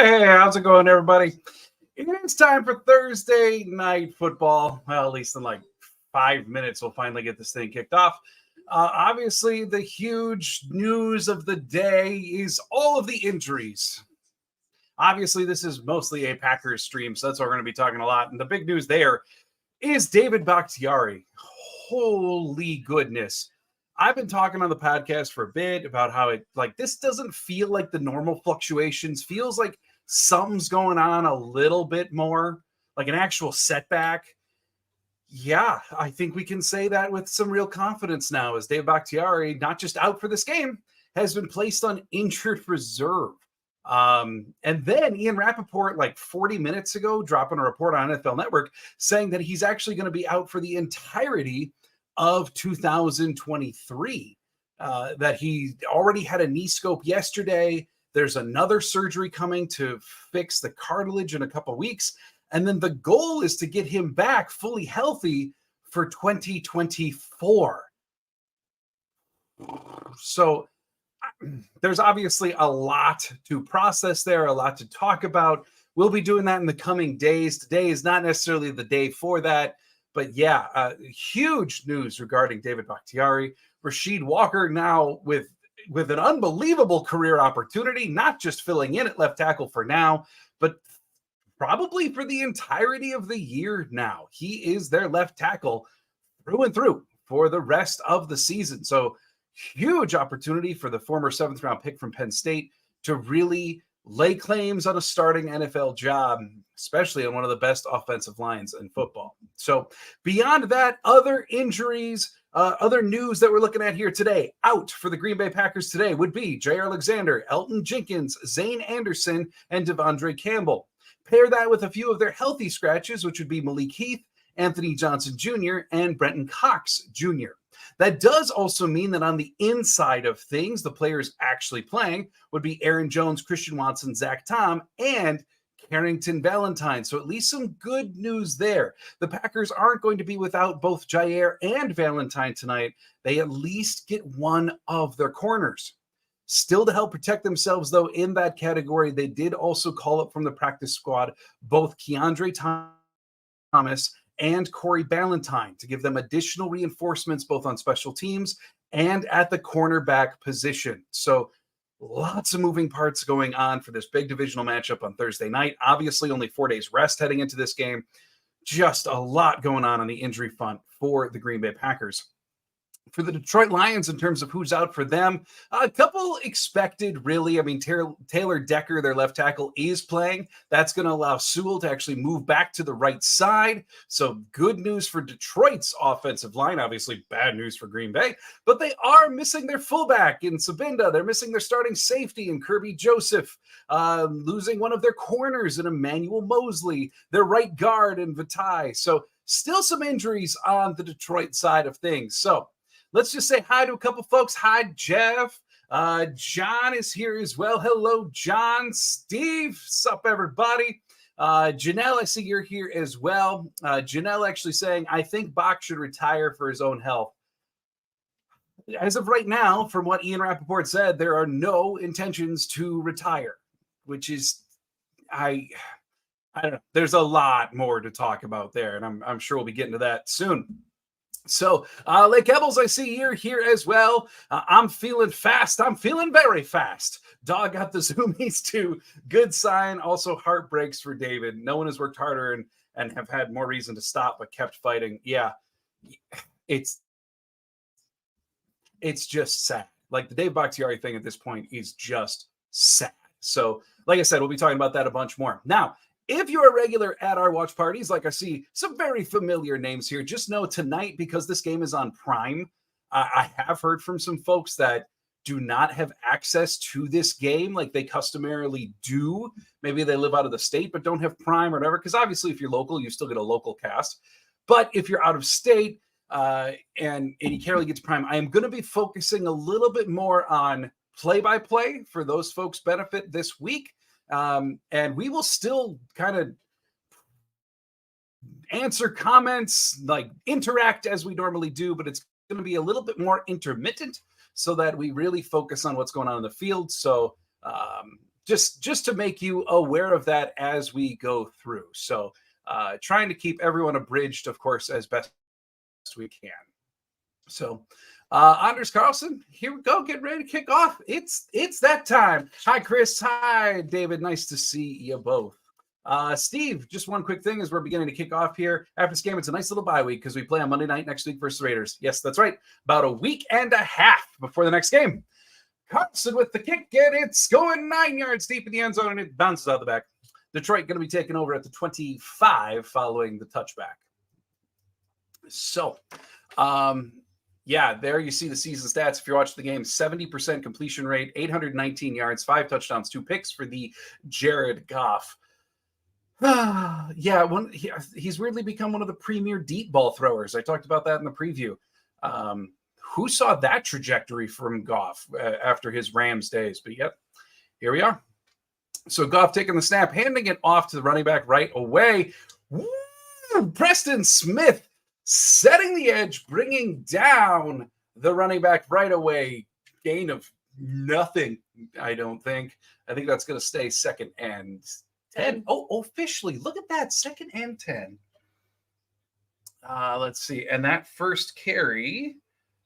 Hey, how's it going, everybody? It is time for Thursday night football. Well, at least in like 5 minutes, we'll finally get this thing kicked off. Obviously, the huge news of the day is all of the injuries. Obviously, this is mostly a Packers stream, so that's what we're going to be talking a lot. And the big news there is David Bakhtiari. Holy goodness. I've been talking on the podcast for a bit about how this doesn't feel like the normal fluctuations. Feels like something's going on a little bit more, like an actual setback. Yeah, I think we can say that with some real confidence now, as Dave Bakhtiari, not just out for this game, has been placed on injured reserve. And then Ian Rappaport, like 40 minutes ago, dropping a report on NFL Network saying that he's actually going to be out for the entirety of 2023, that he already had a knee scope yesterday. There's another surgery coming to fix the cartilage in a couple weeks. And then the goal is to get him back fully healthy for 2024. So there's obviously a lot to process there, a lot to talk about. We'll be doing that in the coming days. Today is not necessarily the day for that. But yeah, huge news regarding David Bakhtiari. Rasheed Walker now with an unbelievable career opportunity, not just filling in at left tackle for now, but probably for the entirety of the year now. He is their left tackle through and through for the rest of the season. So huge opportunity for the former 7th-round pick from Penn State to really lay claims on a starting NFL job, especially on one of the best offensive lines in football. So beyond that, other injuries, other news that we're looking at here today, out for the Green Bay Packers today would be Jair Alexander, Elton Jenkins, Zane Anderson, and Devondre Campbell. Pair that with a few of their healthy scratches, which would be Malik Heath, Anthony Johnson Jr., and Brenton Cox Jr. That does also mean that on the inside of things, the players actually playing would be Aaron Jones, Christian Watson, Zach Tom, and Carrington Valentine. So at least some good news there. The Packers aren't going to be without both Jair and Valentine tonight. They at least get one of their corners. Still to help protect themselves, though, in that category, they did also call up from the practice squad both Keandre Thomas and Corey Ballantyne to give them additional reinforcements both on special teams and at the cornerback position. So lots of moving parts going on for this big divisional matchup on Thursday night. Obviously, only 4 days rest heading into this game. Just a lot going on the injury front for the Green Bay Packers. For the Detroit Lions, in terms of who's out for them, a couple expected, really. I mean, Taylor Decker, their left tackle, is playing. That's going to allow Sewell to actually move back to the right side. So good news for Detroit's offensive line. Obviously, bad news for Green Bay. But they are missing their fullback in Sabinda. They're missing their starting safety in Kirby Joseph. Losing one of their corners in Emmanuel Mosley. Their right guard in Vitae. So still some injuries on the Detroit side of things. So let's just say hi to a couple folks. Hi, Jeff. John is here as well. Hello, John. Steve. Sup, everybody. Janelle, I see you're here as well. Janelle actually saying, I think Bach should retire for his own health. As of right now, from what Ian Rappaport said, there are no intentions to retire, which is, I don't know. There's a lot more to talk about there, and I'm sure we'll be getting to that soon. So, Lake Ebels, I see you're here as well. I'm feeling fast. I'm feeling very fast. Dog got the zoomies too. Good sign. Also, heartbreaks for David. No one has worked harder and have had more reason to stop, but kept fighting. Yeah, it's just sad. Like the Dave Bakhtiari thing at this point is just sad. So, like I said, we'll be talking about that a bunch more. Now, if you're a regular at our watch parties, like I see some very familiar names here, just know tonight, because this game is on Prime, I have heard from some folks that do not have access to this game like they customarily do. Maybe they live out of the state but don't have Prime or whatever, because obviously if you're local, you still get a local cast. But if you're out of state and you can't really get to Prime, I am going to be focusing a little bit more on play-by-play for those folks' benefit this week. And we will still kind of answer comments, like interact as we normally do, but it's going to be a little bit more intermittent so that we really focus on what's going on in the field. So just to make you aware of that as we go through. So trying to keep everyone abridged, of course, as best we can. So Anders Carlson, here we go. Get ready to kick off. It's that time. Hi, Chris. Hi, David. Nice to see you both. Steve, just one quick thing as we're beginning to kick off here. After this game, it's a nice little bye week because we play on Monday night next week versus the Raiders. Yes, that's right. About a week and a half before the next game. Carlson with the kick, and it's going 9 yards deep in the end zone, and it bounces out the back. Detroit going to be taking over at the 25 following the touchback. So, yeah, there you see the season stats. If you're watching the game, 70% completion rate, 819 yards, 5 touchdowns, 2 picks for the Jared Goff. Yeah, he's weirdly become one of the premier deep ball throwers. I talked about that in the preview. Who saw that trajectory from Goff after his Rams days? But yep, here we are. So Goff taking the snap, handing it off to the running back right away. Woo! Preston Smith setting the edge, bringing down the running back right away. Gain of nothing, I don't think. I think that's going to stay second and 10. Oh, officially, look at that, second and 10. Let's see. And that first carry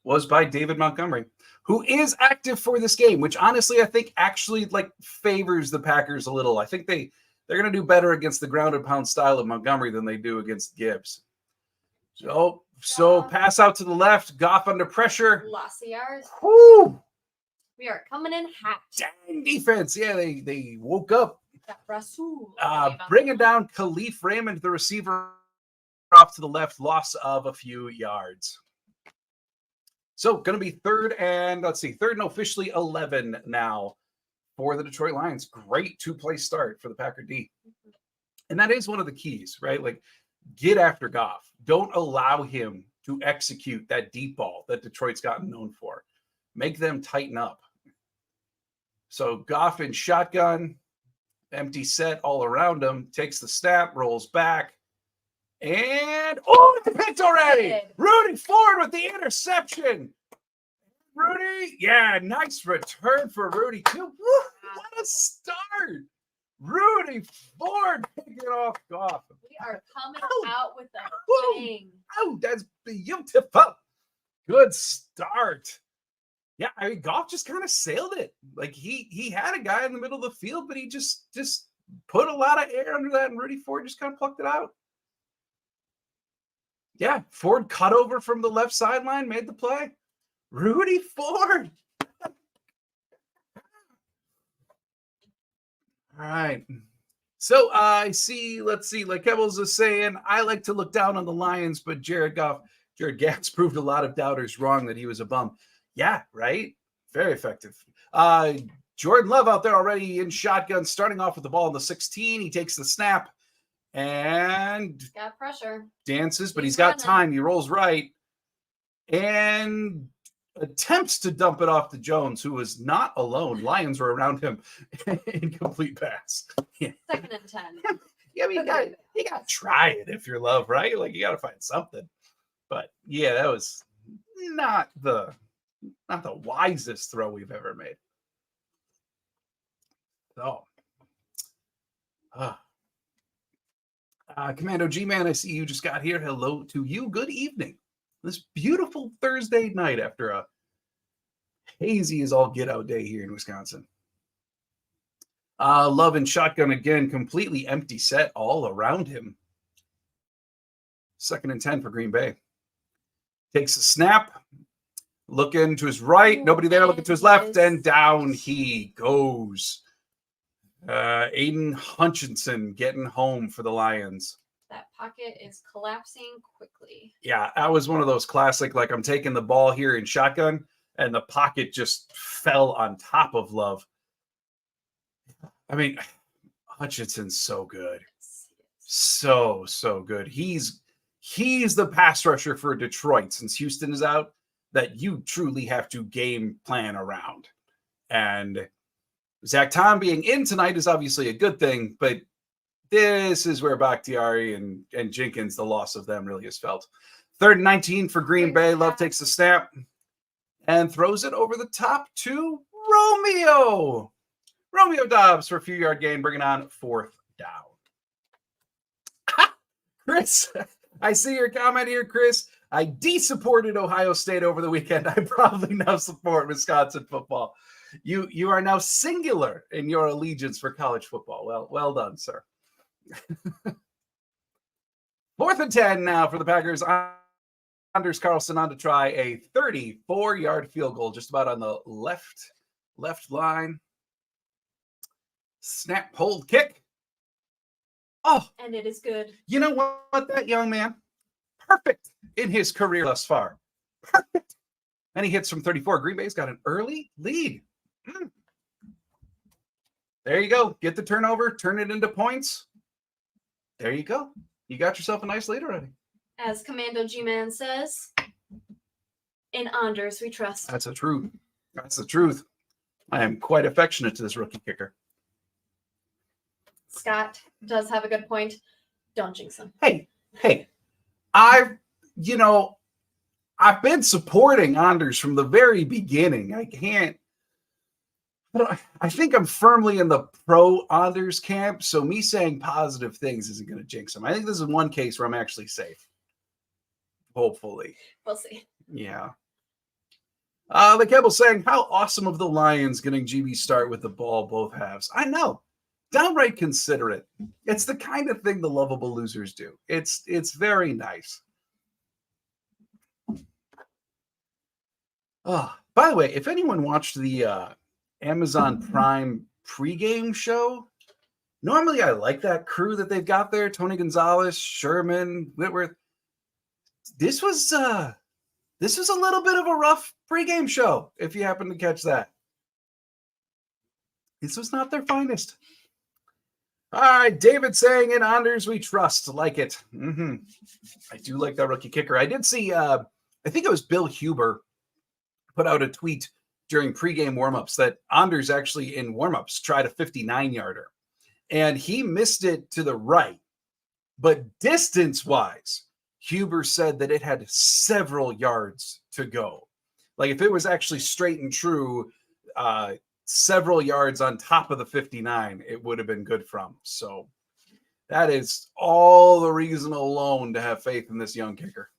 was by David Montgomery, who is active for this game, which honestly I think actually favors the Packers a little. I think they're going to do better against the ground and pound style of Montgomery than they do against Gibbs. So pass out to the left, Goff under pressure. Lots of yards. Woo! We are coming in hot. Dang defense. Yeah, they woke up. Rasul. Bringing down Khalif Raymond, the receiver, off to the left, loss of a few yards. So going to be third and officially 11 now for the Detroit Lions. Great two-play start for the Packer D. And that is one of the keys, right? Get after Goff. Don't allow him to execute that deep ball that Detroit's gotten known for. Make them tighten up. So Goff in shotgun, empty set all around him, takes the snap, rolls back, and it's picked already. Rudy Ford with the interception. Rudy, yeah, nice return for Rudy too. Woo, what a start. Rudy Ford picking off Goff. We are coming out with a bang. Oh, that's beautiful. Good start. Yeah, I mean, Goff just kind of sailed it. He had a guy in the middle of the field, but he just put a lot of air under that, and Rudy Ford just kind of plucked it out. Yeah, Ford cut over from the left sideline, made the play. Rudy Ford. All right. So I see, let's see, like Kebbles is saying, I like to look down on the Lions, but Jared Gass proved a lot of doubters wrong that he was a bum. Yeah, right? Very effective. Jordan Love out there already in shotgun, starting off with the ball in the 16. He takes the snap and got pressure. Dances, but he's got time. He rolls right and attempts to dump it off to Jones, who was not alone. Lions were around him. Incomplete pass. Yeah. Second and 10. Yeah, I mean, you got to try it if you're Love, right? You got to find something. But yeah, that was not the wisest throw we've ever made. So, Commando G-Man, I see you just got here. Hello to you. Good evening. This beautiful Thursday night after a hazy as all get out day here in Wisconsin. Love and shotgun again, completely empty set all around him. Second and 10 for Green Bay. Takes a snap. Looking to his right. Nobody there. Looking to his left. And down he goes. Aiden Hutchinson getting home for the Lions. That pocket is collapsing quickly. Yeah, that was one of those classic, I'm taking the ball here in shotgun, and the pocket just fell on top of Love. I mean, Hutchinson's so good. So good. He's the pass rusher for Detroit since Houston is out that you truly have to game plan around. And Zach Tom being in tonight is obviously a good thing, but this is where Bakhtiari and Jenkins, the loss of them really is felt. 3rd and 19 for Green Bay. Love takes the snap and throws it over the top to Romeo. Romeo Dobbs for a few yard gain, bringing on 4th down. Chris, I see your comment here, Chris. I de-supported Ohio State over the weekend. I probably now support Wisconsin football. You are now singular in your allegiance for college football. Well done, sir. 4th and 10 now for the Packers. Anders Carlson on to try a 34-yard field goal, just about on the left line. Snap, hold, kick. Oh, and it is good. You know what? That young man, perfect in his career thus far. Perfect. And he hits from 34. Green Bay's got an early lead. There you go. Get the turnover, turn it into points. There you go. You got yourself a nice lead already. As Commando G-Man says, in Anders we trust. That's the truth. That's the truth. I am quite affectionate to this rookie kicker. Scott does have a good point. Don't jinx him. Hey, I've been supporting Anders from the very beginning. I think I'm firmly in the pro Anders camp, so me saying positive things isn't going to jinx him. I think this is one case where I'm actually safe. Hopefully. We'll see. Yeah. The Kebble's saying, how awesome of the Lions getting GB start with the ball both halves. I know. Downright considerate. It's the kind of thing the lovable losers do. It's very nice. Oh, by the way, if anyone watched the Amazon Prime pregame show, normally I like that crew that they've got there. Tony Gonzalez, Sherman, Whitworth. This was a little bit of a rough pregame show, if you happen to catch that. This was not their finest. All right, David saying in Anders we trust. Like it. I do like that rookie kicker. I did see, I think it was Bill Huber put out a tweet during pregame warmups that Anders actually in warmups tried a 59-yarder. And he missed it to the right. But distance-wise, Huber said that it had several yards to go. Like if it was actually straight and true, several yards on top of the 59, it would have been good from. So that is all the reason alone to have faith in this young kicker.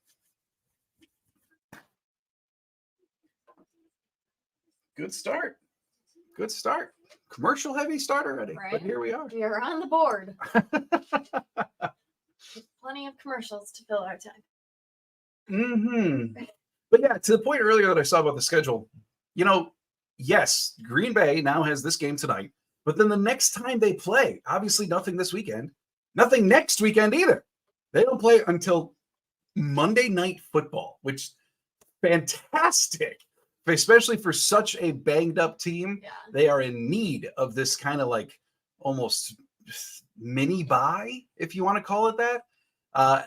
Good start. Good start. Commercial heavy start already, Right. But here we are. We are on the board. Plenty of commercials to fill our time. But yeah, to the point earlier that I saw about the schedule, yes, Green Bay now has this game tonight, but then the next time they play, obviously nothing this weekend, nothing next weekend either. They don't play until Monday Night Football, which is fantastic, especially for such a banged up team. Yeah. They are in need of this kind of like almost mini bye, if you want to call it that.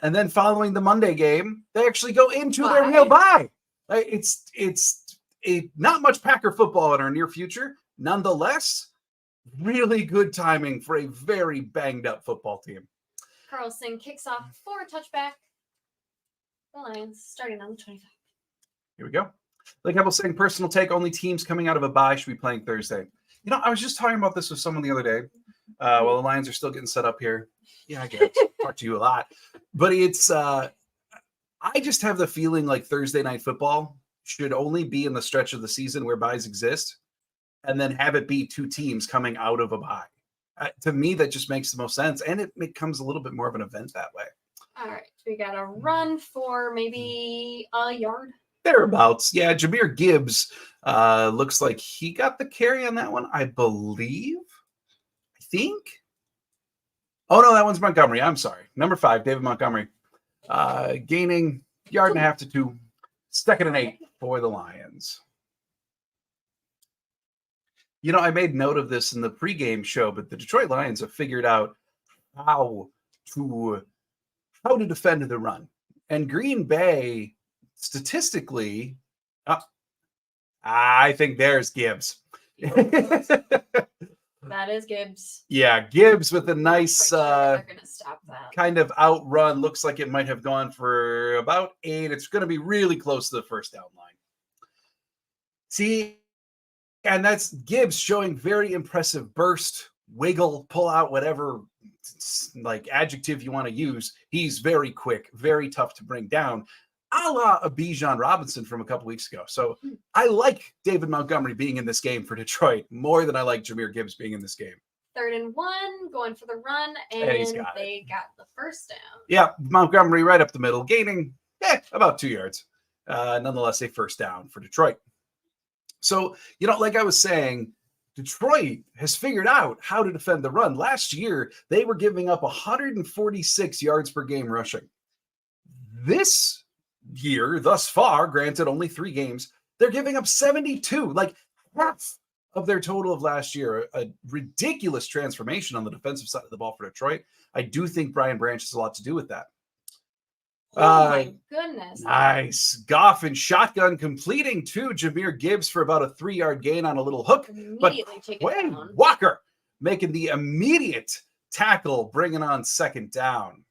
And then following the Monday game, they actually go into their real bye. It's not much Packer football in our near future. Nonetheless, really good timing for a very banged up football team. Carlson kicks off for a touchback. The Lions starting on the 25. Here we go. Like I was saying, personal take, only teams coming out of a bye should be playing Thursday. I was just talking about this with someone the other day. While the Lions are still getting set up here. Yeah, I get it. Talk to you a lot. But it's I just have the feeling like Thursday Night Football should only be in the stretch of the season where byes exist, and then have it be two teams coming out of a bye. To me, that just makes the most sense, and it becomes a little bit more of an event that way. All right, we got a run for maybe a yard. Thereabouts. Yeah, Jahmyr Gibbs looks like he got the carry on that one, I believe. I think. Oh, no, that one's Montgomery. I'm sorry. Number 5, David Montgomery. Gaining yard and a half to 2. 2nd and 8 for the Lions. I made note of this in the pregame show, but the Detroit Lions have figured out how to defend the run. And Green Bay, statistically, I think there's Gibbs. That is Gibbs. Yeah, Gibbs with a nice They're going to stop that. kind of outrun. Looks like it might have gone for about 8. It's going to be really close to the first down line. See, And that's Gibbs showing very impressive burst, wiggle, pull out, whatever like adjective you want to use. He's very quick, very tough to bring down, a la a Bijan Robinson from a couple weeks ago. So I like David Montgomery being in this game for Detroit more than I like Jahmyr Gibbs being in this game. 3rd and 1, going for the run, and they got the first down. Yeah, Montgomery right up the middle, gaining about 2 yards. Nonetheless, a first down for Detroit. So, like I was saying, Detroit has figured out how to defend the run. Last year, they were giving up 146 yards per game rushing. This year, thus far, granted only 3 games, they're giving up 72, like half of their total of last year. A ridiculous transformation on the defensive side of the ball for Detroit. I do think Brian Branch has a lot to do with that. Oh my goodness. Nice. Goff and shotgun completing to Jahmyr Gibbs for about a 3-yard gain on a little hook. Immediately take it down. Walker making the immediate tackle, bringing on 2nd down.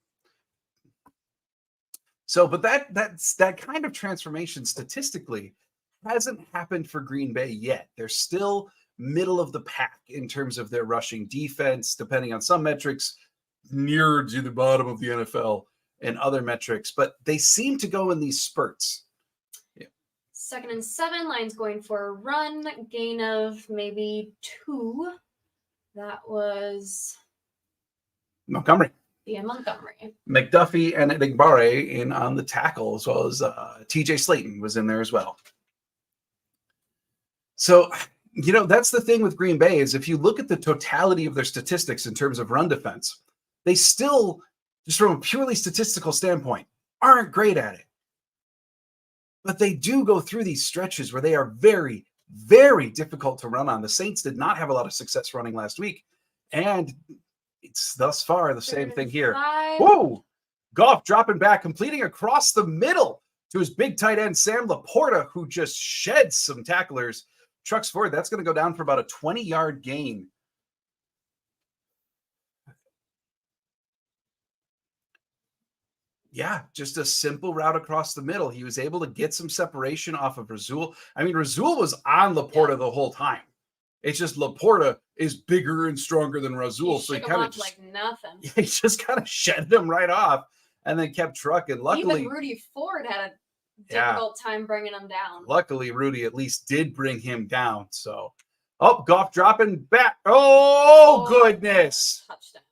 So, but that kind of transformation statistically hasn't happened for Green Bay yet. They're still middle of the pack in terms of their rushing defense, depending on some metrics, near to the bottom of the NFL and other metrics, but they seem to go in these spurts. 2nd and 7, Lions going for a run, gain of maybe 2. That was Montgomery. Yeah, Montgomery. McDuffie and Igbare in on the tackle, as well as TJ Slayton was in there as well. So, that's the thing with Green Bay is if you look at the totality of their statistics in terms of run defense, they still, just from a purely statistical standpoint, aren't great at it. But they do go through these stretches where they are very, very difficult to run on. The Saints did not have a lot of success running last week, and it's thus far the same thing here. Whoa! Goff dropping back, completing across the middle to his big tight end, Sam Laporta, who just sheds some tacklers. Trucks forward. That's going to go down for about a 20-yard gain. Yeah, just a simple route across the middle. He was able to get some separation off of Rasul. I mean, Rasul was on Laporta the whole time. It's just Laporta is bigger and stronger than Rasul, so he kind of just like nothing. He just kind of shed him right off, and then kept trucking. Luckily, even Rudy Ford had a difficult time bringing him down. Luckily, Rudy at least did bring him down. So, Goff dropping back. Oh goodness! Touchdown.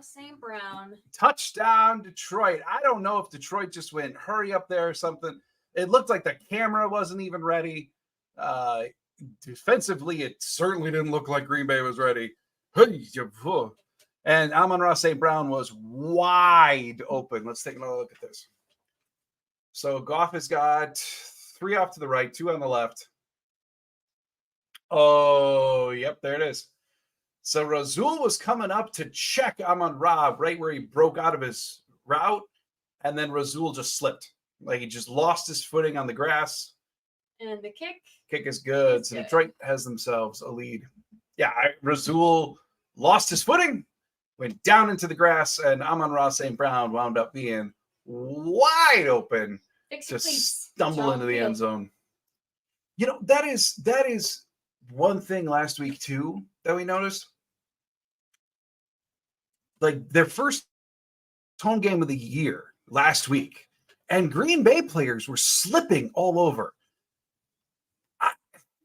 St. Brown. Touchdown, Detroit. I don't know if Detroit just went hurry up there or something. It looked like the camera wasn't even ready. Defensively, it certainly didn't look like Green Bay was ready. And Amon-Ra St. Brown was wide open. Let's take another look at this. So Goff has got 3 off to the right, 2 on the left. Oh, yep, there it is. So Rasul was coming up to check Amon-Ra right where he broke out of his route, and then Rasul just slipped. Like he just lost his footing on the grass. And the kick is good. So Detroit has themselves a lead. Yeah, Rasul lost his footing, went down into the grass, and Amon-Ra St. Brown wound up being wide open to stumble into the end zone. That is one thing last week too that we noticed. Like their first home game of the year last week, and Green Bay players were slipping all over.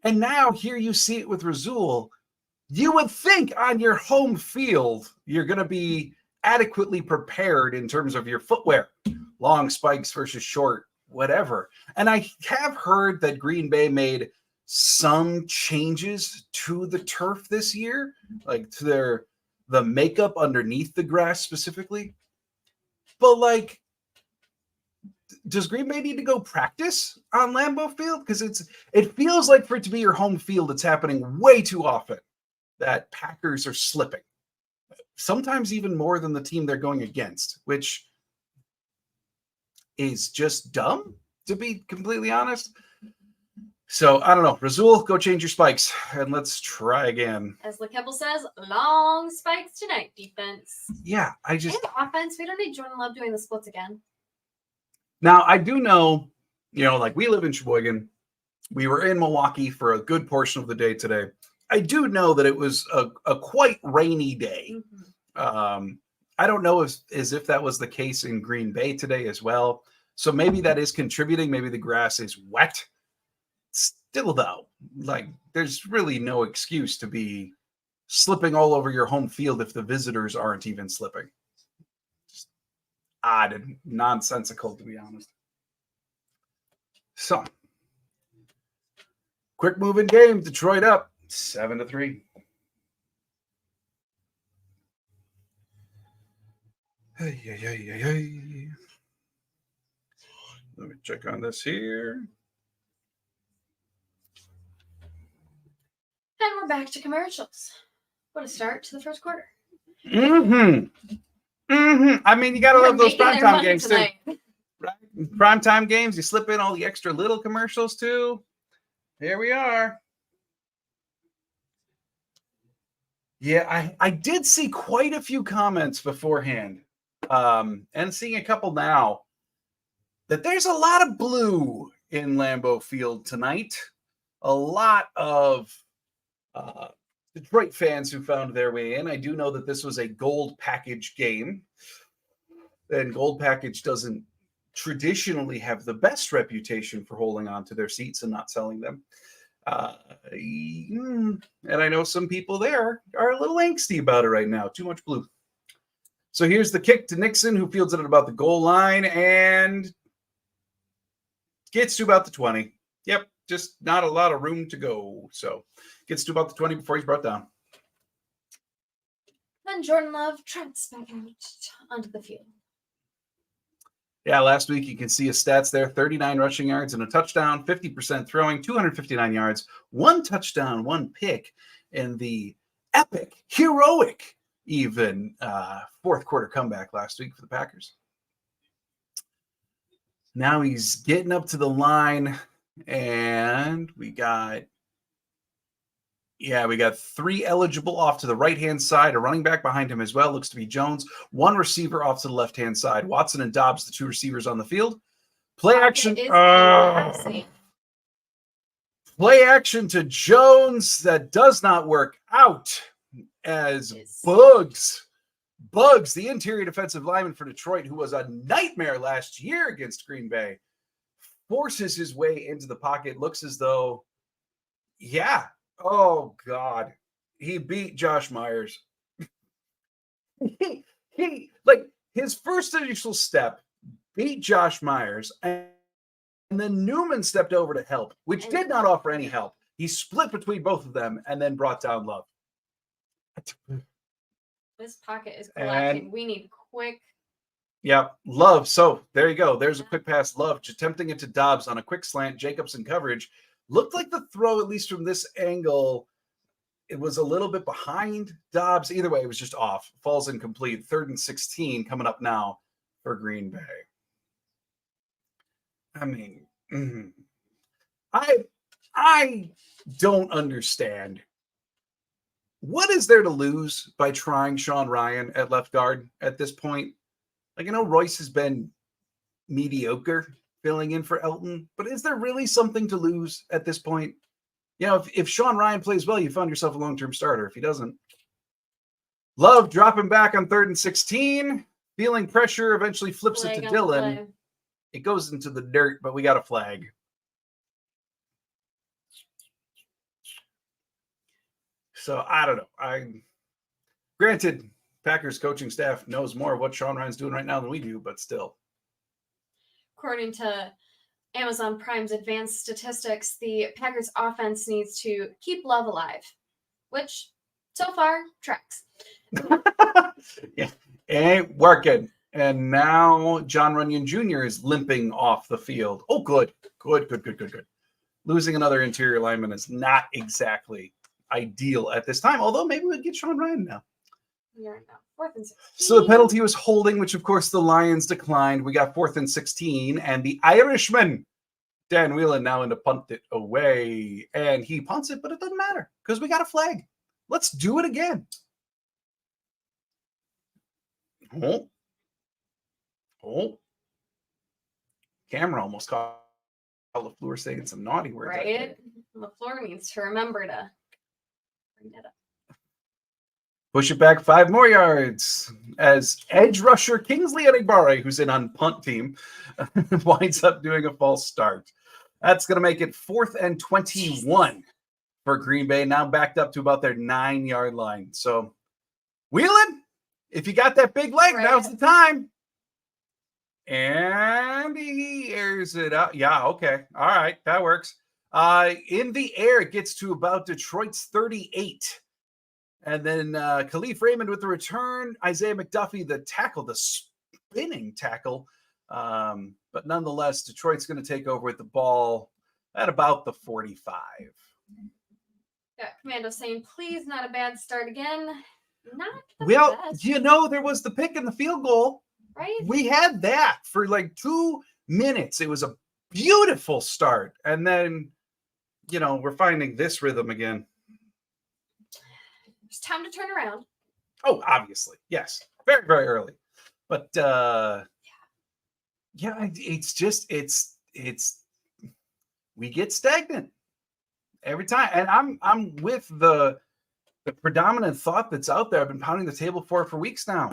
And now here you see it with Rasul. You would think on your home field, you're going to be adequately prepared in terms of your footwear, long spikes versus short, whatever. And I have heard that Green Bay made some changes to the turf this year, like to the makeup underneath the grass specifically. But like, does Green Bay need to go practice on Lambeau Field? Because it feels like for it to be your home field, it's happening way too often that Packers are slipping. Sometimes even more than the team they're going against, which is just dumb, to be completely honest. So, I don't know. Rasul, go change your spikes, and let's try again. As LeKeppel says, long spikes tonight, defense. Yeah, And offense, we don't need Jordan Love doing the splits again. Now, I do know, like we live in Sheboygan. We were in Milwaukee for a good portion of the day today. I do know that it was a quite rainy day. I don't know as if that was the case in Green Bay today as well. So maybe that is contributing. Maybe the grass is wet. Still, though, like there's really no excuse to be slipping all over your home field if the visitors aren't even slipping. Just odd and nonsensical, to be honest. So, quick moving game. Detroit up 7-3. Hey. Let me check on this here. And we're back to commercials. What a start to the first quarter. I mean, you got to love those primetime games too. Right? Primetime games, you slip in all the extra little commercials too. Here we are. Yeah, I did see quite a few comments beforehand, and seeing a couple now, that there's a lot of blue in Lambeau Field tonight. A lot of Detroit fans who found their way in. I do know that this was a gold package game, and gold package doesn't traditionally have the best reputation for holding on to their seats and not selling them. And I know some people there are a little angsty about it right now. Too much blue. So here's the kick to Nixon, who fields it at about the goal line and gets to about the 20. Yep, just not a lot of room to go. So gets to about the 20 before he's brought down. Then Jordan Love trots back out onto the field. Yeah, last week you can see his stats there: 39 rushing yards and a touchdown, 50% throwing, 259 yards, 1 touchdown, 1 pick in the epic, heroic, even fourth quarter comeback last week for the Packers. Now he's getting up to the line, and we got 3 eligible off to the right-hand side, a running back behind him as well, looks to be Jones, 1 receiver off to the left-hand side. Watson and Dobbs, the 2 receivers on the field. Play action. Play action to Jones. That does not work out as Bugs, the interior defensive lineman for Detroit, who was a nightmare last year against Green Bay, forces his way into the pocket. Looks as though, oh, God. He beat Josh Myers. he like his first initial step beat Josh Myers, and then Newman stepped over to help, which did not offer any help. He split between both of them and then brought down Love. This pocket is collapsing. We need quick. Yeah, Love. So there you go. There's a quick pass. Love attempting it to Dobbs on a quick slant. Jacobs in coverage. Looked like the throw, at least from this angle, it was a little bit behind Dobbs. Either way, it was just off. Falls incomplete. 3rd and 16 coming up now for Green Bay. I mean, I don't understand. What is there to lose by trying Sean Ryan at left guard at this point? Like, I know Royce has been mediocre filling in for Elton, but is there really something to lose at this point? You know, if Sean Ryan plays well, you found yourself a long-term starter. If he doesn't, Love dropping back on 3rd and 16, feeling pressure, eventually flips it to Dillon. It goes into the dirt, but we got a flag. So I don't know. Granted, Packers coaching staff knows more of what Sean Ryan's doing right now than we do, but still. According to Amazon Prime's advanced statistics, the Packers offense needs to keep Love alive, which so far tracks. Yeah, ain't working. And now John Runyon Jr. is limping off the field. Oh, good. Losing another interior lineman is not exactly ideal at this time, although maybe we'd get Sean Ryan now. You're now 4th and 16. So the penalty was holding, which of course the Lions declined. We got 4th and 16, and the Irishman, Dan Whelan, now in to punt it away. And he punts it, but it doesn't matter because we got a flag. Let's do it again. Oh. Camera almost caught LaFleur saying some naughty words. Right? LaFleur needs to remember to bring that up. Push it back 5 more yards as edge rusher Kingsley Enagbare, who's in on punt team, winds up doing a false start. That's going to make it 4th and 21 for Green Bay, now backed up to about their 9-yard line. So, Wheelan, if you got that big leg, now's the time. And he airs it out. Yeah, okay. All right, that works. In the air, it gets to about Detroit's 38. And then Khalif Raymond with the return. Isaiah McDuffie, the tackle, the spinning tackle. But nonetheless, Detroit's going to take over with the ball at about the 45. Got Commando saying, please, not a bad start again. Not the Well, best. there was the pick and the field goal. Right? We had that for like 2 minutes. It was a beautiful start. And then, we're finding this rhythm again. It's time to turn around. Oh, obviously. Yes. Very, very early. But it's just we get stagnant every time. And I'm with the predominant thought that's out there. I've been pounding the table for weeks now.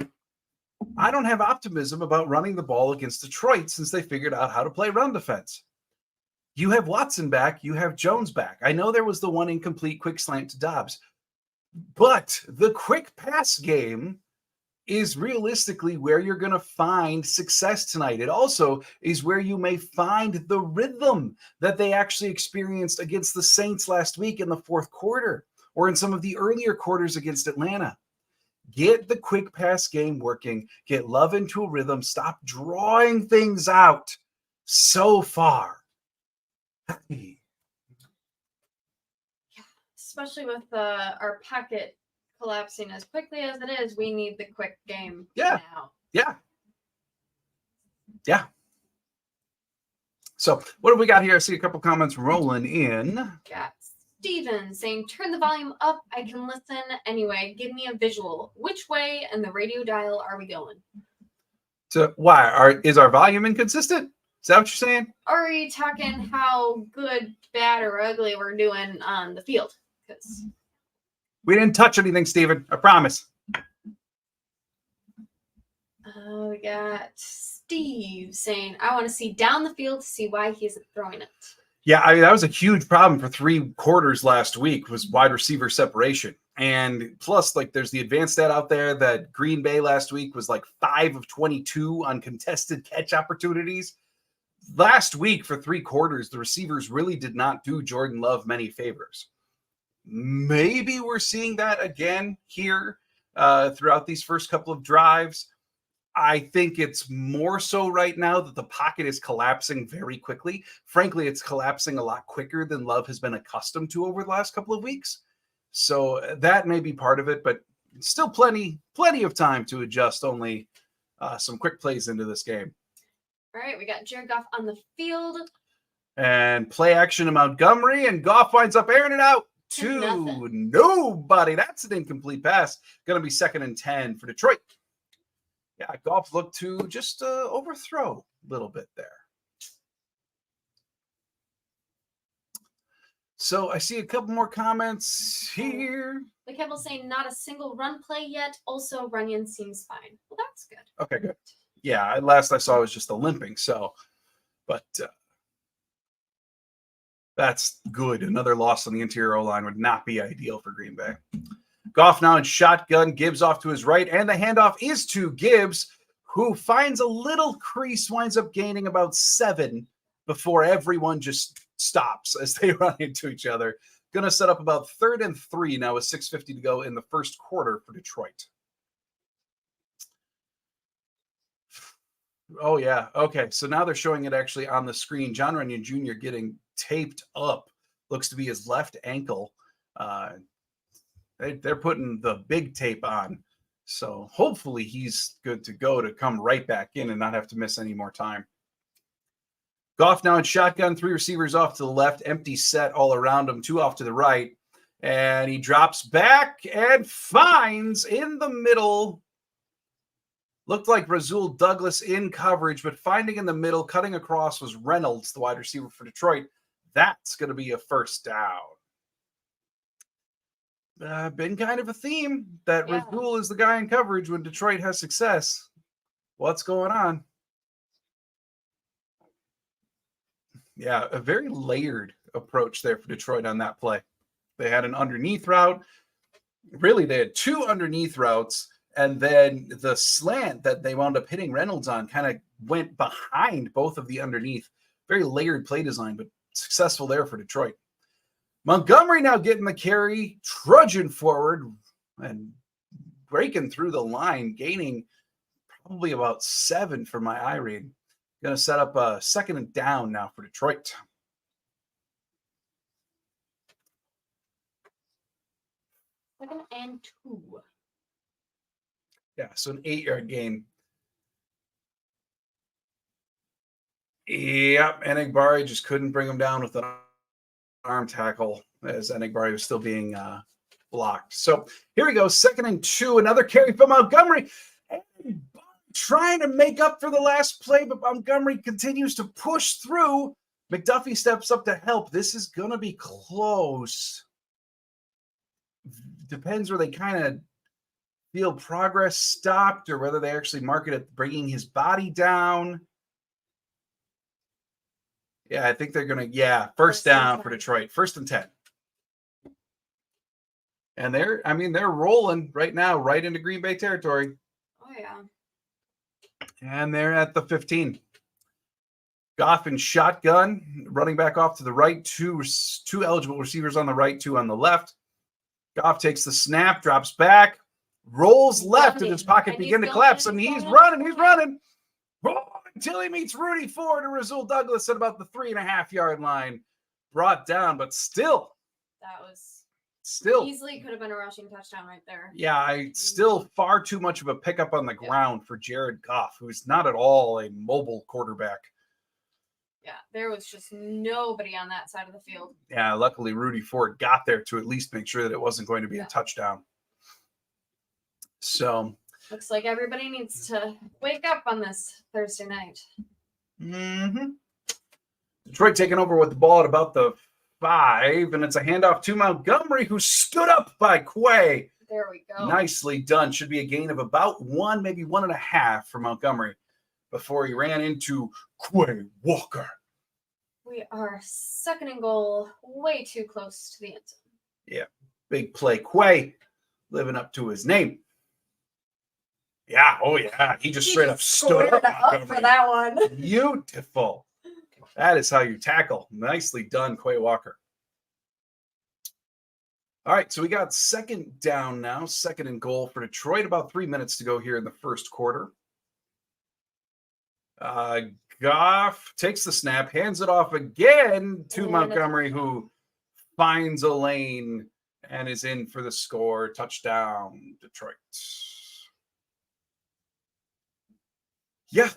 I don't have optimism about running the ball against Detroit since they figured out how to play run defense. You have Watson back. You have Jones back. I know there was the one incomplete quick slant to Dobbs. But the quick pass game is realistically where you're going to find success tonight. It also is where you may find the rhythm that they actually experienced against the Saints last week in the fourth quarter or in some of the earlier quarters against Atlanta. Get the quick pass game working. Get Love into a rhythm. Stop drawing things out so far. Especially with our pocket collapsing as quickly as it is, we need the quick game now. Yeah. So what do we got here? I see a couple comments rolling in. Got Steven saying, turn the volume up. I can listen anyway. Give me a visual. Which way and the radio dial are we going? So why? Is our volume inconsistent? Is that what you're saying? Or are you talking how good, bad, or ugly we're doing on the field? Because we didn't touch anything, Steven. I promise. We got Steve saying, I want to see down the field to see why he isn't throwing it. Yeah, that was a huge problem for 3 quarters last week was wide receiver separation. And plus, there's the advanced stat out there that Green Bay last week was 5 of 22 on contested catch opportunities. Last week for 3 quarters, the receivers really did not do Jordan Love many favors. Maybe we're seeing that again here throughout these first couple of drives. I think it's more so right now that the pocket is collapsing very quickly. Frankly, it's collapsing a lot quicker than Love has been accustomed to over the last couple of weeks. So that may be part of it, but still plenty of time to adjust only some quick plays into this game. All right, we got Jared Goff on the field. And play action to Montgomery, and Goff winds up airing it out to nobody. That's an incomplete pass. Going to be 2nd and 10 for Detroit. Yeah, Goff looked to just overthrow a little bit there. So I see a couple more comments here. The Keble saying not a single run play yet. Also, Runyon seems fine. Well, that's good. Okay, good. Yeah, last I saw was just a limping. So, but that's good. Another loss on the interior O-line would not be ideal for Green Bay. Goff now in shotgun. Gibbs off to his right, and the handoff is to Gibbs, who finds a little crease, winds up gaining about 7 before everyone just stops as they run into each other. Going to set up about 3rd and 3 now with 6:50 to go in the first quarter for Detroit. Oh, yeah. Okay, so now they're showing it actually on the screen. John Runyon Jr. getting taped up. Looks to be his left ankle. They're putting the big tape on. So hopefully he's good to go to come right back in and not have to miss any more time. Goff now in shotgun, 3 receivers off to the left, empty set all around him, 2 off to the right. And he drops back and finds in the middle Looked like Rasul Douglas in coverage, but finding in the middle, cutting across was Reynolds, the wide receiver for Detroit. That's going to be a first down. Been kind of a theme that Rasul is the guy in coverage when Detroit has success. What's going on? Yeah, a very layered approach there for Detroit on that play. They had an underneath route. Really, they had two underneath routes, and then the slant that they wound up hitting Reynolds on kind of went behind both of the underneath. Very layered play design, but successful there for Detroit. Montgomery now getting the carry, trudging forward and breaking through the line, gaining probably about 7 for my eye read. Going to set up a 2nd and down now for Detroit. Second and 2. Yeah, so an 8-yard gain. Yep, Enigbari just couldn't bring him down with an arm tackle as Enigbari was still being blocked. So here we go, 2nd and 2, another carry from Montgomery. Trying to make up for the last play, but Montgomery continues to push through. McDuffie steps up to help. This is going to be close. Depends where they kind of feel progress stopped or whether they actually mark it at bringing his body down. Yeah, I think they're going to, first down for Detroit. 1st and 10. And they're rolling right now, right into Green Bay territory. Oh, yeah. And they're at the 15. Goff in shotgun, running back off to the right, two eligible receivers on the right, 2 on the left. Goff takes the snap, drops back, rolls left, and his pocket begin to collapse, and he's running. Oh, until he meets Rudy Ford and Rasul Douglas at about the 3.5-yard line. Brought down, but still. That was still easily could have been a rushing touchdown right there. Yeah, still far too much of a pickup on the ground for Jared Goff, who's not at all a mobile quarterback. Yeah, there was just nobody on that side of the field. Yeah, luckily Rudy Ford got there to at least make sure that it wasn't going to be a touchdown. So looks like everybody needs to wake up on this Thursday night. Detroit taking over with the ball at about the 5, and it's a handoff to Montgomery, who stood up by Quay. There we go. Nicely done. Should be a gain of about 1, maybe 1.5 for Montgomery before he ran into Quay Walker. We are 2nd and goal, way too close to the end zone. Yeah, big play. Quay living up to his name. Yeah, oh yeah. He just straight up stood up for that one. Beautiful. That is how you tackle. Nicely done, Quay Walker. All right, so we got 2nd down now, 2nd and goal for Detroit. About 3 minutes to go here in the first quarter. Goff takes the snap, hands it off again to Montgomery, who finds a lane and is in for the score. Touchdown, Detroit. Yeah.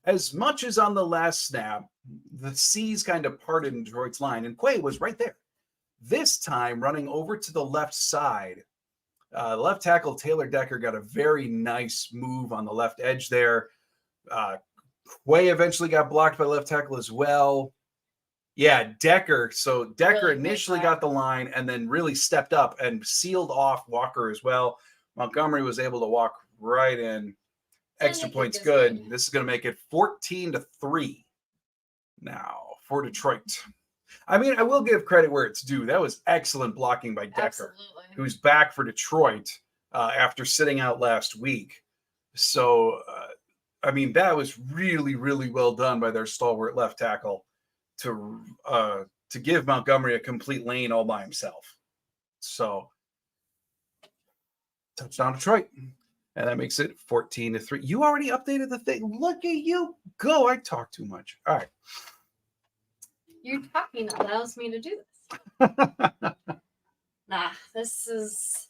As much as on the last snap, the C's kind of parted in Detroit's line, and Quay was right there. This time, running over to the left side, left tackle Taylor Decker got a very nice move on the left edge there. Quay eventually got blocked by left tackle as well. Yeah, Decker. So Decker really initially got the line and then really stepped up and sealed off Walker as well. Montgomery was able to walk right in. Extra points good. This is going to make it 14-3 now for Detroit. I mean, I will give credit where it's due. That was excellent blocking by Decker, who's back for Detroit after sitting out last week. So, I mean, that was really, really well done by their stalwart left tackle to give Montgomery a complete lane all by himself. So, touchdown Detroit. And that makes it 14-3. You already updated the thing. Look at you go. I talk too much. All right. Your talking allows me to do this. This is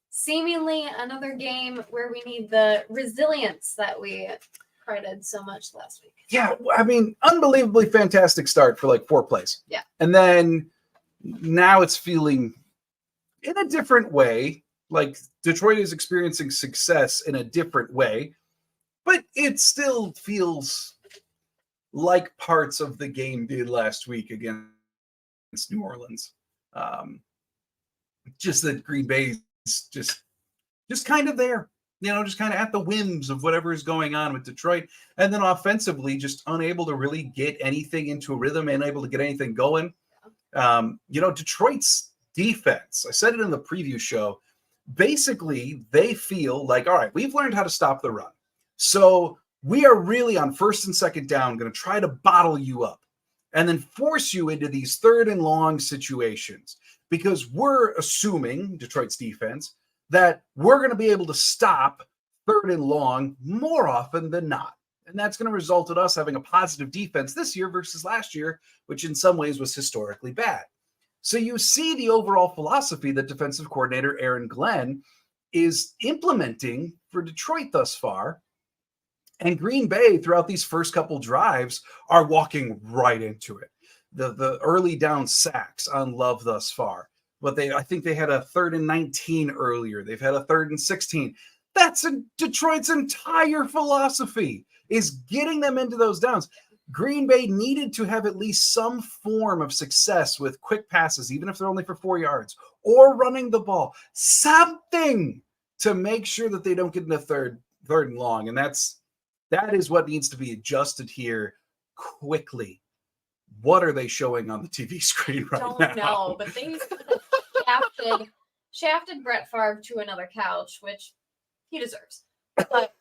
seemingly another game where we need the resilience that we credit so much last week. Yeah, I mean, unbelievably fantastic start for like 4 plays. Yeah. And then now it's feeling in a different way Like Detroit is experiencing success in a different way, but it still feels like parts of the game did last week against New Orleans. Just that Green Bay is just kind of there, just kind of at the whims of whatever is going on with Detroit. And then offensively, just unable to really get anything into a rhythm, unable to get anything going. Detroit's defense, I said it in the preview show, basically they feel like, all right, we've learned how to stop the run. So we are really on first and second down going to try to bottle you up and then force you into these third and long situations because we're assuming, Detroit's defense, that we're going to be able to stop third and long more often than not. And that's going to result in us having a positive defense this year versus last year, which in some ways was historically bad. So you see the overall philosophy that defensive coordinator Aaron Glenn is implementing for Detroit thus far. And Green Bay, throughout these first couple drives, are walking right into it. The early down sacks on Love thus far. But I think they had a 3rd and 19 earlier. They've had a 3rd and 16. That's Detroit's entire philosophy, is getting them into those downs. Green Bay needed to have at least some form of success with quick passes, even if they're only for 4 yards, or running the ball. Something to make sure that they don't get into third and long. And that is what needs to be adjusted here quickly. What are they showing on the TV screen right now? Don't know, but they shafted Brett Favre to another couch, which he deserves. But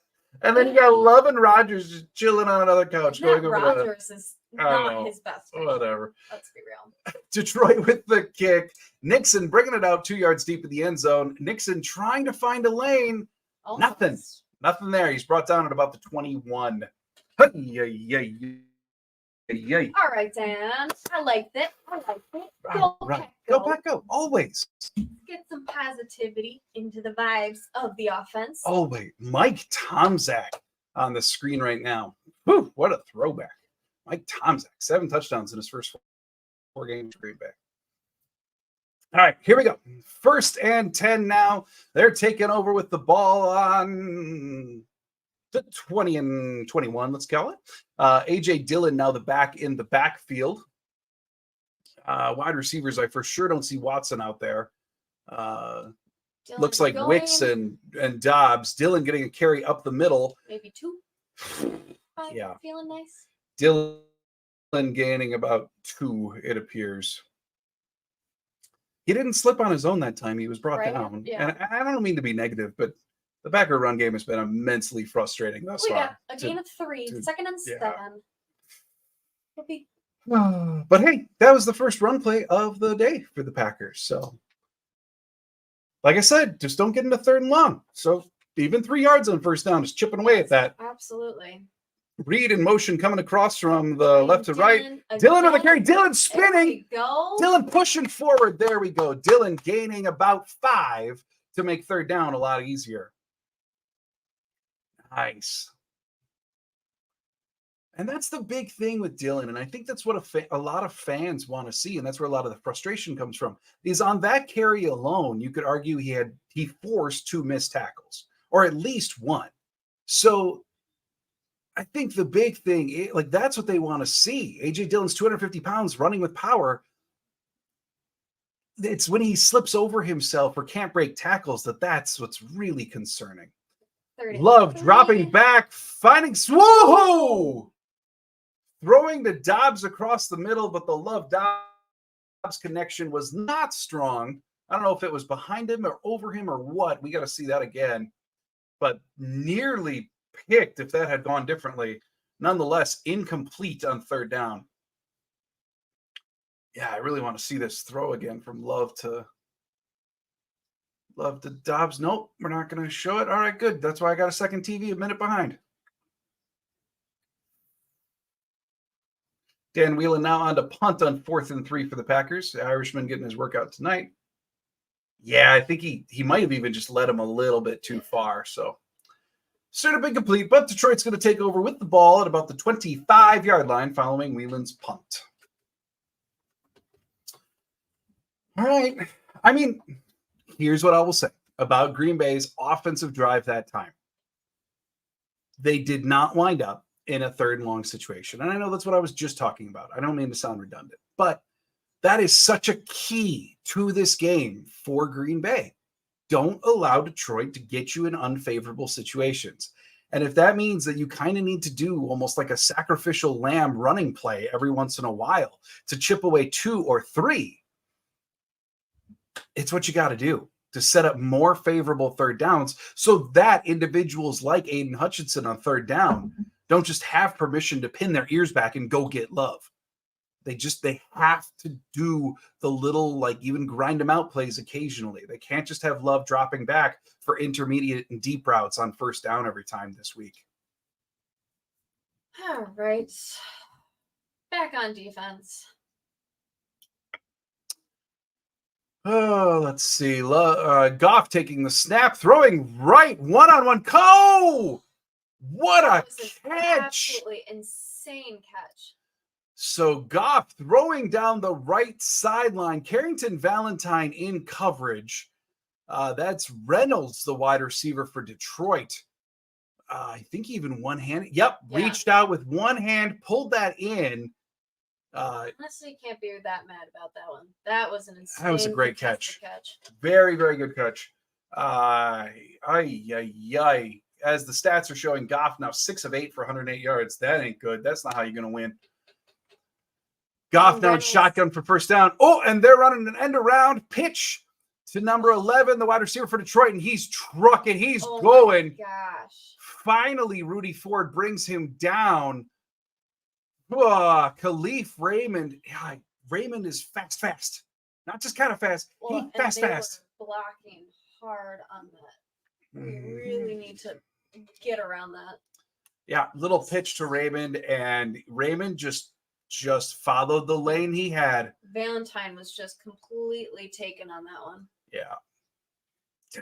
and then you got Love and Rodgers just chilling on another couch. Rodgers is not his best friend. Whatever. Let's be real. Detroit with the kick. Nixon bringing it out 2 yards deep in the end zone. Nixon trying to find a lane. Almost. Nothing there. He's brought down at about the 21. All right, Dan. I liked it. Right. Go. Always. Get some positivity into the vibes of the offense. Oh, wait. Mike Tomczak on the screen right now. Whew, what a throwback. Mike Tomczak, 7 touchdowns in his first 4 games for Green Bay. All right, here we go. 1st and 10 now. They're taking over with the ball on the 20 and 21, let's call it. A.J. Dillon now the back in the backfield. Wide receivers, I for sure don't see Watson out there. Looks like Wicks and Dobbs. Dillon getting a carry up the middle. Maybe 2. Yeah. Feeling nice. Dillon gaining about 2, it appears. He didn't slip on his own that time. He was brought down. Yeah. And I don't mean to be negative, but the Packer run game has been immensely frustrating thus far. We got a gain of 3, 2nd and 7. But hey, that was the first run play of the day for the Packers. So, like I said, just don't get into 3rd and long. So even 3 yards on first down, just chipping away at that. Absolutely. Reed in motion coming across from the left to right. Dillon on the carry. Dillon spinning. Dillon pushing forward. There we go. Dillon gaining about 5 to make 3rd down a lot easier. Nice. And that's the big thing with Dillon. And I think that's what a lot of fans want to see. And that's where a lot of the frustration comes from. Is on that carry alone, you could argue he forced 2 missed tackles, or at least 1. So I think the big thing, that's what they want to see. A.J. Dillon's 250 pounds running with power. It's when he slips over himself or can't break tackles that's what's really concerning. Love dropping back, finding whoa! Throwing the Dobbs across the middle, but the Love-Dobbs connection was not strong. I don't know if it was behind him or over him or what. We got to see that again. But nearly picked if that had gone differently. Nonetheless, incomplete on 3rd down. Yeah, I really want to see this throw again from Love to Dobbs. Nope, we're not going to show it. All right, good. That's why I got a second TV a minute behind. Dan Whelan now on to punt on 4th and 3 for the Packers. The Irishman getting his workout tonight. Yeah, I think he might have even just led him a little bit too far. So sort of incomplete, but Detroit's going to take over with the ball at about the 25-yard line following Whelan's punt. All right. I mean, here's what I will say. about Green Bay's offensive drive that time. They did not wind up in a 3rd and long situation. And I know that's what I was just talking about. I don't mean to sound redundant, but that is such a key to this game for Green Bay. Don't allow Detroit to get you in unfavorable situations. And if that means that you kind of need to do almost like a sacrificial lamb running play every once in a while to chip away 2 or 3, it's what you got to do to set up more favorable 3rd downs so that individuals like Aiden Hutchinson on 3rd down don't just have permission to pin their ears back and go get love. They have to do the little, like, even grind them out plays occasionally. They can't just have Love dropping back for intermediate and deep routes on 1st down every time this week. All right. Back on defense. Oh, let's see. Goff taking the snap, throwing right, one-on-one. What a catch! Absolutely insane catch. So Goff throwing down the right sideline. Carrington Valentine in coverage. That's Reynolds, the wide receiver for Detroit. I think even one-handed. Yep, yeah. Reached out with one hand, pulled that in. Honestly, can't be that mad about that one. That was an insane. That was a great catch. Very, very good catch. As the stats are showing, Goff now 6 of 8 for 108 yards. That ain't good. That's not how you're going to win. Goff now in shotgun for 1st down. Oh, and they're running an end around pitch to number 11, the wide receiver for Detroit, and he's trucking. He's going. Gosh. Finally, Rudy Ford brings him down. Khalif Raymond. Yeah, Raymond is fast. Not just kind of fast. Well, fast. Were blocking hard on that. We really need to get around that. Yeah, little pitch to Raymond, and Raymond just followed the lane he had. Valentine was just completely taken on that one. Yeah.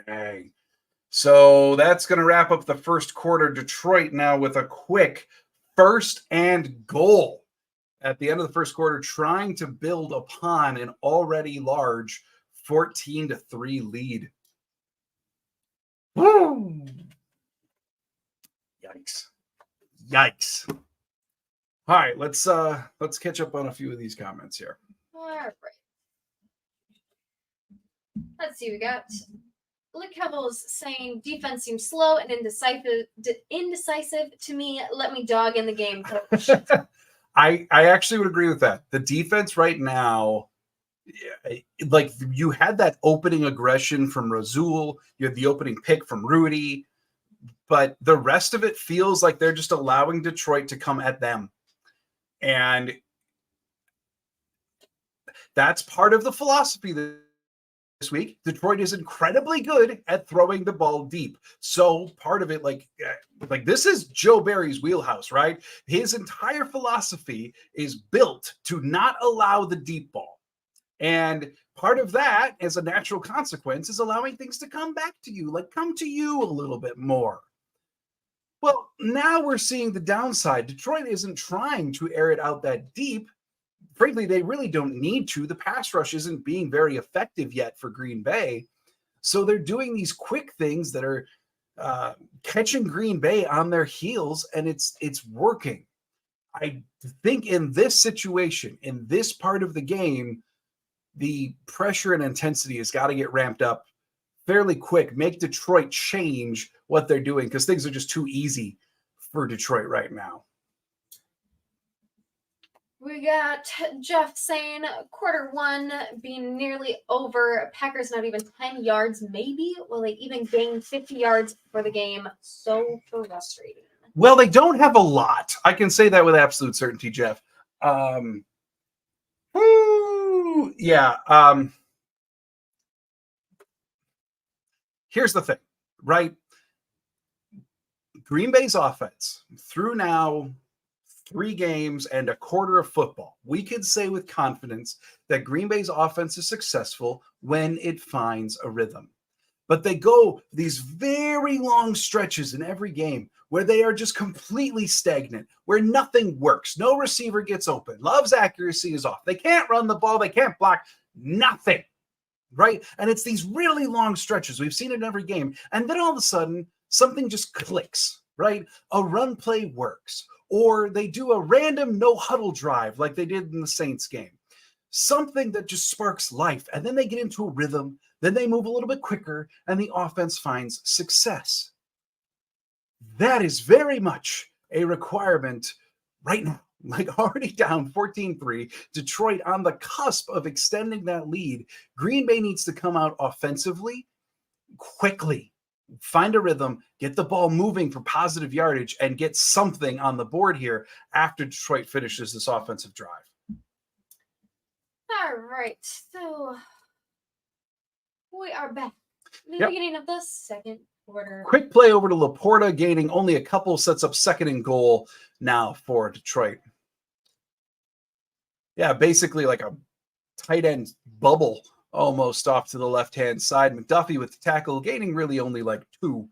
Dang. So that's going to wrap up the 1st quarter. Detroit now with a quick 1st and goal at the end of the 1st quarter, trying to build upon an already large 14-3 lead. Woo! Yikes. All right, let's catch up on a few of these comments here. All right. Let's see, we got Luke Kevel's saying defense seems slow and indecisive to me. Let me dog in the game, coach. I actually would agree with that. The defense right now, like, you had that opening aggression from Razul, you had the opening pick from Rudy, but the rest of it feels like they're just allowing Detroit to come at them. And that's part of the philosophy this week. Detroit is incredibly good at throwing the ball deep. So part of it, like this is Joe Barry's wheelhouse, right? His entire philosophy is built to not allow the deep ball. And part of that, as a natural consequence, is allowing things to come back to you, like come to you a little bit more. Well, now we're seeing the downside. Detroit isn't trying to air it out that deep. Frankly, they really don't need to. The pass rush isn't being very effective yet for Green Bay. So they're doing these quick things that are catching Green Bay on their heels, and it's working. I think in this situation, in this part of the game, the pressure and intensity has got to get ramped up fairly quick. Make Detroit change what they're doing, because things are just too easy for Detroit right now. We got Jeff saying quarter 1 being nearly over. Packers not even 10 yards, maybe. Will they even gain 50 yards for the game? So frustrating. Well, they don't have a lot. I can say that with absolute certainty, Jeff. Here's the thing, right? Green Bay's offense, through now 3 games and a quarter of football, we could say with confidence that Green Bay's offense is successful when it finds a rhythm. But they go these very long stretches in every game where they are just completely stagnant, where nothing works. No receiver gets open. Love's accuracy is off. They can't run the ball. They can't block. Nothing. right? And it's these really long stretches. We've seen it in every game. And then all of a sudden, something just clicks, right? A run play works, or they do a random no huddle drive like they did in the Saints game. Something that just sparks life. And then they get into a rhythm. Then they move a little bit quicker, and the offense finds success. That is very much a requirement right now. Like already down 14-3, Detroit on the cusp of extending that lead. Green Bay needs to come out offensively quickly, find a rhythm, get the ball moving for positive yardage, and get something on the board here after Detroit finishes this offensive drive. All right, so we are back. The Yep. beginning of the second quarter. Quick play over to Laporta, gaining only a couple, sets up second and goal now for Detroit. Yeah, basically like a tight end bubble almost off to the left-hand side. McDuffie with the tackle, gaining really only like 2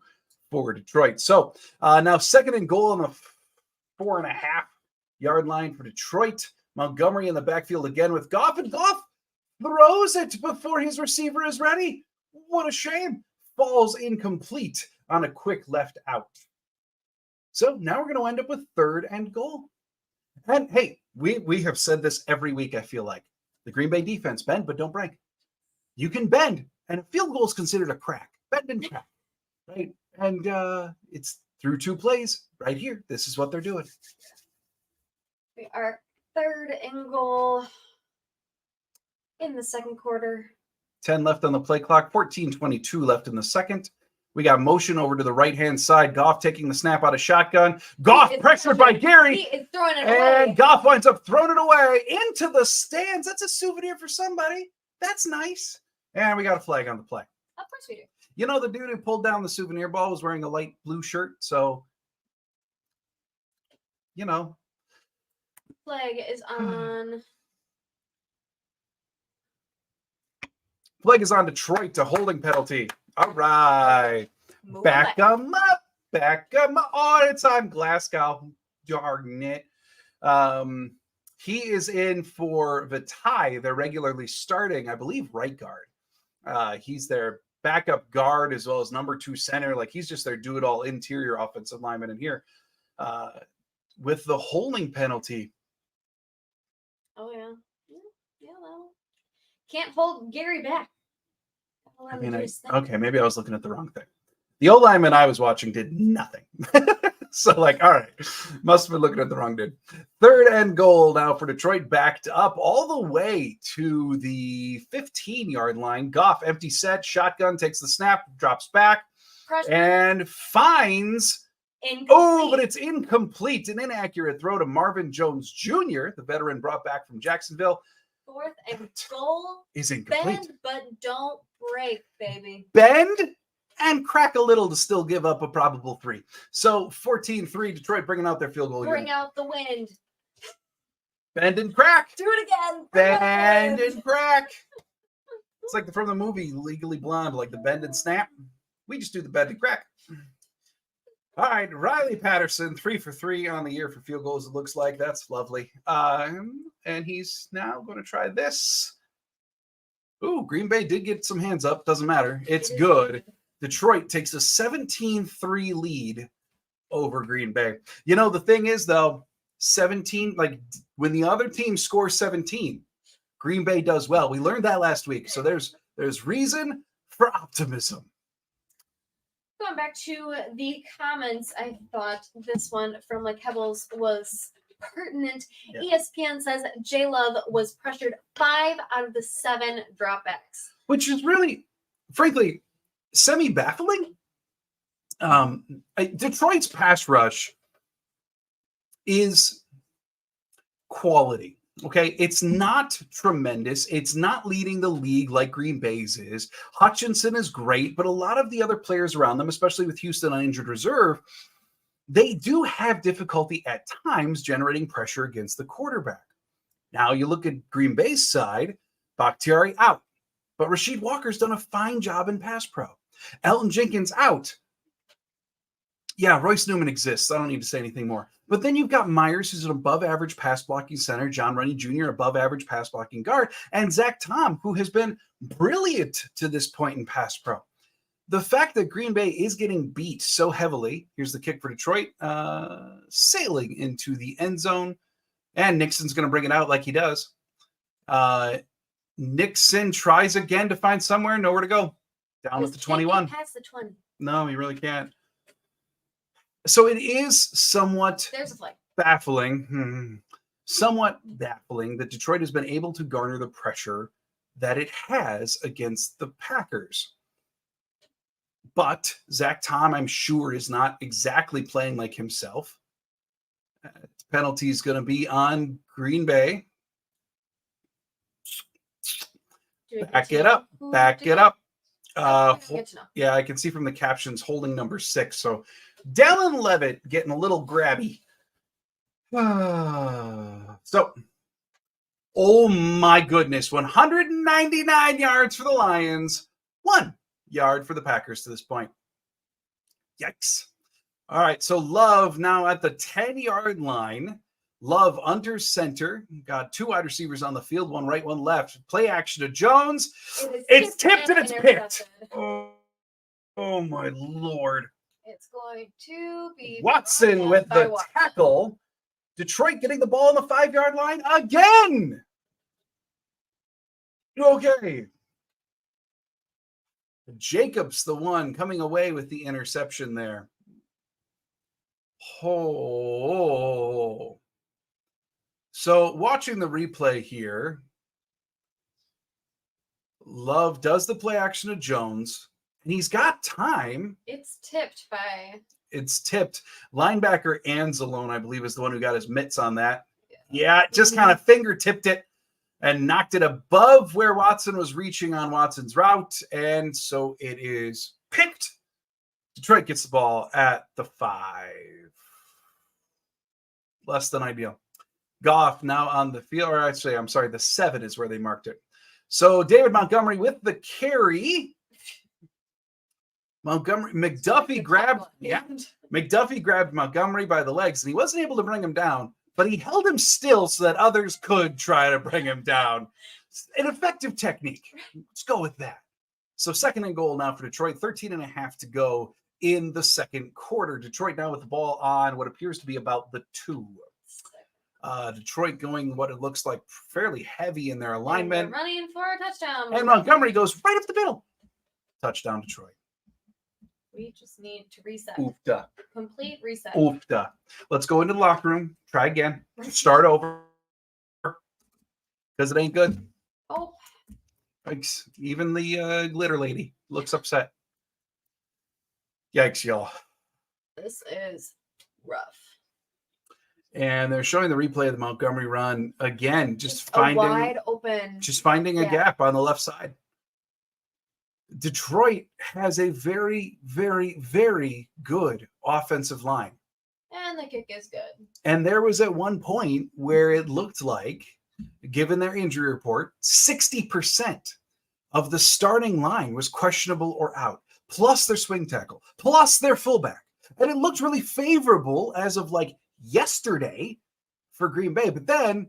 for Detroit. So now second and goal on the 4.5-yard line for Detroit. Montgomery in the backfield again with Goff, and Goff throws it before his receiver is ready. What a shame. Falls incomplete on a quick left out. So now we're going to end up with third and goal. And hey, we have said this every week, I feel like. The Green Bay defense, bend, but don't break. You can bend, and a field goal is considered a crack. Bend and crack, right? And it's through 2 plays right here. This is what they're doing. We are third and goal in the second quarter. 10 left on the play clock, 14:22 left in the second. We got motion over to the right-hand side. Goff taking the snap out of shotgun. Goff pressured by Gary. He is throwing it And away. Goff winds up throwing it away into the stands. That's a souvenir for somebody. That's nice. And we got a flag on the play. Of course we do. You know, the dude who pulled down the souvenir ball was wearing a light blue shirt. So, you know. Flag is on. Flag is on Detroit to holding penalty. All right. Move Back back. them up. Back them up. Oh, it's on Glasgow. Darn it. He is in for Vitae. They're regularly starting, I believe, right guard. He's their backup guard as well as number 2 center. Like, he's just their do-it-all interior offensive lineman in here. With the holding penalty. Oh, yeah. Yeah, well. Can't hold Gary back. I mean, okay, maybe I was looking at the wrong thing. The O-lineman I was watching did nothing. So, like, all right, must have been looking at the wrong dude. Third and goal now for Detroit, backed up all the way to the 15-yard line. Goff, empty set, shotgun, takes the snap, drops back, and finds. Oh, but it's incomplete. An inaccurate throw to Marvin Jones Jr., the veteran brought back from Jacksonville. Fourth and goal is incomplete. Bend, but don't break, baby. Bend and crack a little to still give up a probable 3. So 14-3, Detroit bringing out their field goal. Bring out the wind. Bend and crack. Do it again. Bend and crack. It's like from the movie Legally Blonde, like the bend and snap. We just do the bend and crack. All right, Riley Patterson, 3 for 3 on the year for field goals, it looks like. That's lovely. And he's now going to try this. Ooh, Green Bay did get some hands up. Doesn't matter. It's good. Detroit takes a 17-3 lead over Green Bay. You know, the thing is, though, 17, like when the other team scores 17, Green Bay does well. We learned that last week. So there's reason for optimism. Going back to the comments, I thought this one from like Hebbles was pertinent. Yeah. ESPN says J Love was pressured 5 out of the 7 dropbacks, which is really, frankly, semi-baffling. Detroit's pass rush is quality. Okay, it's not tremendous. It's not leading the league like Green Bay's is. Hutchinson is great, but a lot of the other players around them, especially with Houston on injured reserve, they do have difficulty at times generating pressure against the quarterback. Now you look at Green Bay's side, Bakhtiari out, but Rasheed Walker's done a fine job in pass pro. Elton Jenkins out. Yeah, Royce Newman exists. I don't need to say anything more. But then you've got Myers, who's an above-average pass-blocking center, John Runny Jr., above-average pass-blocking guard, and Zach Tom, who has been brilliant to this point in pass pro. The fact that Green Bay is getting beat so heavily, here's the kick for Detroit, sailing into the end zone, and Nixon's going to bring it out like he does. Nixon tries again to find somewhere, nowhere to go. Down at the 21. Past the 20. No, he really can't. So it is somewhat baffling that Detroit has been able to garner the pressure that it has against the Packers. But Zach Tom, I'm sure, is not exactly playing like himself. Penalty is going to be on Green Bay. Back it up. Yeah, I can see from the captions holding number 6. So Dallin Levitt getting a little grabby. So, oh my goodness, 199 yards for the Lions, 1 yard for the Packers to this point. Yikes. All right, so Love now at the 10-yard line. Love under center. Got 2 wide receivers on the field, 1 right, 1 left. Play action to Jones. It's tipped and it's picked. Oh my Lord. It's going to be Watson with the tackle. Detroit getting the ball on the 5-yard line again. Okay. Jacobs, the one coming away with the interception there. Oh. So watching the replay here, Love does the play action to Jones, and he's got time. It's tipped. Linebacker Anzalone, I believe, is the one who got his mitts on that. Yeah, just kind of finger tipped it and knocked it above where Watson was reaching on Watson's route. And so it is picked. Detroit gets the ball at the 5. Less than ideal. Goff now on the field, or actually, I'm sorry, the 7 is where they marked it. So David Montgomery with the carry. McDuffie grabbed Montgomery by the legs, and he wasn't able to bring him down, but he held him still so that others could try to bring him down. An effective technique. Let's go with that. So 2nd and goal now for Detroit, 13.5 to go in the second quarter. Detroit now with the ball on what appears to be about the 2. Detroit going what it looks like fairly heavy in their alignment. Running for a touchdown. And Montgomery goes right up the middle. Touchdown, Detroit. We just need to reset. Oofda. Complete reset. Oofda. Let's go into the locker room. Try again. Start over. Because it ain't good. Oh. Yikes. Even the glitter lady looks upset. Yikes, y'all. This is rough. And they're showing the replay of the Montgomery run again, just finding wide open. Just finding a gap on the left side. Detroit has a very, very, very good offensive line. And the kick is good. And there was at one point where it looked like, given their injury report, 60% of the starting line was questionable or out, plus their swing tackle, plus their fullback. And it looked really favorable as of like yesterday for Green Bay. But then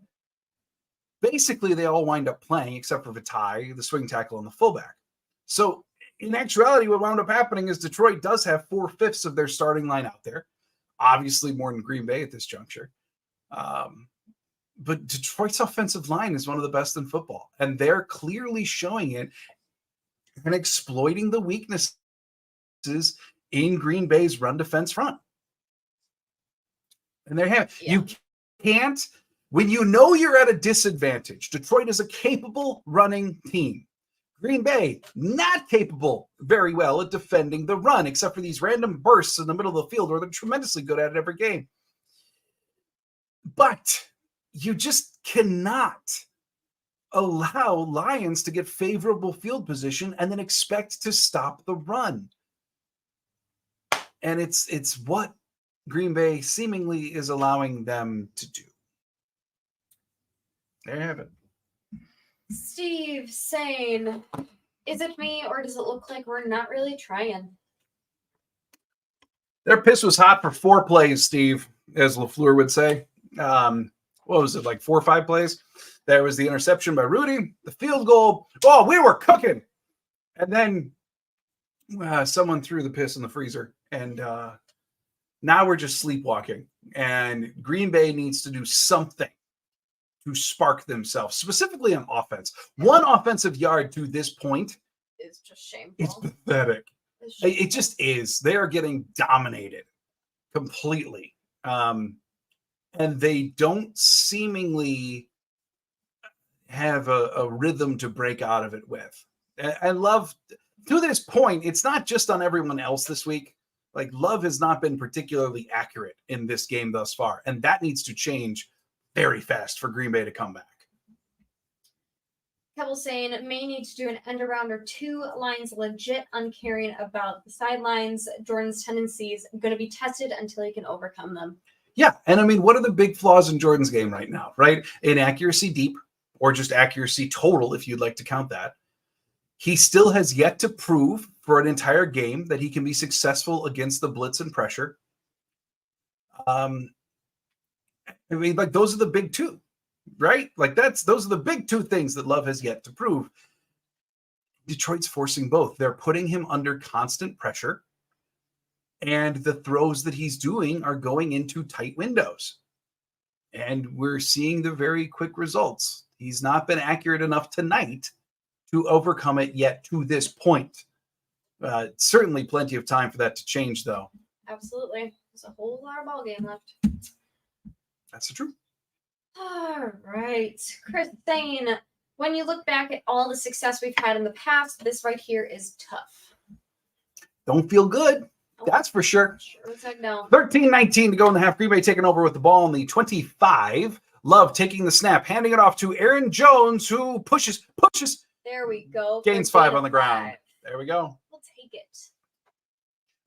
basically they all wind up playing except for Vitae, the swing tackle, and the fullback. So in actuality, what wound up happening is Detroit does have 4/5 of their starting line out there. Obviously more than Green Bay at this juncture. But Detroit's offensive line is one of the best in football. And they're clearly showing it and exploiting the weaknesses in Green Bay's run defense front. And there you have it. Yeah. You can't, when you know you're at a disadvantage, Detroit is a capable running team. Green Bay, not capable very well at defending the run, except for these random bursts in the middle of the field where they're tremendously good at it every game. But you just cannot allow Lions to get favorable field position and then expect to stop the run. And it's what Green Bay seemingly is allowing them to do. There you have it. Steve saying, is it me or does it look like we're not really trying? Their piss was hot for 4 plays, Steve, as LaFleur would say. What was it, like 4 or 5 plays? There was the interception by Rudy, the field goal. Oh, we were cooking. And then someone threw the piss in the freezer. And now we're just sleepwalking. And Green Bay needs to do something to spark themselves, specifically on offense. 1 offensive yard to this point It's just shameful. It's pathetic. It just is. They are getting dominated completely. And they don't seemingly have a rhythm to break out of it with. I love, to this point, it's not just on everyone else this week. Like, Love has not been particularly accurate in this game thus far. And that needs to change very fast for Green Bay to come back. Keble saying may need to do an end around or 2 lines legit uncaring about the sidelines. Jordan's tendencies going to be tested until he can overcome them. Yeah. And I mean, what are the big flaws in Jordan's game right now, right? Inaccuracy deep, or just accuracy total, if you'd like to count that. He still has yet to prove for an entire game that he can be successful against the blitz and pressure. I mean, like, those are the big 2. Right? Like, those are the big 2 things that Love has yet to prove. Detroit's forcing both. They're putting him under constant pressure, and the throws that he's doing are going into tight windows. And we're seeing the very quick results. He's not been accurate enough tonight to overcome it yet to this point. Certainly plenty of time for that to change, though. Absolutely. There's a whole lot of ball game left. That's the truth. All right. Chris saying, when you look back at all the success we've had in the past, this right here is tough. Don't feel good. Nope. That's for sure. Sure as heck no. 13-19 to go in the half. Green Bay taking over with the ball on the 25. Love taking the snap, handing it off to Aaron Jones, who pushes. There we go. Gains 5 on the ground. There we go. We'll take it.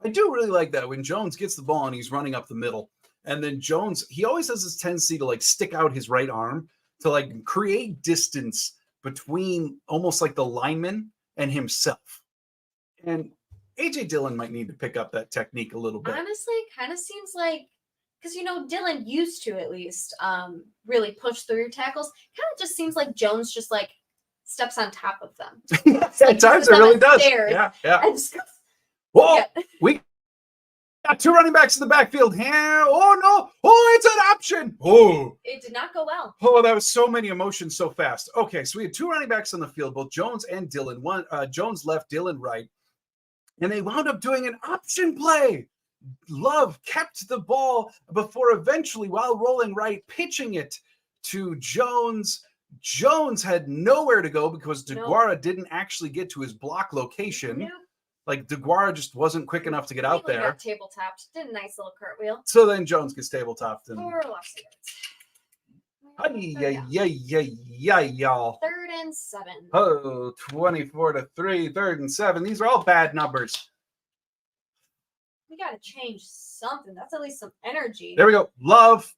I do really like that when Jones gets the ball and he's running up the middle. And then Jones, he always has this tendency to, like, stick out his right arm to, like, create distance between almost like the lineman and himself. And A.J. Dillon might need to pick up that technique a little bit. Honestly, kind of seems like, because, Dillon used to at least really push through tackles. Kind of just seems like Jones just, like, steps on top of them. At times it really does. Yeah. I just, whoa, yeah. We got 2 running backs in the backfield. Oh, no. Oh, it's an option. Oh. It did not go well. Oh, that was so many emotions so fast. Okay, so we had 2 running backs on the field, both Jones and Dillon. Jones left, Dillon right. And they wound up doing an option play. Love kept the ball before eventually, while rolling right, pitching it to Jones. Jones had nowhere to go because DeGuara didn't actually get to his block location. Nope. Like, DeGuara just wasn't quick enough to get out there. Got table tapped. Did a nice little cartwheel. So then Jones gets table topped. And... Or lost y'all. 3rd and 7. Oh, 24-3, 3rd and 7. These are all bad numbers. We got to change something. That's at least some energy. There we go. Love.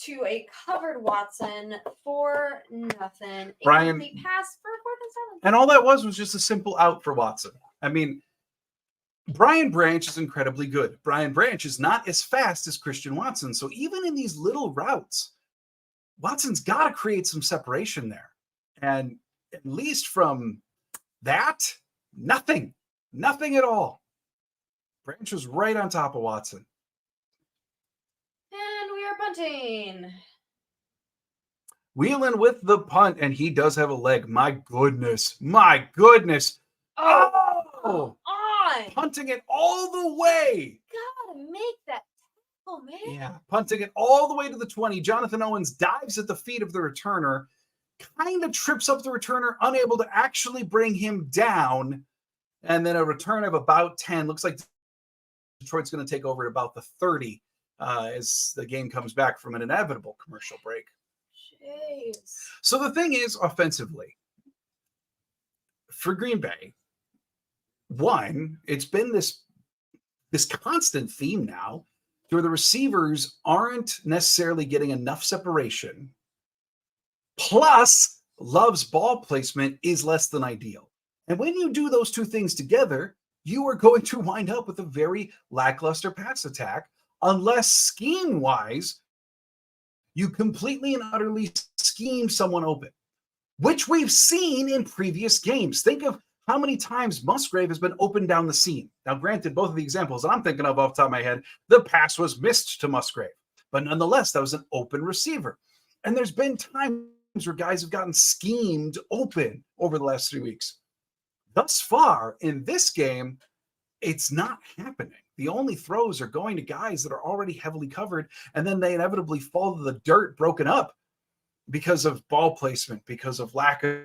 To a covered Watson for nothing. Brian. Pass for 4th and 7. And all that was just a simple out for Watson. I mean, Brian Branch is incredibly good. Brian Branch is not as fast as Christian Watson. So even in these little routes, Watson's got to create some separation there. And at least from that, nothing at all. Branch was right on top of Watson. And we are punting. Wheeling with the punt, and he does have a leg. My goodness. Oh! On! Punting it all the way. Gotta make that tackle, man. Yeah, punting it all the way to the 20. Jonathan Owens dives at the feet of the returner, kind of trips up the returner, unable to actually bring him down. And then a return of about 10. Looks like Detroit's going to take over at about the 30 as the game comes back from an inevitable commercial break. Jeez. So the thing is, offensively, for Green Bay, one, it's been this constant theme now where the receivers aren't necessarily getting enough separation. Plus, Love's ball placement is less than ideal. And when you do those two things together, you are going to wind up with a very lackluster pass attack unless scheme-wise you completely and utterly scheme someone open, which we've seen in previous games. Think of how many times Musgrave has been open down the seam. Now, granted, both of the examples I'm thinking of off the top of my head, the pass was missed to Musgrave, but nonetheless, that was an open receiver. And there's been times where guys have gotten schemed open over the last 3 weeks. Thus far, in this game, it's not happening. The only throws are going to guys that are already heavily covered, and then they inevitably fall to the dirt broken up because of ball placement, because of lack of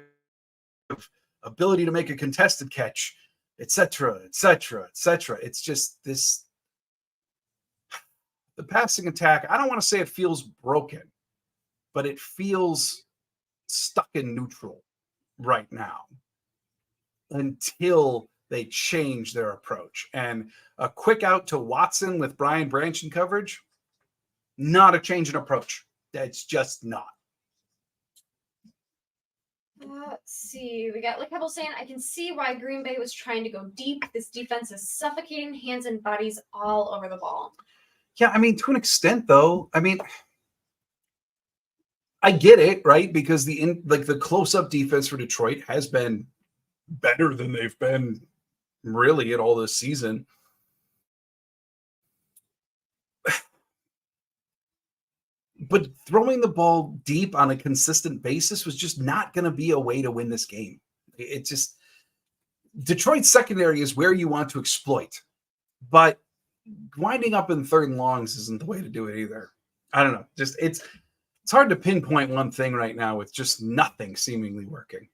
ability to make a contested catch, etc., etc., etc. It's just this, the passing attack, I don't want to say it feels broken, but it feels stuck in neutral right now until they change their approach. And a quick out to Watson with Brian Branch in coverage, not a change in approach. That's just not. Let's see. We got Couple saying, I can see why Green Bay was trying to go deep. This defense is suffocating hands and bodies all over the ball. Yeah, I mean, to an extent, though, I mean, I get it, right? Because the close-up defense for Detroit has been better than they've been really at all this season. But throwing the ball deep on a consistent basis was just not going to be a way to win this game. It just, Detroit's secondary is where you want to exploit, but winding up in third and longs isn't the way to do it either. I don't know. Just it's hard to pinpoint one thing right now with just nothing seemingly working.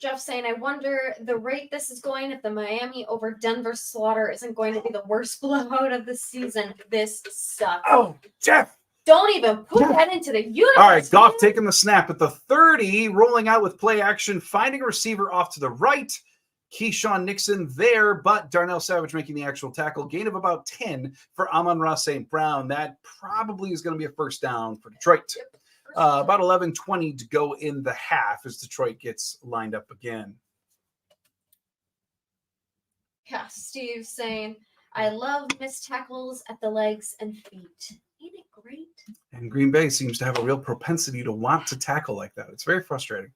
Jeff saying, I wonder the rate this is going if the Miami over Denver slaughter isn't going to be the worst blowout of the season. This sucks. Oh, Jeff. Don't even put that into the universe. All right, Goff taking the snap at the 30, rolling out with play action, finding a receiver off to the right. Keyshawn Nixon there, but Darnell Savage making the actual tackle. Gain of about 10 for Amon-Ra St. Brown. That probably is going to be a first down for Detroit. Yep. About 11:20 to go in the half as Detroit gets lined up again. Yeah, Steve saying, I love missed tackles at the legs and feet. Ain't it great? And Green Bay seems to have a real propensity to want to tackle like that. It's very frustrating.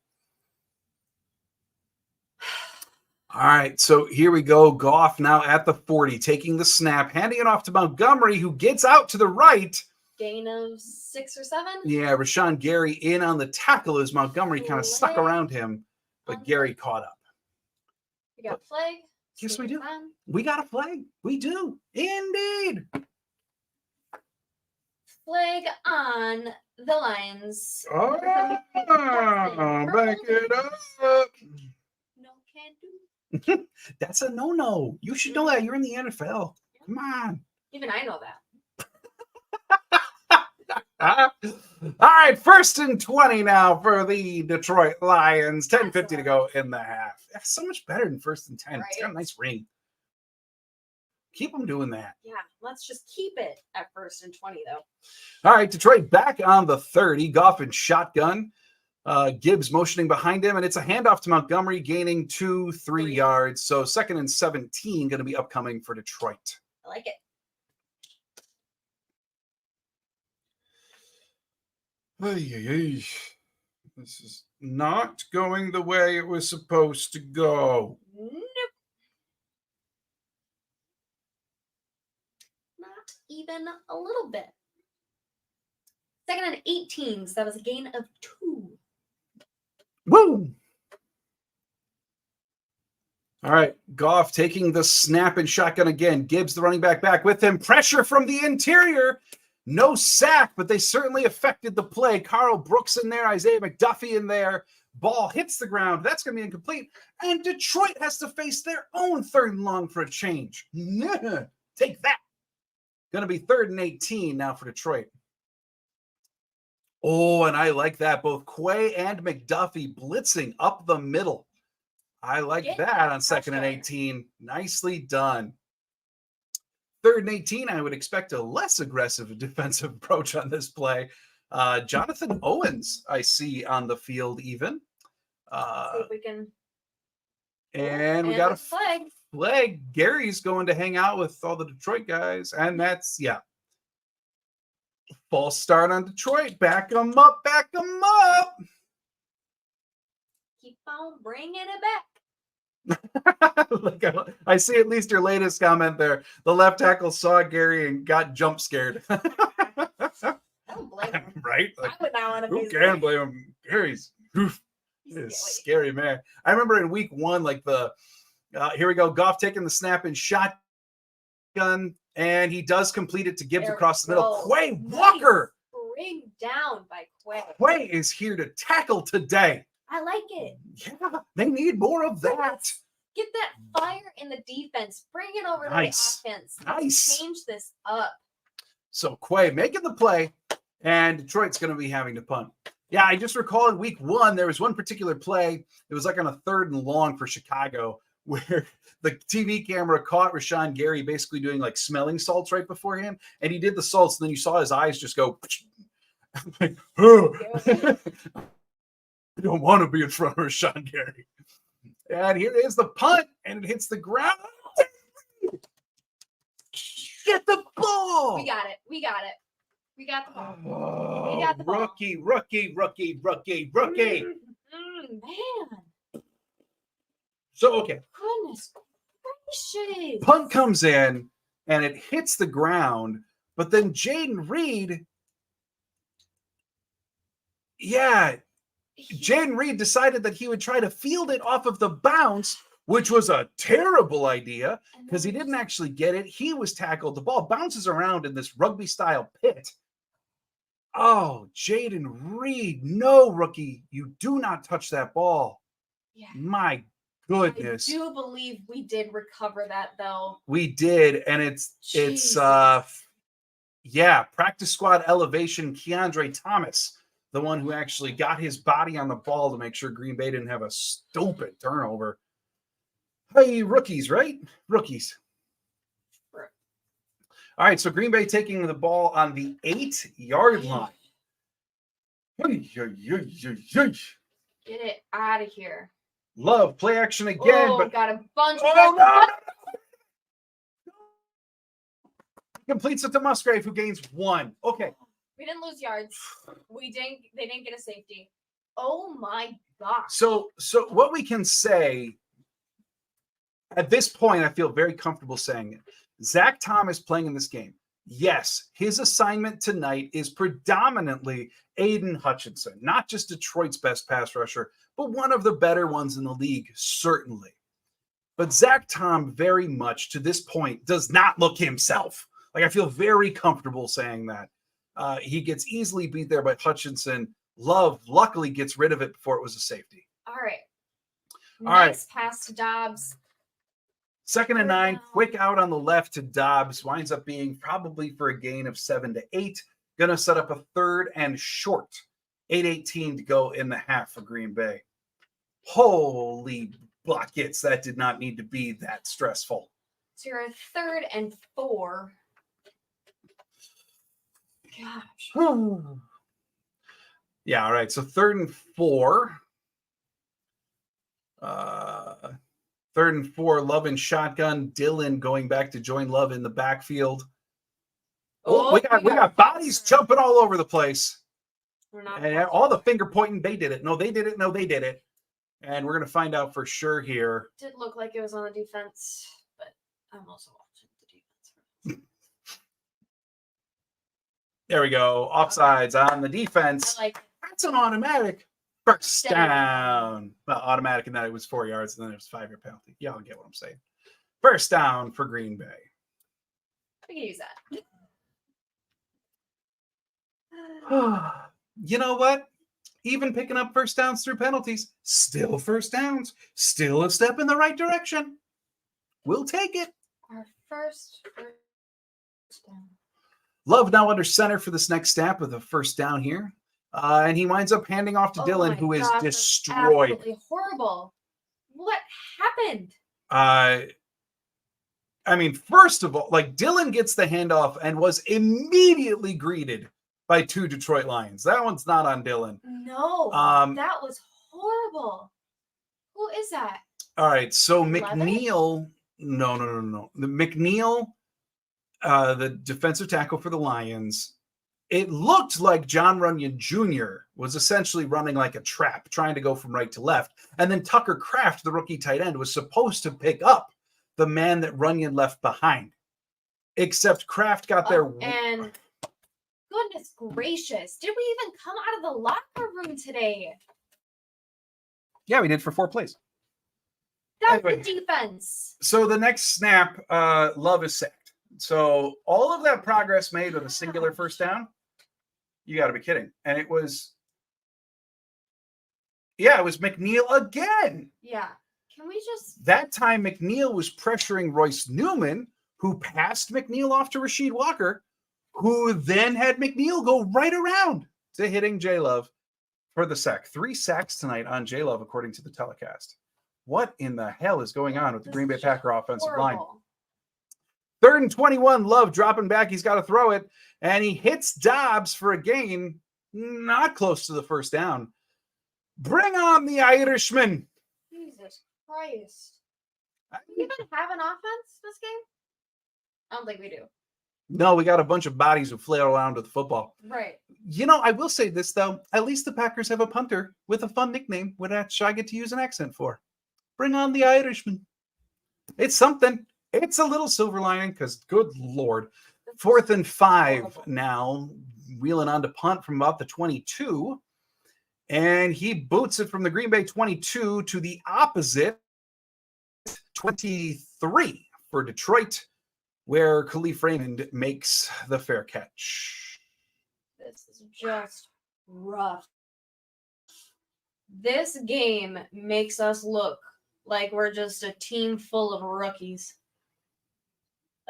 All right, so here we go. Goff now at the 40, taking the snap, handing it off to Montgomery, who gets out to the right. Gain of 6 or 7? Yeah, Rashawn Gary in on the tackle as Montgomery kind of stuck around him, but Gary caught up. We got flag. Yes, we do. We got a flag. We do. Indeed. Flag on the Lions. Oh, back it up. No, can't do. That's a no-no. You should know that. You're in the NFL. Come on. Even I know that. All right, 1st and 20 now for the Detroit Lions. 10:50 to go in the half. That's so much better than 1st and 10. Right. It's got a nice ring. Keep them doing that. Yeah, let's just keep it at 1st and 20, though. All right, Detroit back on the 30. Goff in shotgun. Gibbs motioning behind him, and it's a handoff to Montgomery, gaining 2-3 yards. So 2nd and 17 going to be upcoming for Detroit. I like it. This is not going the way it was supposed to go. Nope. Not even a little bit. 2nd and 18, so that was a gain of 2. Woo! All right, Goff taking the snap and shotgun again. Gibbs, the running back with him. Pressure from the interior. No sack, but they certainly affected the play. Carl Brooks in there, Isaiah McDuffie in there. Ball hits the ground. That's going to be incomplete. And Detroit has to face their own 3rd and long for a change. Take that. Going to be 3rd and 18 now for Detroit. Oh, and I like that. Both Quay and McDuffie blitzing up the middle. I like that on 2nd and 18. Nicely done. 3rd and 18, I would expect a less aggressive defensive approach on this play. Jonathan Owens, I see on the field even. See if we can And we got a flag. Gary's going to hang out with all the Detroit guys. And that's, yeah. False start on Detroit. Back them up. Back them up. Keep on bringing it back. Look, I see at least your latest comment there. The left tackle saw Gary and got jump scared. I don't blame him. Right? Like, I would not want to who can blame him? Gary's scary, man. I remember in week 1, like here we go, Goff taking the snap and shotgun, and he does complete it to Gibbs across the middle. Quay Walker. Bring down by Quay. Quay is here to tackle today. I like it. Yeah, they need more of that. Get that fire in the defense. Bring it over to the offense. Nice. Change this up. So Quay making the play, and Detroit's going to be having to punt. Yeah, I just recall in week 1, there was one particular play. It was like on a 3rd and long for Chicago, where the TV camera caught Rashawn Gary basically doing like smelling salts right before him. And he did the salts, and then you saw his eyes just go, like, oh. I don't want to be in front of Rashawn Gary. And here is the punt, and it hits the ground. Get the ball. We got it. We got the ball. Oh, We got the ball. Rookie. Man. So, okay. Goodness gracious. Punt comes in, and it hits the ground, but then Jaden Reed, Jaden Reed decided that he would try to field it off of the bounce, which was a terrible idea because he didn't actually get it. He was tackled. The ball bounces around in this rugby-style pit. Oh, Jaden Reed, no, rookie. You do not touch that ball. Yeah. My goodness. I do believe we did recover that, though. We did, and it's practice squad elevation Keandre Thomas, the one who actually got his body on the ball to make sure Green Bay didn't have a stupid turnover. Hey, rookies, right? Rookies. Right. All right, so Green Bay taking the ball on the 8-yard line. Get it out of here. Love play action again, but got a bunch of no. Completes it to Musgrave, who gains 1. Okay. We didn't lose yards. They didn't get a safety. Oh my gosh. So what we can say at this point, I feel very comfortable saying it. Zach Thomas playing in this game. Yes, his assignment tonight is predominantly Aiden Hutchinson, not just Detroit's best pass rusher, but one of the better ones in the league, certainly. But Zach Tom very much to this point does not look himself. Like, I feel very comfortable saying that. He gets easily beat there by Hutchinson. Love luckily gets rid of it before it was a safety. All right. All nice pass to Dobbs. 2nd and 9, quick out on the left to Dobbs. Winds up being probably for a gain of 7 to 8. Going to set up a 3rd and short. 8:18 to go in the half for Green Bay. Holy buckets. That did not need to be that stressful. So you're a 3rd and 4. Gosh. Yeah, all right. So 3rd and 4. 3rd and 4, Love and shotgun. Dylan going back to join Love in the backfield. We got bodies jumping all over the place. And all the finger pointing, they did it. No, they did it. No, they did it. And we're going to find out for sure here. It did look like it was on the defense, but I'm also watching the defense. There we go. Offsides on the defense. That's an automatic first down. Well, automatic in that it was 4 yards and then it was 5-yard penalty. Y'all get what I'm saying. First down for Green Bay. We can use that. You know what? Even picking up first downs through penalties, still first downs, still a step in the right direction. We'll take it. Our first down. Love now under center for this next snap with a first down here. And he winds up handing off to Dylan, who is destroyed. Absolutely horrible. What happened? I mean, first of all, like, Dylan gets the handoff and was immediately greeted by 2 Detroit Lions. That one's not on Dylan. No, that was horrible. Who is that? All right, so 11? McNeil, no. The McNeil, the defensive tackle for the Lions, it looked like John Runyon Jr. was essentially running like a trap, trying to go from right to left. And then Tucker Kraft, the rookie tight end, was supposed to pick up the man that Runyon left behind. Except Kraft got there. And goodness gracious, did we even come out of the locker room today? Yeah, we did for 4 plays. That's Anyway. the defense. So the next snap, Love is sacked. So all of that progress made with a singular first down, you got to be kidding. And it was McNeil again. Yeah. Can we just... That time McNeil was pressuring Royce Newman, who passed McNeil off to Rasheed Walker, who then had McNeil go right around to hitting J-Love for the sack. 3 sacks tonight on J-Love, according to the telecast. What in the hell is going on with the Green Bay Packer offensive line? 3rd and 21, Love dropping back. He's got to throw it, and he hits Dobbs for a gain, not close to the first down. Bring on the Irishman. Jesus Christ. Do we even have an offense this game? I don't think we do. No, we got a bunch of bodies who flail around with the football. Right. You know, I will say this, though. At least the Packers have a punter with a fun nickname, which I get to use an accent for. Bring on the Irishman. It's something. It's a little silver lining because, good Lord, 4th and 5 now, wheeling on to punt from about the 22. And he boots it from the Green Bay 22 to the opposite 23 for Detroit, where Khalif Raymond makes the fair catch. This is just rough. This game makes us look like we're just a team full of rookies.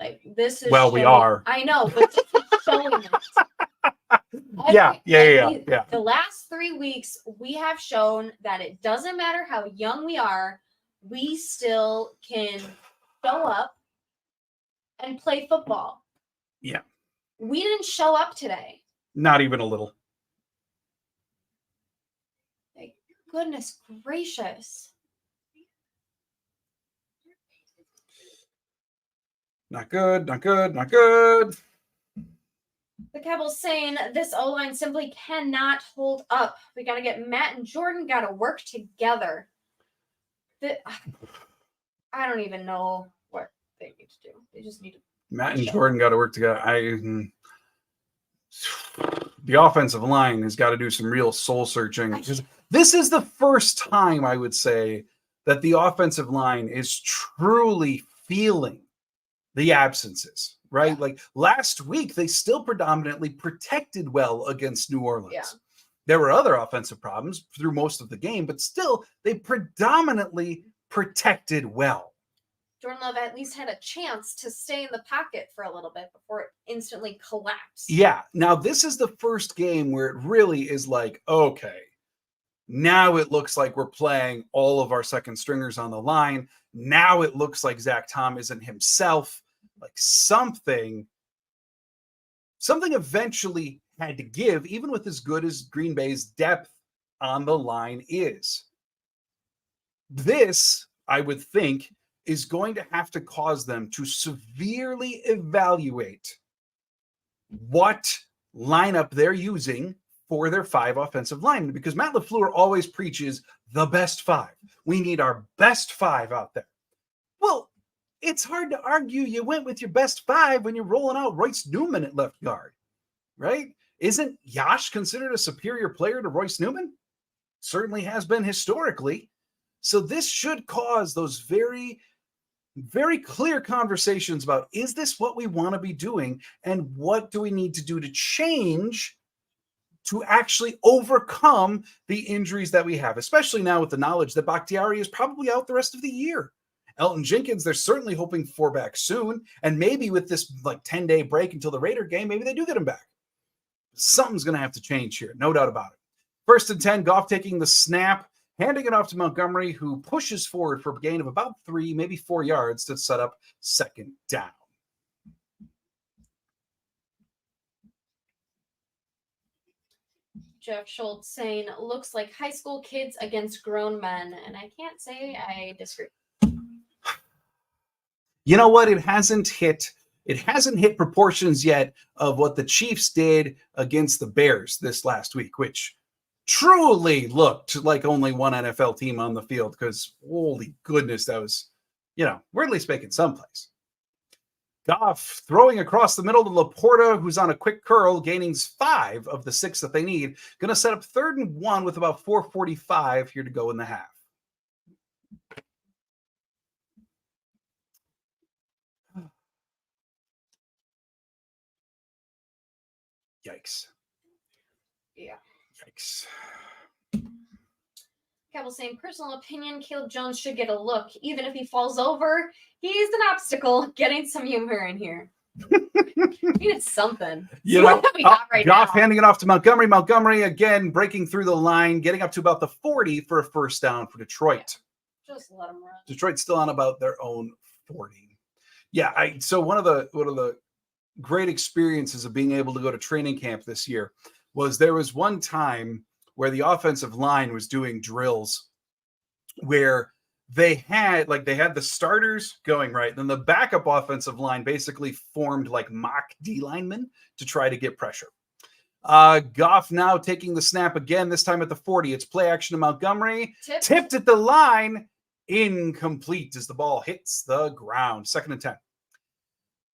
Like, this is we are. I know, but this is showing us. Yeah. The last 3 weeks, we have shown that it doesn't matter how young we are, we still can show up and play football. Yeah. We didn't show up today. Not even a little. Like, goodness gracious. Not good. The Cowboys saying this O-line simply cannot hold up. We got to get Matt and Jordan got to work together. I don't even know what they need to do. They just need to. Matt and Jordan got to work together. The offensive line has got to do some real soul searching. This is the first time I would say that the offensive line is truly feeling the absences, right? Yeah. Like last week, they still predominantly protected well against New Orleans. Yeah. There were other offensive problems through most of the game, but still they predominantly protected well. Jordan Love at least had a chance to stay in the pocket for a little bit before it instantly collapsed. Yeah. Now, this is the first game where it really is like, okay, now it looks like we're playing all of our second stringers on the line. Now it looks like Zach Tom isn't himself. Like something eventually had to give, even with as good as Green Bay's depth on the line is. This, I would think, is going to have to cause them to severely evaluate what lineup they're using for their 5 offensive linemen, because Matt LaFleur always preaches the best 5. We need our best 5 out there. Well, it's hard to argue you went with your best 5 when you're rolling out Royce Newman at left guard, right? Isn't Yash considered a superior player to Royce Newman? Certainly has been historically. So this should cause those very, very clear conversations about, is this what we want to be doing? And what do we need to do to change to actually overcome the injuries that we have, especially now with the knowledge that Bakhtiari is probably out the rest of the year. Elton Jenkins, they're certainly hoping for back soon. And maybe with this like 10-day break until the Raider game, maybe they do get him back. Something's going to have to change here. No doubt about it. 1st and 10, Goff taking the snap, handing it off to Montgomery, who pushes forward for a gain of about 3, maybe 4 yards to set up 2nd down. Jeff Schultz saying, looks like high school kids against grown men. And I can't say I disagree. You know what? It hasn't hit proportions yet of what the Chiefs did against the Bears this last week, which truly looked like only one NFL team on the field, because holy goodness, that was, we're at least making some plays. Goff throwing across the middle to Laporta, who's on a quick curl, gaining 5 of the 6 that they need. Going to set up 3rd and 1 with about 4:45 here to go in the half. Yikes. Yeah. Yikes. Campbell saying, personal opinion, Caleb Jones should get a look. Even if he falls over, he's an obstacle. Getting some humor in here. Needed something. What we got right Goff now. handing it off to Montgomery. Montgomery again breaking through the line, getting up to about the 40 for a first down for Detroit. Yeah. Just let him run. Detroit's still on about their own 40. Yeah, so one of the great experiences of being able to go to training camp this year was there was one time where the offensive line was doing drills where they had the starters going right, then the backup offensive line basically formed like mock D linemen to try to get pressure. Goff now taking the snap again, this time at the 40. It's play action to Montgomery. Tipped at the line. Incomplete as the ball hits the ground. 2nd and 10.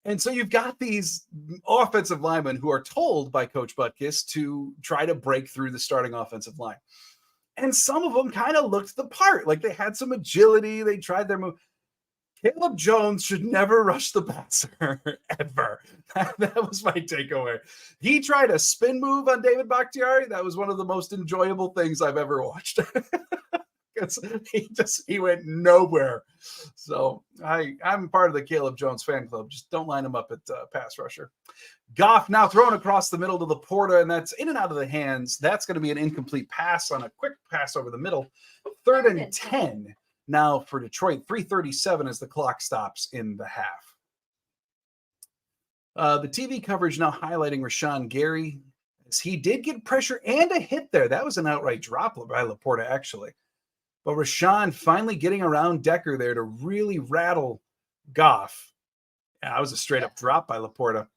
And so you've got these offensive linemen who are told by Coach Butkus to try to break through the starting offensive line. And some of them kind of looked the part. Like they had some agility. They tried their move. Caleb Jones should never rush the passer, ever. That was my takeaway. He tried a spin move on David Bakhtiari. That was one of the most enjoyable things I've ever watched. He went nowhere. So I'm part of the Caleb Jones fan club. Just don't line him up at pass rusher. Goff now thrown across the middle to Laporta, and that's in and out of the hands. That's going to be an incomplete pass on a quick pass over the middle. 3rd and 10 now for Detroit. 3:37 as the clock stops in the half. The TV coverage now highlighting Rashawn Gary, as he did get pressure and a hit there. That was an outright drop by Laporta, actually. But Rashawn finally getting around Decker there to really rattle Goff. Yeah, that was a straight-up drop by Laporta.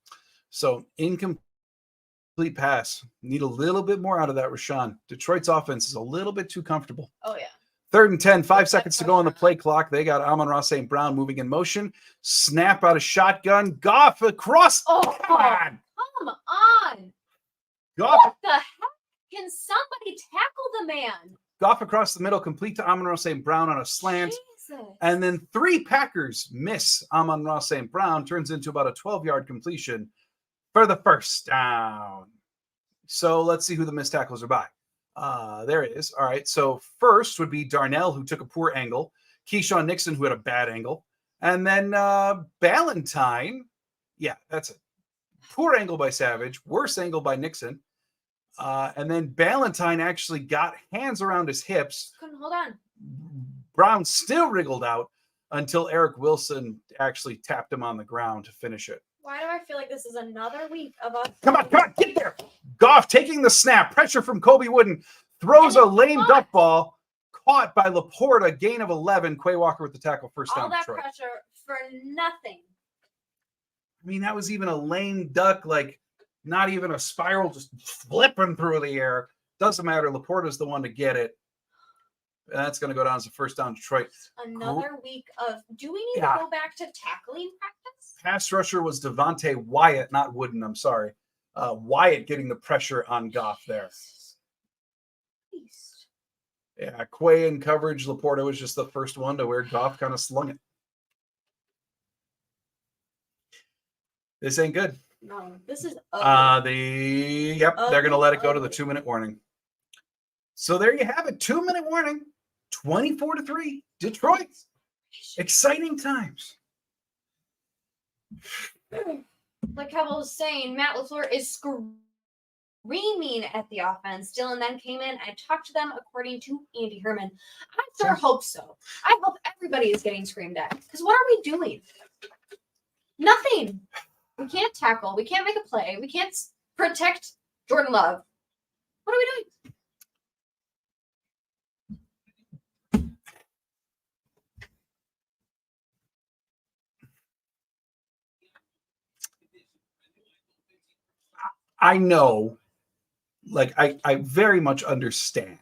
So incomplete pass. Need a little bit more out of that, Rashawn. Detroit's offense is a little bit too comfortable. Oh, yeah. 3rd and 10, 5 seconds to go on the play clock. They got Amon-Ra St. Brown moving in motion. Snap out of shotgun. Goff across. Oh, come on. Come on. Goff. What the heck? Can somebody tackle the man? Goff across the middle, complete to Amon-Ra St. Brown on a slant. Jesus. And then 3 Packers miss Amon-Ra St. Brown. Turns into about a 12-yard completion for the first down. So let's see who the missed tackles are by. There it is. All right. So first would be Darnell, who took a poor angle. Keyshawn Nixon, who had a bad angle. And then Ballantyne. Yeah, that's a poor angle by Savage. Worse angle by Nixon. And then Ballantyne actually got hands around his hips. Couldn't hold on. Brown still wriggled out until Eric Wilson actually tapped him on the ground to finish it. Why do I feel like this is another week of us? Come on, get there. Goff taking the snap. Pressure from Kobe Wooden. Throws a lame duck ball. Caught by Laporta. Gain of 11. Quay Walker with the tackle. First down. All that Detroit. pressure for nothing. I mean, that was even a lame duck, like not even a spiral, just flipping through the air. Doesn't matter. Laporta's the one to get it. That's going to go down as a first down, Detroit. Another week of, do we need to go back to tackling practice? Pass rusher was Devontae Wyatt, not Wooden. I'm sorry. Wyatt getting the pressure on Goff there. Yeah, Quay in coverage. Laporta was just the first one to where Goff kind of slung it. This ain't good. No, this is they're going to let it go to the 2-minute warning. So there you have it. 2-minute warning. 24-3. Detroit. Exciting times. Like Kevin was saying, Matt LaFleur is screaming at the offense. Dylan then came in and talked to them, according to Andy Herman. I sure hope so. I hope everybody is getting screamed at. Because what are we doing? Nothing. We can't tackle. We can't make a play. We can't protect Jordan Love. What are we doing? I know, like, I very much understand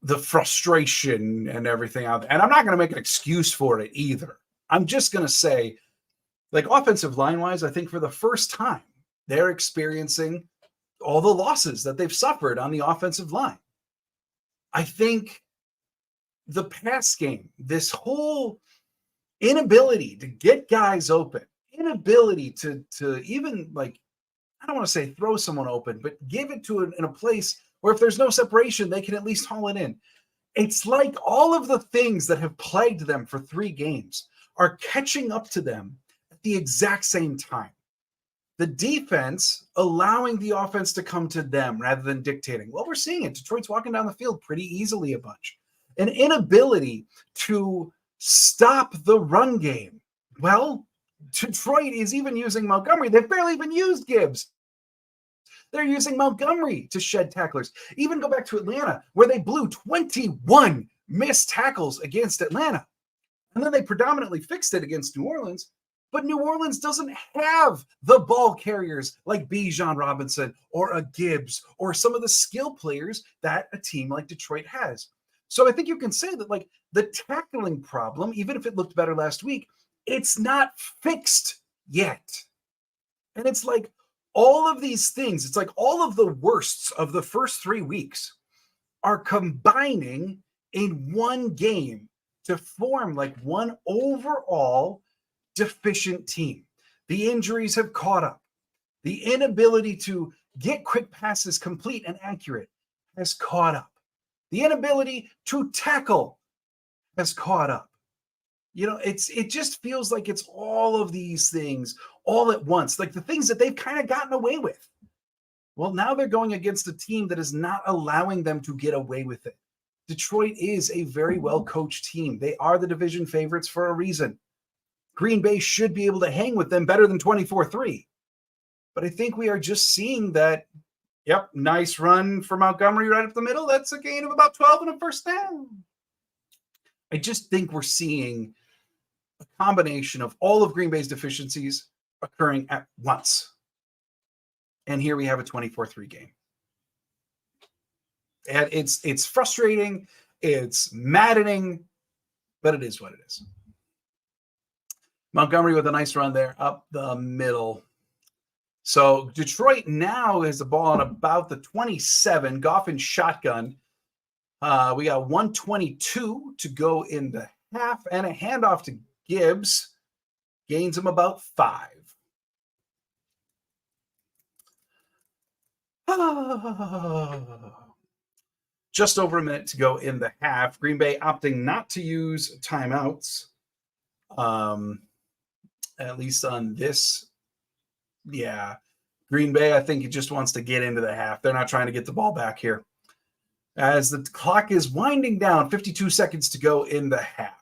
the frustration and everything out there. And I'm not going to make an excuse for it either. I'm just going to say, like, offensive line-wise, I think for the first time, they're experiencing all the losses that they've suffered on the offensive line. I think the pass game, this whole inability to get guys open, inability to even, like, I don't want to say throw someone open, but give it to in a place where if there's no separation, they can at least haul it in. It's like all of the things that have plagued them for 3 games are catching up to them at the exact same time. The defense allowing the offense to come to them rather than dictating. Well, we're seeing it. Detroit's walking down the field pretty easily a bunch. An inability to stop the run game. Well, Detroit is even using Montgomery. They've barely even used Gibbs. They're using Montgomery to shed tacklers. Even go back to Atlanta, where they blew 21 missed tackles against Atlanta. And then they predominantly fixed it against New Orleans. But New Orleans doesn't have the ball carriers like Bijan Robinson or a Gibbs or some of the skill players that a team like Detroit has. So I think you can say that, like, the tackling problem, even if it looked better last week, it's not fixed yet. And it's like all of these things, it's like all of the worsts of the first 3 weeks are combining in one game to form like one overall deficient team. The injuries have caught up. The inability to get quick passes complete and accurate has caught up. The inability to tackle has caught up. You know, it just feels like it's all of these things all at once, like the things that they've kind of gotten away with. Well, now they're going against a team that is not allowing them to get away with it. Detroit is a very well-coached team. They are the division favorites for a reason. Green Bay should be able to hang with them better than 24-3. But I think we are just seeing that, yep, nice run for Montgomery right up the middle. That's a gain of about 12 and a first down. I just think we're seeing a combination of all of Green Bay's deficiencies occurring at once. And here we have a 24-3 game. And it's frustrating, it's maddening, but it is what it is. Montgomery with a nice run there up the middle. So Detroit now has the ball on about the 27. Goff in shotgun. We got 1:22 to go in the half, and a handoff to Gibbs. Gains him about 5. Just over a minute to go in the half. Green Bay opting not to use timeouts. At least on this. Yeah. Green Bay, I think it just wants to get into the half. They're not trying to get the ball back here. As the clock is winding down, 52 seconds to go in the half.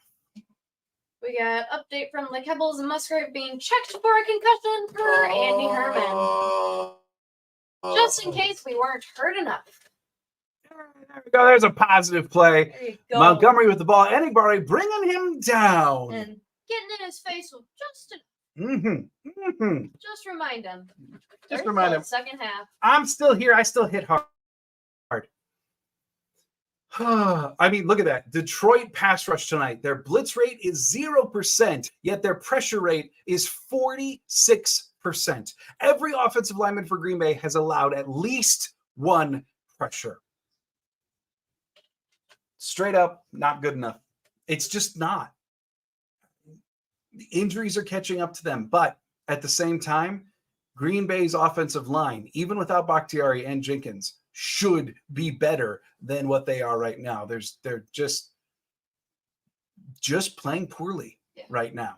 We got update from the Kebbles and Musgrave being checked for a concussion for Andy Herman. Just in case we weren't hurt enough. There we go. There's a positive play. There you go. Montgomery with the ball. Anybody bringing him down. And getting in his face with just Just remind him. Just remind him. Second half. I'm still here. I still hit hard. I mean, look at that. Detroit pass rush tonight. Their blitz rate is 0%, yet their pressure rate is 46%. Every offensive lineman for Green Bay has allowed at least one pressure. Straight up, not good enough. It's just not. The injuries are catching up to them, but at the same time, Green Bay's offensive line, even without Bakhtiari and Jenkins, should be better than what they are right now. They're just playing poorly right now.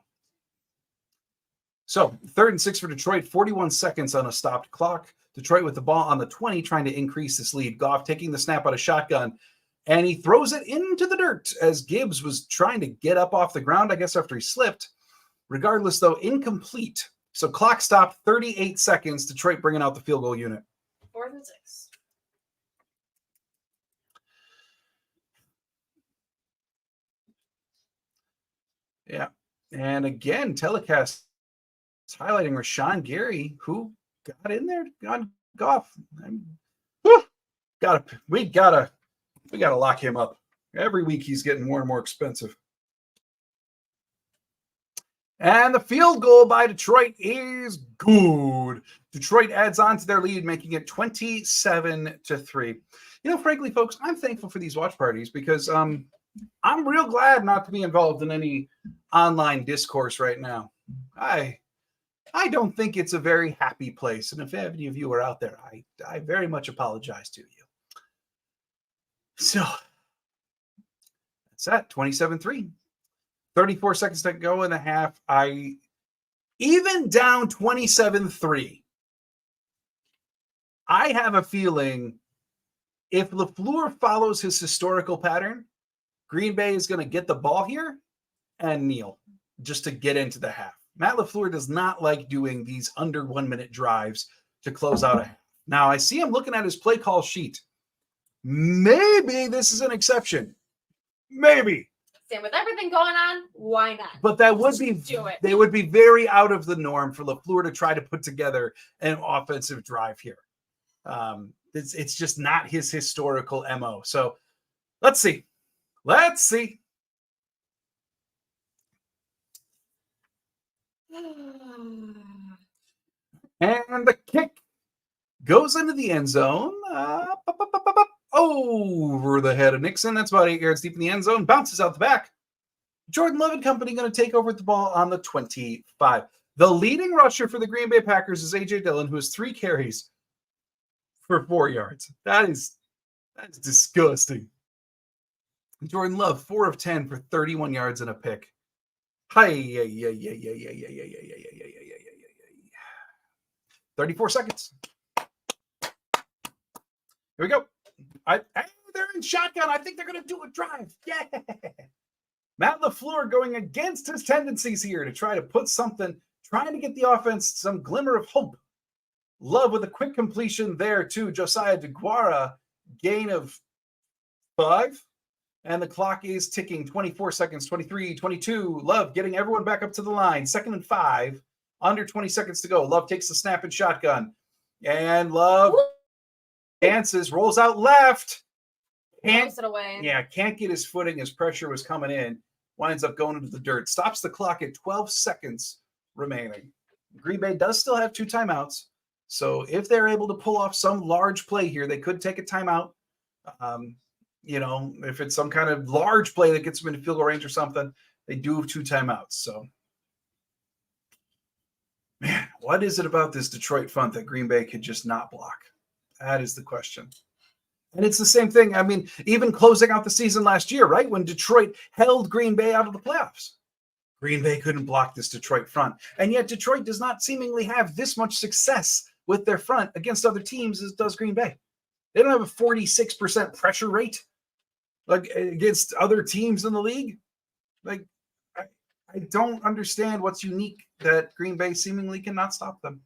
So 3rd and 6 for Detroit, 41 seconds on a stopped clock. Detroit with the ball on the 20, trying to increase this lead. Goff taking the snap out of shotgun, and he throws it into the dirt as Gibbs was trying to get up off the ground, I guess, after he slipped. Regardless, though, incomplete. So clock stopped, 38 seconds. Detroit bringing out the field goal unit. 4th and 6. Yeah. And again, telecast It's highlighting Rashawn Gary, who got in there on golf. We gotta lock him up. Every week he's getting more and more expensive. And the field goal by Detroit is good. Detroit adds on to their lead, making it 27-3. You know, frankly, folks, I'm thankful for these watch parties because I'm real glad not to be involved in any online discourse right now. I don't think it's a very happy place. And if any of you are out there, I very much apologize to you. So that's that, 27-3. 34 seconds to go in the half. Even down 27-3, I have a feeling if LaFleur follows his historical pattern, Green Bay is going to get the ball here and kneel just to get into the half. Matt LaFleur does not like doing these under 1 minute drives to close out a half. Now, I see him looking at his play call sheet. Maybe this is an exception. Maybe. And with everything going on, why not? But that would be do it. They would be very out of the norm for LaFleur to try to put together an offensive drive here. It's just not his historical MO. So let's see. And the kick goes into the end zone. Over the head of Nixon. That's about 8 yards deep in the end zone. Bounces out the back. Jordan Love and company going to take over the ball on the 25. The leading rusher for the Green Bay Packers is A.J. Dillon, who has 3 carries for 4 yards. That's disgusting. Jordan Love, 4 of 10 for 31 yards and a pick. 34 seconds. Here we go. They're in shotgun. I think they're going to do a drive. Yeah. Matt LaFleur going against his tendencies here to try to put something, trying to get the offense some glimmer of hope. Love with a quick completion there to Josiah DeGuara, gain of 5. And the clock is ticking. 24 seconds, 23, 22. Love getting everyone back up to the line. 2nd and 5. Under 20 seconds to go. Love takes the snap and shotgun. And Love dances, rolls out left. Throws it away. Yeah, can't get his footing as pressure was coming in. Winds up going into the dirt. Stops the clock at 12 seconds remaining. Green Bay does still have 2 timeouts. So if they're able to pull off some large play here, they could take a timeout. If it's some kind of large play that gets them into field goal range or something, they do have 2 timeouts. So, man, what is it about this Detroit front that Green Bay could just not block? That is the question. And it's the same thing. I mean, even closing out the season last year, right? When Detroit held Green Bay out of the playoffs. Green Bay couldn't block this Detroit front. And yet Detroit does not seemingly have this much success with their front against other teams as does Green Bay. They don't have a 46% pressure rate like against other teams in the league. Like, I don't understand what's unique that Green Bay seemingly cannot stop them.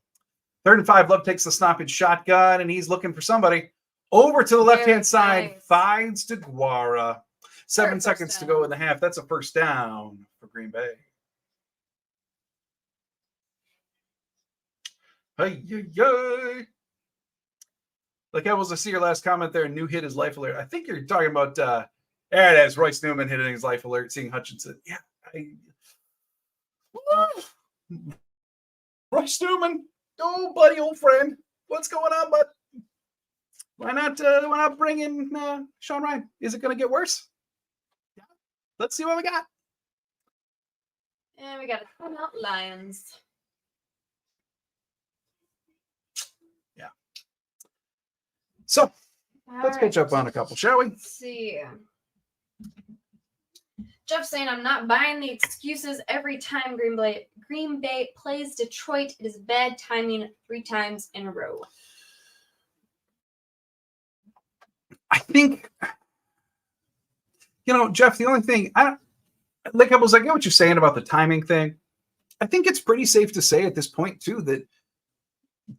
3rd and 5, Love takes the snap and shotgun, and he's looking for somebody. Over to the left-hand side, finds DeGuara. 7 seconds to go in the half. That's a first down for Green Bay. Hey. Like I see your last comment there. New hit his life alert. I think you're talking about there it is. Royce Newman hitting his life alert, seeing Hutchinson. Yeah. Royce Newman. Oh, buddy, old friend. What's going on, bud? Why not bring in Sean Ryan? Is it going to get worse? Yeah. Let's see what we got. And we got to come out Lions. Yeah. So let's catch up on a couple, shall we? Let's see. Jeff saying, I'm not buying the excuses every time Green Bay plays Detroit. It is bad timing 3 times in a row. I think, Jeff, the only thing, I get what you're saying about the timing thing. I think it's pretty safe to say at this point, too, that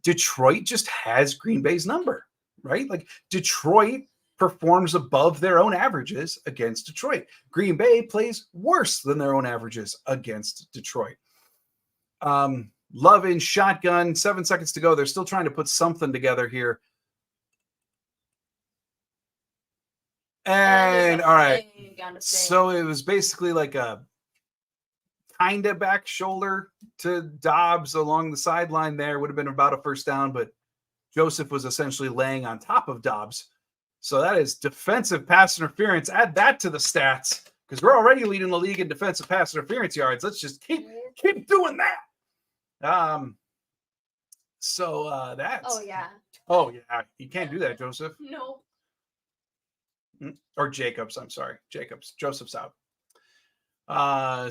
Detroit just has Green Bay's number, right? Like, Detroit performs above their own averages against Detroit. Green Bay plays worse than their own averages against Detroit. Love in shotgun, 7 seconds to go. They're still trying to put something together here. And all right. So it was basically like a kind of back shoulder to Dobbs along the sideline there. Would have been about a first down, but Joseph was essentially laying on top of Dobbs. So that is defensive pass interference. Add that to the stats because we're already leading the league in defensive pass interference yards. Let's just keep doing that. That's oh yeah, you can't do that, Joseph. No. Or Jacobs, I'm sorry. Joseph's out.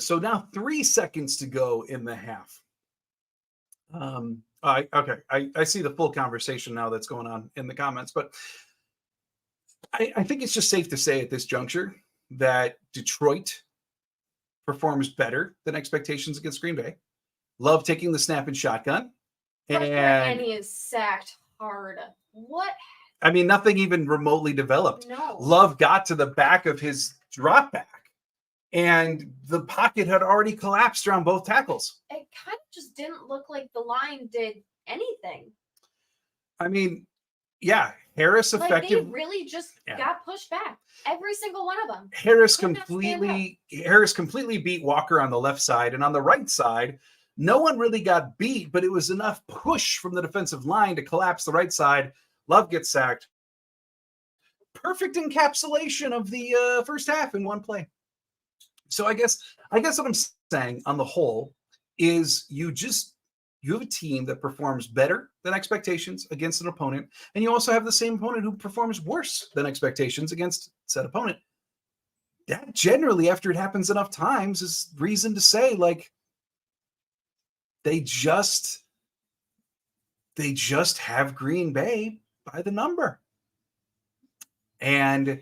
So now 3 seconds to go in the half. Okay, I see the full conversation now that's going on in the comments, but I think it's just safe to say at this juncture that Detroit performs better than expectations against Green Bay. Love taking the snap and shotgun. And he is sacked hard. What? I mean, nothing even remotely developed. No. Love got to the back of his drop back, and the pocket had already collapsed around both tackles. It kind of just didn't look like the line did anything. I mean, yeah, Harris effective. Like they really just got pushed back. Every single one of them. Harris completely beat Walker on the left side, and on the right side, no one really got beat, but it was enough push from the defensive line to collapse the right side. Love gets sacked. Perfect encapsulation of the first half in one play. So I guess what I'm saying on the whole is you have a team that performs better than expectations against an opponent, and you also have the same opponent who performs worse than expectations against said opponent. That generally, after it happens enough times, is reason to say like they just have Green Bay by the number. And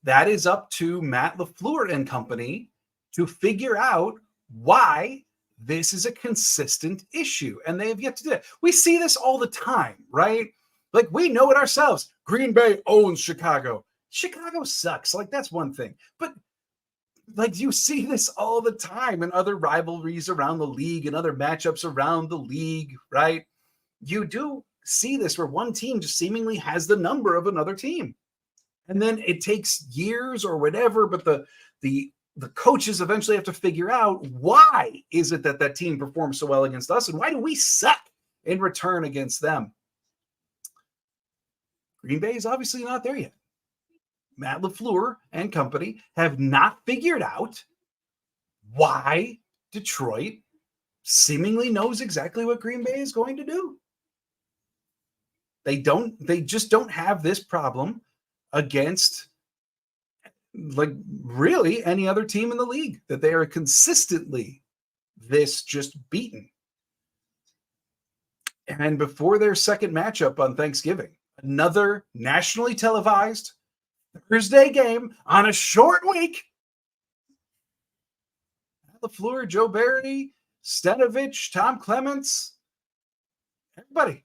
that is up to Matt LaFleur and company to figure out why this is a consistent issue. And they have yet to do it. We see this all the time, right? Like we know it ourselves. Green Bay owns Chicago. Chicago sucks. Like that's one thing. But like you see this all the time in other rivalries around the league and other matchups around the league, right? You do see this where one team just seemingly has the number of another team. And then it takes years or whatever, but the coaches eventually have to figure out why is it that team performs so well against us and why do we suck in return against them? Green Bay is obviously not there yet. Matt LaFleur and company have not figured out why Detroit seemingly knows exactly what Green Bay is going to do. They just don't have this problem against like really any other team in the league, that they are consistently this just beaten. And before their second matchup on Thanksgiving, another nationally televised Thursday game on a short week. LaFleur, Joe Barry, Stenovich, Tom Clements, everybody.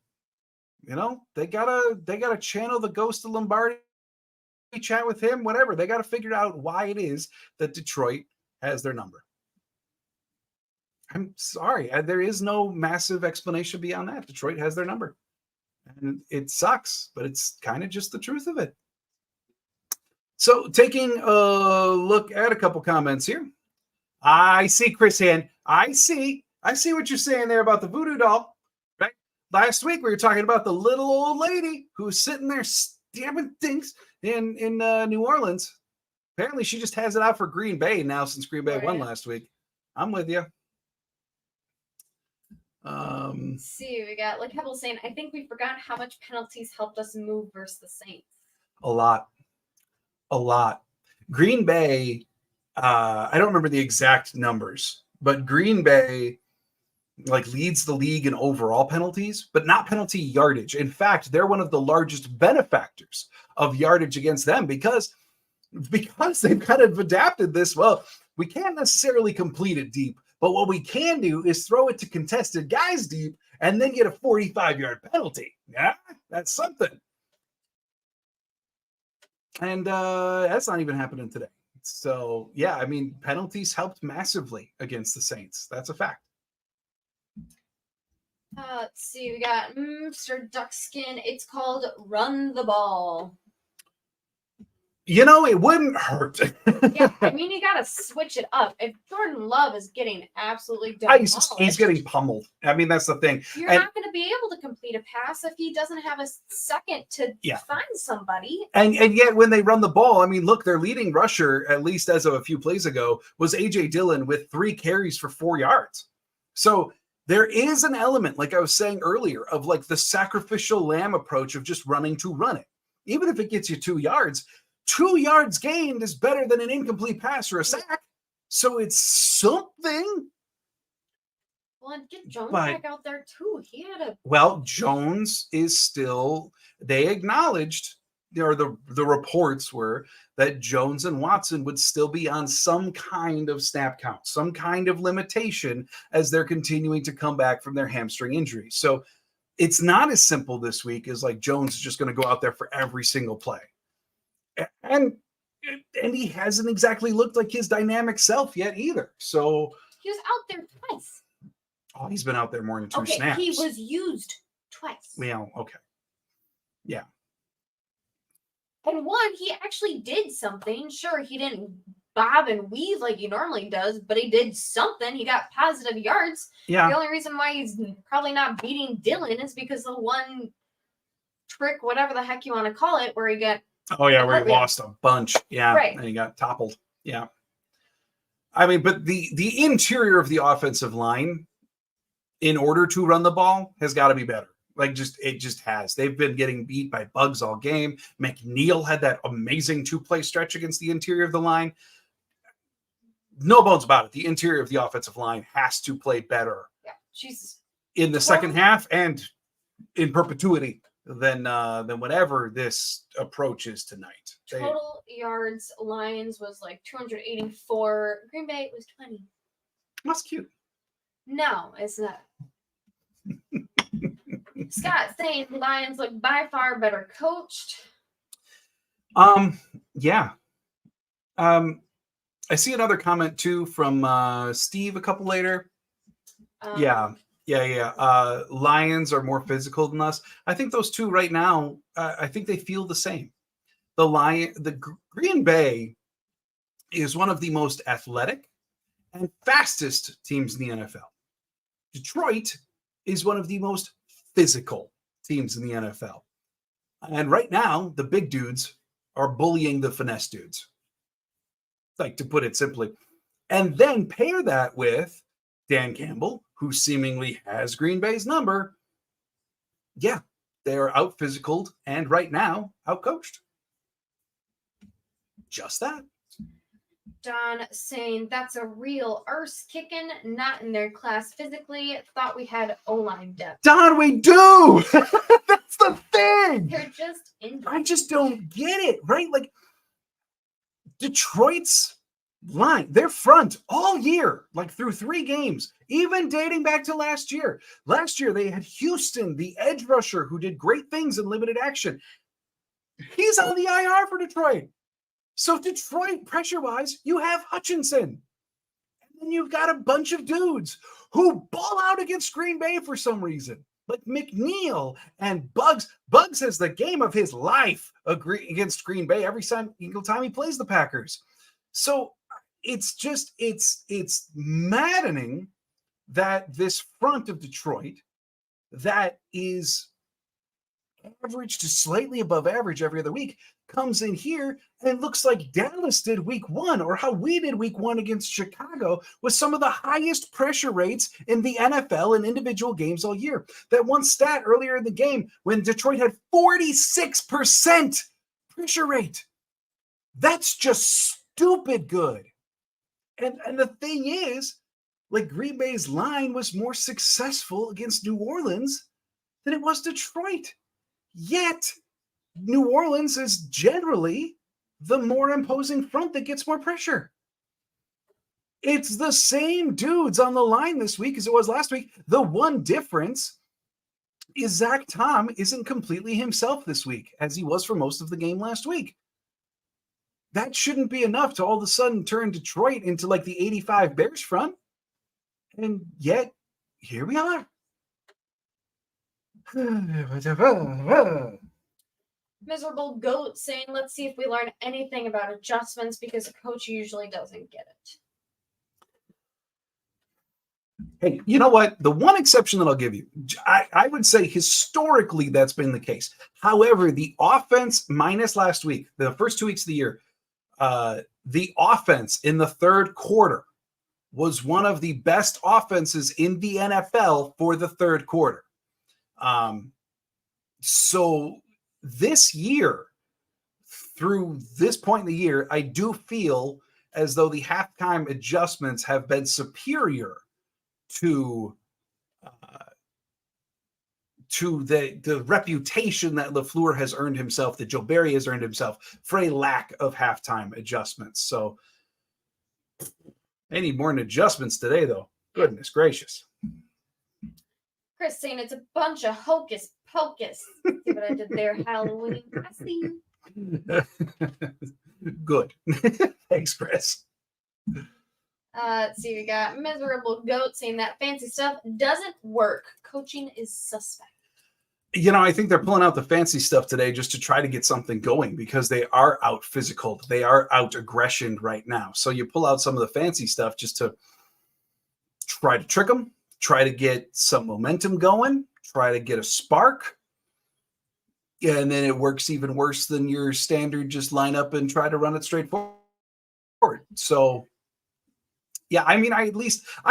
You know, they gotta channel the ghost of Lombardi, chat with him, whatever. They got to figure out why it is that Detroit has their number. I'm sorry, there is no massive explanation beyond that. Detroit has their number, and it sucks, but it's kind of just the truth of it. So, taking a look at a couple comments here, I see Chris Hand. I see what you're saying there about the voodoo doll. Right? Last week we were talking about the little old lady who was sitting there stabbing things in New Orleans. Apparently, she just has it out for Green Bay now since Green Bay won last week. I'm with you. See, we got like Hebel saying, I think we forgot how much penalties helped us move versus the Saints. A lot. Green Bay, I don't remember the exact numbers, but Green Bay like leads the league in overall penalties, but not penalty yardage. In fact, they're one of the largest benefactors of yardage against them because they've kind of adapted this. Well, we can't necessarily complete it deep, but what we can do is throw it to contested guys deep and then get a 45-yard penalty. Yeah, that's something. And that's not even happening today. So, yeah, I mean, penalties helped massively against the Saints. That's a fact. Let's see. We got Mr. Duckskin. It's called Run the Ball. It wouldn't hurt. Yeah, I mean, you got to switch it up. If Jordan Love is getting absolutely demolished, he's getting pummeled. I mean, that's the thing. You're not going to be able to complete a pass if he doesn't have a second to find somebody. And yet, when they run the ball, I mean, look, their leading rusher, at least as of a few plays ago, was A.J. Dillon with 3 carries for 4 yards. So there is an element, like I was saying earlier, of like the sacrificial lamb approach of just running to run it. Even if it gets you 2 yards, 2 yards gained is better than an incomplete pass or a sack. So it's something. Well, and get Jones back out there too. He had a. Well, Jones is still. They acknowledged, or the reports were that Jones and Watson would still be on some kind of snap count, some kind of limitation as they're continuing to come back from their hamstring injuries. So it's not as simple this week as like Jones is just going to go out there for every single play. And he hasn't exactly looked like his dynamic self yet either. So he was out there twice. Oh, he's been out there more than 2 snaps. He was used twice. Well, okay. Yeah. And one, he actually did something. Sure, he didn't bob and weave like he normally does, but he did something. He got positive yards. Yeah. The only reason why he's probably not beating Dillon is because the one trick, whatever the heck you want to call it, where he got. Oh, yeah, where he lost a bunch. Yeah. Right. And he got toppled. Yeah. I mean, but the interior of the offensive line, in order to run the ball, has got to be better. Like, it just has. They've been getting beat by bugs all game. McNeil had that amazing 2-play stretch against the interior of the line. No bones about it. The interior of the offensive line has to play better. Yeah, Jesus. In the second half and in perpetuity than whatever this approach is tonight. Total yards, Lions was like 284. Green Bay was 20. That's cute. No, it's not. Scott saying Lions look by far better coached. Yeah. I see another comment too from Steve a couple later. Yeah. Lions are more physical than us. I think those two right now, I think they feel the same. The Green Bay is one of the most athletic and fastest teams in the NFL. Detroit is one of the most physical teams in the NFL. And right now, the big dudes are bullying the finesse dudes, like to put it simply. And then pair that with Dan Campbell, who seemingly has Green Bay's number. Yeah, they are out physicaled and right now out coached. Just that. Don saying that's a real arse kicking, not in their class physically. Thought we had O-line depth. Don, we do. That's the thing. They're just injured. I just don't get it, right? Like Detroit's line, their front all year, like through 3 games, even dating back to last year. Last year, they had Houston, the edge rusher, who did great things in limited action. He's on the IR for Detroit. So Detroit, pressure-wise, you have Hutchinson. And then you've got a bunch of dudes who ball out against Green Bay for some reason. Like McNeil and Bugs. Bugs has the game of his life against Green Bay every single time he plays the Packers. So it's maddening that this front of Detroit that is average to slightly above average every other week comes in here and looks like Dallas did week 1, or how we did week 1 against Chicago, with some of the highest pressure rates in the NFL in individual games all year. That one stat earlier in the game when Detroit had 46% pressure rate. That's just stupid good. And the thing is, like, Green Bay's line was more successful against New Orleans than it was Detroit. Yet, New Orleans is generally the more imposing front that gets more pressure. It's the same dudes on the line this week as it was last week. The one difference is Zach Tom isn't completely himself this week, as he was for most of the game last week. That shouldn't be enough to all of a sudden turn Detroit into like the 85 Bears front. And yet, here we are. Miserable Goat saying, let's see if we learn anything about adjustments because the coach usually doesn't get it. Hey, you know what? The one exception that I'll give you, I would say historically that's been the case. However, the offense minus last week, the first 2 weeks of the year, the offense in the third quarter was one of the best offenses in the NFL for the third quarter. So this year, through this point in the year, I do feel as though the halftime adjustments have been superior to the reputation that LaFleur has earned himself, that Joe Barry has earned himself for a lack of halftime adjustments. So they need more than adjustments today, though. Goodness gracious. Chris saying it's a bunch of hocus pocus. See what I did there, Halloween? I see you. Good. Thanks, Chris. Let's see, we got Miserable Goat saying that fancy stuff doesn't work. Coaching is suspect. You know, I think they're pulling out the fancy stuff today just to try to get something going because they are out physical. They are out aggression right now. So you pull out some of the fancy stuff just to try to trick them, try to get some momentum going, try to get a spark. And then it works even worse than your standard just line up and try to run it straight forward. So yeah, I mean, I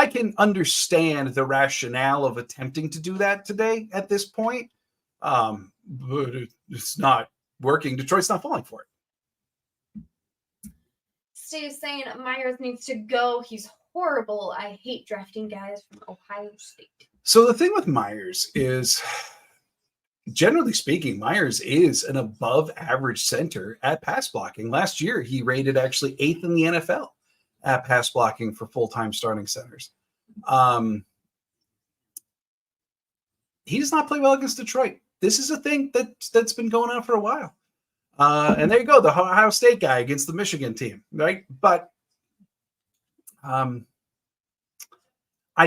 can understand the rationale of attempting to do that today at this point, but it's not working. Detroit's not falling for it. Steve's saying Myers needs to go. He's horrible. I hate drafting guys from Ohio State. So the thing with Myers is, generally speaking, Myers is an above average center at pass blocking. Last year, he rated actually 8th in the NFL at pass blocking for full-time starting centers. He does not play well against Detroit. This is a thing that's been going on for a while. And there you go, the Ohio State guy against the Michigan team, right? But I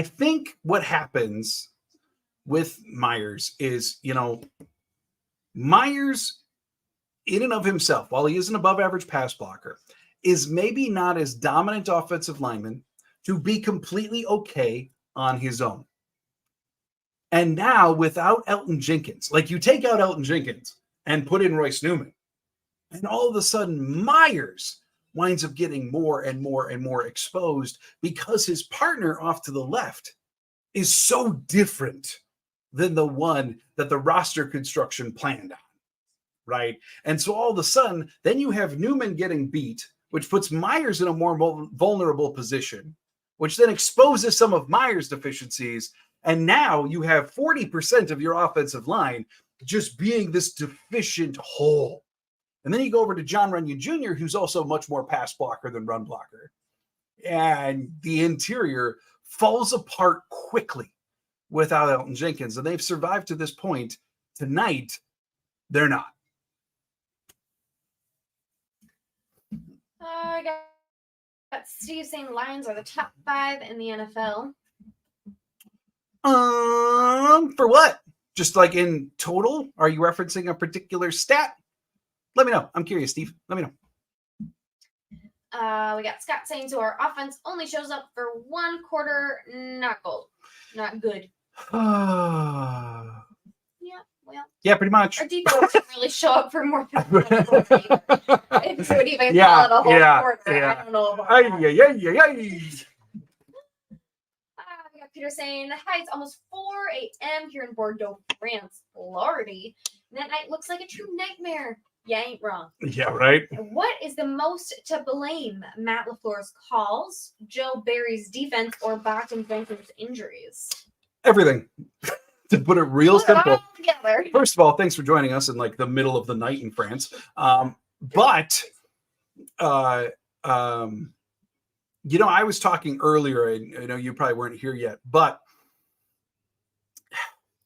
think what happens with Myers is, Myers in and of himself, while he is an above average pass blocker, is maybe not as dominant offensive lineman to be completely okay on his own. And now without Elton Jenkins, like you take out Elton Jenkins and put in Royce Newman, and all of a sudden Myers winds up getting more and more and more exposed because his partner off to the left is so different than the one that the roster construction planned on, right? And so all of a sudden, then you have Newman getting beat, which puts Myers in a more vulnerable position, which then exposes some of Myers' deficiencies. And now you have 40% of your offensive line just being this deficient hole. And then you go over to John Runyon Jr., who's also much more pass blocker than run blocker. And the interior falls apart quickly without Elton Jenkins. And they've survived to this point. Tonight, they're not. I got Steve saying Lions are the top 5 in the NFL. For what? Just like in total? Are you referencing a particular stat? Let me know. I'm curious, Steve. Let me know. We got Scott saying, so our offense only shows up for one quarter. Not good. Yeah, well. Yeah, pretty much. Our defense doesn't really show up for more than one quarter. If you would even call it a whole quarter, I don't know about that. We got Peter saying, hi, it's almost 4 a.m. here in Bordeaux, France, Lombardi. That night looks like a true nightmare. You ain't wrong. Yeah, right. What is the most to blame? Matt LaFleur's calls, Joe Barry's defense, or Bachman Benton's injuries? Everything. To put it real simple. It all together. First of all, thanks for joining us in like the middle of the night in France. But I was talking earlier, and I know you probably weren't here yet, but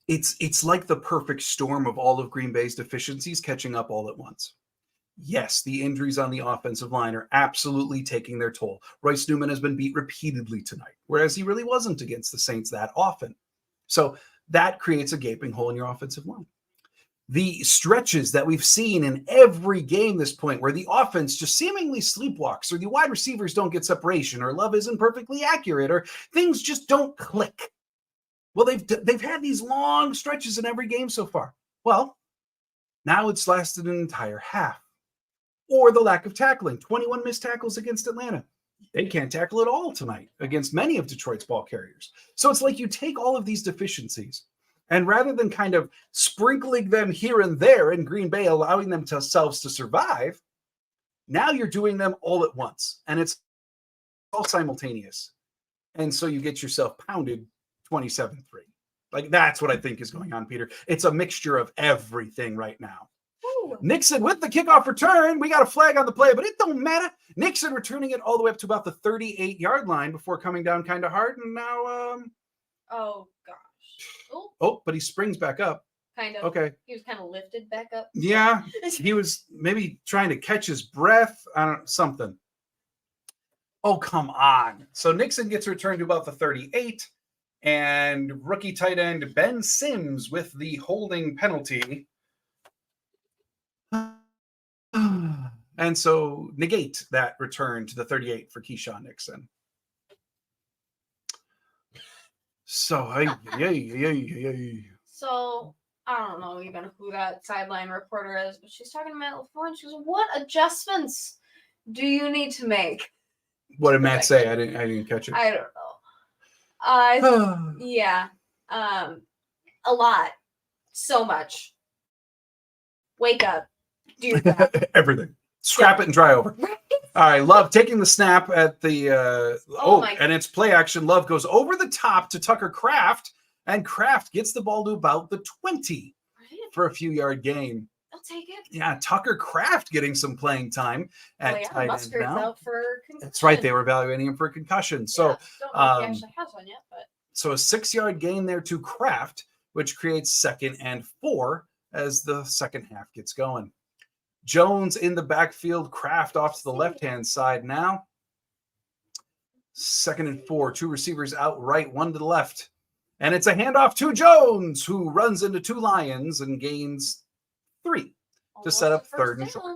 it's like the perfect storm of all of Green Bay's deficiencies catching up all at once. Yes, the injuries on the offensive line are absolutely taking their toll. Royce Newman has been beat repeatedly tonight, whereas he really wasn't against the Saints that often. So that creates a gaping hole in your offensive line. The stretches that we've seen in every game this point where the offense just seemingly sleepwalks, or the wide receivers don't get separation, or Love isn't perfectly accurate, or things just don't click. Well, they've had these long stretches in every game so far. Well, now it's lasted an entire half. Or the lack of tackling. 21 missed tackles against Atlanta. They can't tackle at all tonight against many of Detroit's ball carriers. So it's like you take all of these deficiencies, and rather than kind of sprinkling them here and there in Green Bay, allowing themselves to survive, now you're doing them all at once. And it's all simultaneous. And so you get yourself pounded 27-3. Like, that's what I think is going on, Peter. It's a mixture of everything right now. Ooh. Nixon with the kickoff return. We got a flag on the play, but it don't matter. Nixon returning it all the way up to about the 38-yard line before coming down kind of hard. And now, oh, gosh. Oh, but he springs back up. Kind of. Okay. He was kind of lifted back up. Yeah. He was maybe trying to catch his breath. I don't know, something. Oh, come on. So Nixon gets returned to about the 38. And rookie tight end Ben Sims with the holding penalty. And so negate that return to the 38 for Keyshawn Nixon. So, So, I don't know even who that sideline reporter is, but she's talking to Matt LaFleur, and she goes, what adjustments do you need to make? What did Matt say? I didn't catch it. I don't know. Yeah. A lot. So much. Wake up. Do that. Everything. Scrap it and dry over. All right, Love taking the snap at the and it's play action. Love goes over the top to Tucker Kraft, and Kraft gets the ball to about the 20 for a few yard gain. I'll take it. Yeah, Tucker Kraft getting some playing time at tight end now. Out for concussion. That's right, they were evaluating him for concussion. So don't know if he actually has one yet, but so a 6-yard gain there to Kraft, which creates 2nd and 4 as the second half gets going. Jones in the backfield, Kraft off to the left-hand side now. 2nd and 4, 2 receivers out right, 1 to the left. And it's a handoff to Jones, who runs into 2 Lions and gains 3 to set up 3rd and short.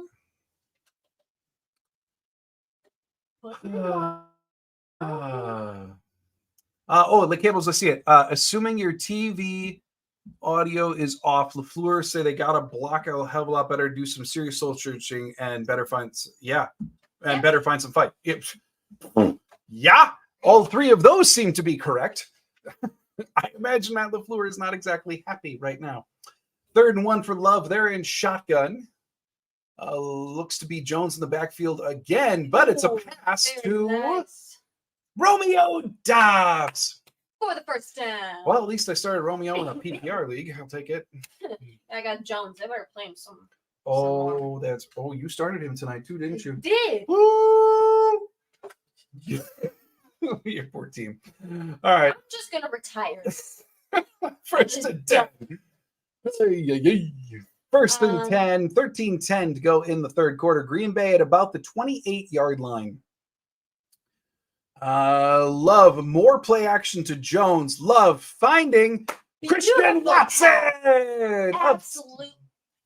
The cables, I see it. Assuming your TV audio is off, LaFleur say they got to block a hell of a lot better, do some serious soul searching, and better find some fight. Yeah, all 3 of those seem to be correct. I imagine Matt LaFleur is not exactly happy right now. 3rd and 1 for Love. They're in shotgun. Looks to be Jones in the backfield again, but it's a pass to Romeo Doubs. For the first down. Well, at least I started Romeo in a PPR league. I'll take it. I got Jones. I better play him some. You started him tonight too, didn't you? Did. Woo! Your poor team. All right. I'm just gonna retire. First and 10. First and 10. 13-10 to go in the third quarter. Green Bay at about the 28-yard line. Love, more play action to Jones. Love finding Christian Watson. Absolute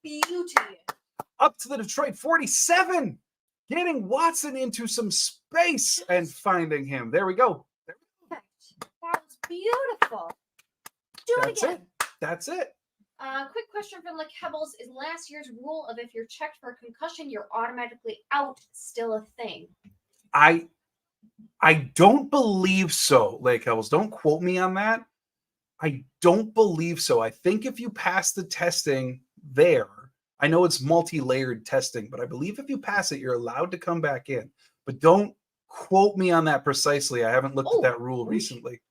beauty. Up to the Detroit 47. Getting Watson into some space and finding him. There we go. That was beautiful. That's it. That's it. Quick question from Lake Hebbles. Is last year's rule of if you're checked for a concussion, you're automatically out still a thing? I don't believe so, Lake Hebbles. Don't quote me on that. I don't believe so. I think if you pass the testing there, I know it's multi-layered testing, but I believe if you pass it, you're allowed to come back in. But don't quote me on that precisely. I haven't looked at that rule recently.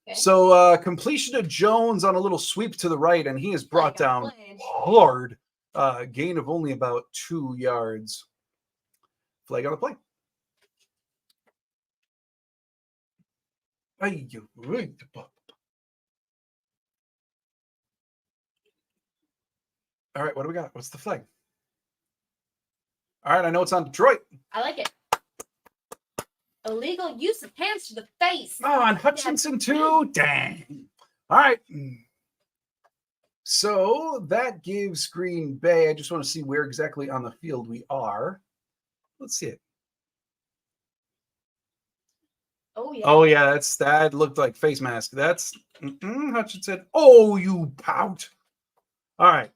Okay. So completion of Jones on a little sweep to the right, and he is brought down hard. Gain of only about 2 yards. Flag on the play. All right, what do we got? What's the flag? All right, I know it's on Detroit. I like it. Illegal use of hands to the face. Oh, on Hutchinson too? Dang. All right. So that gives Green Bay. I just want to see where exactly on the field we are. Let's see it. Oh yeah. Oh yeah, that looked like face mask. That's Hutchinson. Oh, you pout. All right.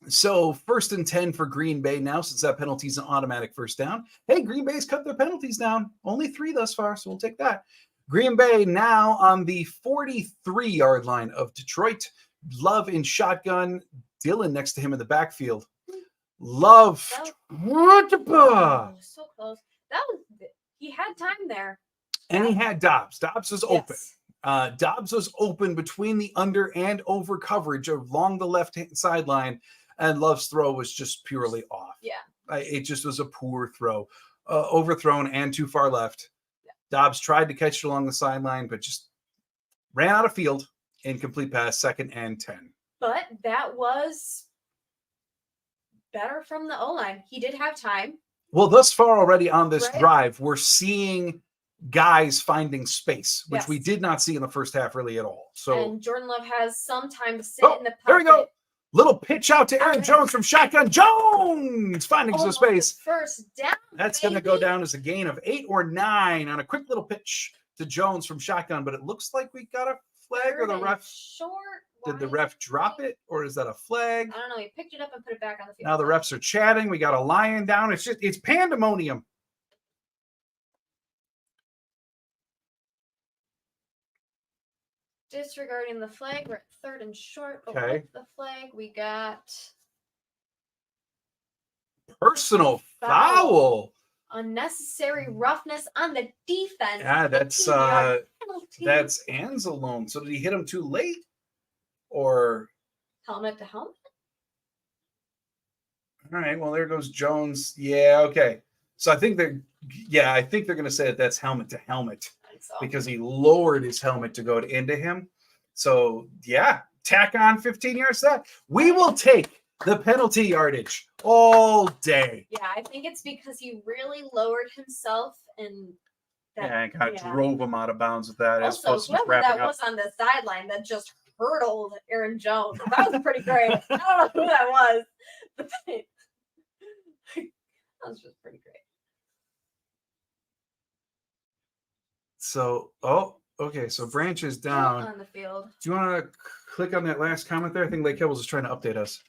So 1st and 10 for Green Bay now, since that penalty is an automatic first down. Hey, Green Bay's cut their penalties down. Only 3 thus far, so we'll take that. Green Bay now on the 43-yard line of Detroit. Love in shotgun. Dylan next to him in the backfield. Love. So close. He had time there. And he had Dobbs. Dobbs was open. Yes. Dobbs was open between the under and over coverage along the left-hand sideline, and Love's throw was just purely off. Yeah. It just was a poor throw. Overthrown and too far left. Yeah. Dobbs tried to catch it along the sideline, but just ran out of field. Incomplete pass, 2nd and 10. But that was better from the O-line. He did have time. Well, thus far already on this drive, we're seeing guys finding space, which we did not see in the first half really at all. So, and Jordan Love has some time to sit in the pocket. There we go. Little pitch out to Aaron Jones from shotgun. Jones finding some space. First down. That's going to go down as a gain of 8 or 9 on a quick little pitch to Jones from shotgun. But it looks like we got a flag, or the ref. Did the ref drop it, or is that a flag? I don't know. He picked it up and put it back on the field. Now the refs are chatting. We got a lion down. It's pandemonium. Disregarding the flag, we're at 3rd and short. But Okay. with the flag, we got Personal foul. Unnecessary roughness on the defense. Yeah, that's Anzalone. So did he hit him too late, or helmet to helmet? All right. Well, there goes Jones. Yeah. Okay. So I think they're going to say that that's helmet to helmet. Because he lowered his helmet to go into him. So, yeah, tack on 15 yards to that. We will take the penalty yardage all day. Yeah, I think it's because he really lowered himself and drove him out of bounds with that. Also, whoever that was on the sideline that just hurdled Aaron Jones. That was pretty great. I don't know who that was. But that was just pretty great. So, okay. So Branch is down on the field. Do you want to click on that last comment there? I think Lake Kibbles is trying to update us.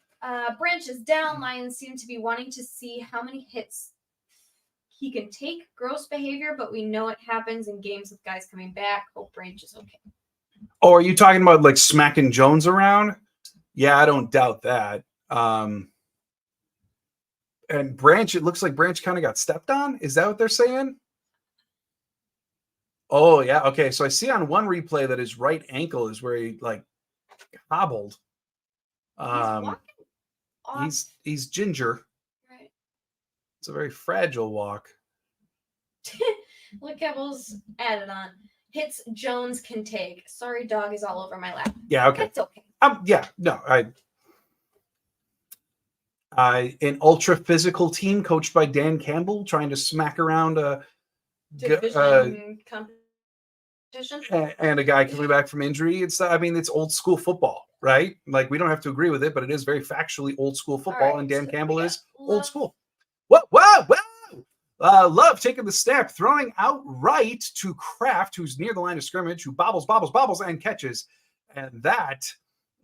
Branch is down. Lions seem to be wanting to see how many hits he can take. Gross behavior, but we know it happens in games with guys coming back. Hope Branch is okay. Oh, are you talking about like smacking Jones around? Yeah, I don't doubt that. And Branch, it looks like Branch kind of got stepped on. Is that what they're saying? Oh, yeah. Okay. So I see on one replay that his right ankle is where he like hobbled. He's ginger. Right. It's a very fragile walk. Look, Kebbles added on. Hits Jones can take. Sorry, dog is all over my lap. Yeah. Okay. It's okay. Yeah. No, an ultra physical team coached by Dan Campbell trying to smack around a division competition and a guy coming back from injury. It's old school football, right? Like we don't have to agree with it, but it is very factually old school football, right, and Dan Campbell is old school. Whoa! Love taking the snap, throwing out right to Kraft, who's near the line of scrimmage, who bobbles, and catches. And that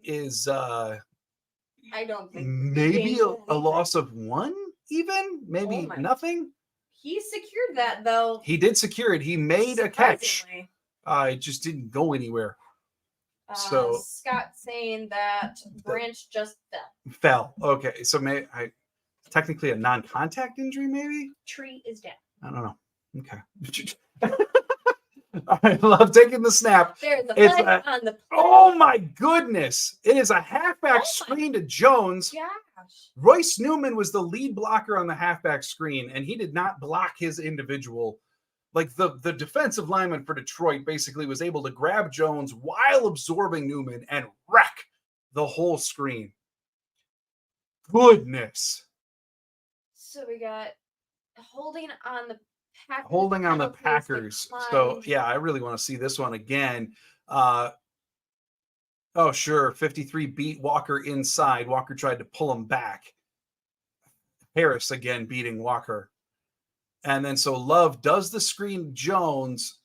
is I don't think maybe a loss of 1, even maybe nothing. He secured that though. He did secure it. He made a catch. It just didn't go anywhere. So Scott saying that Branch just fell. Okay, so technically a non-contact injury, maybe. Tree is down. I don't know. Okay. I love taking the snap. There's a flag on the play. Oh my goodness! It is a halfback screen to Jones. Gosh. Royce Newman was the lead blocker on the halfback screen, and he did not block his individual. Like the defensive lineman for Detroit basically was able to grab Jones while absorbing Newman and wreck the whole screen. Goodness. So we got holding on the Packers. So yeah, I really want to see this one again. Oh, sure. 53 beat Walker inside. Walker tried to pull him back. Harris again beating Walker. And then so Love does the screen Jones.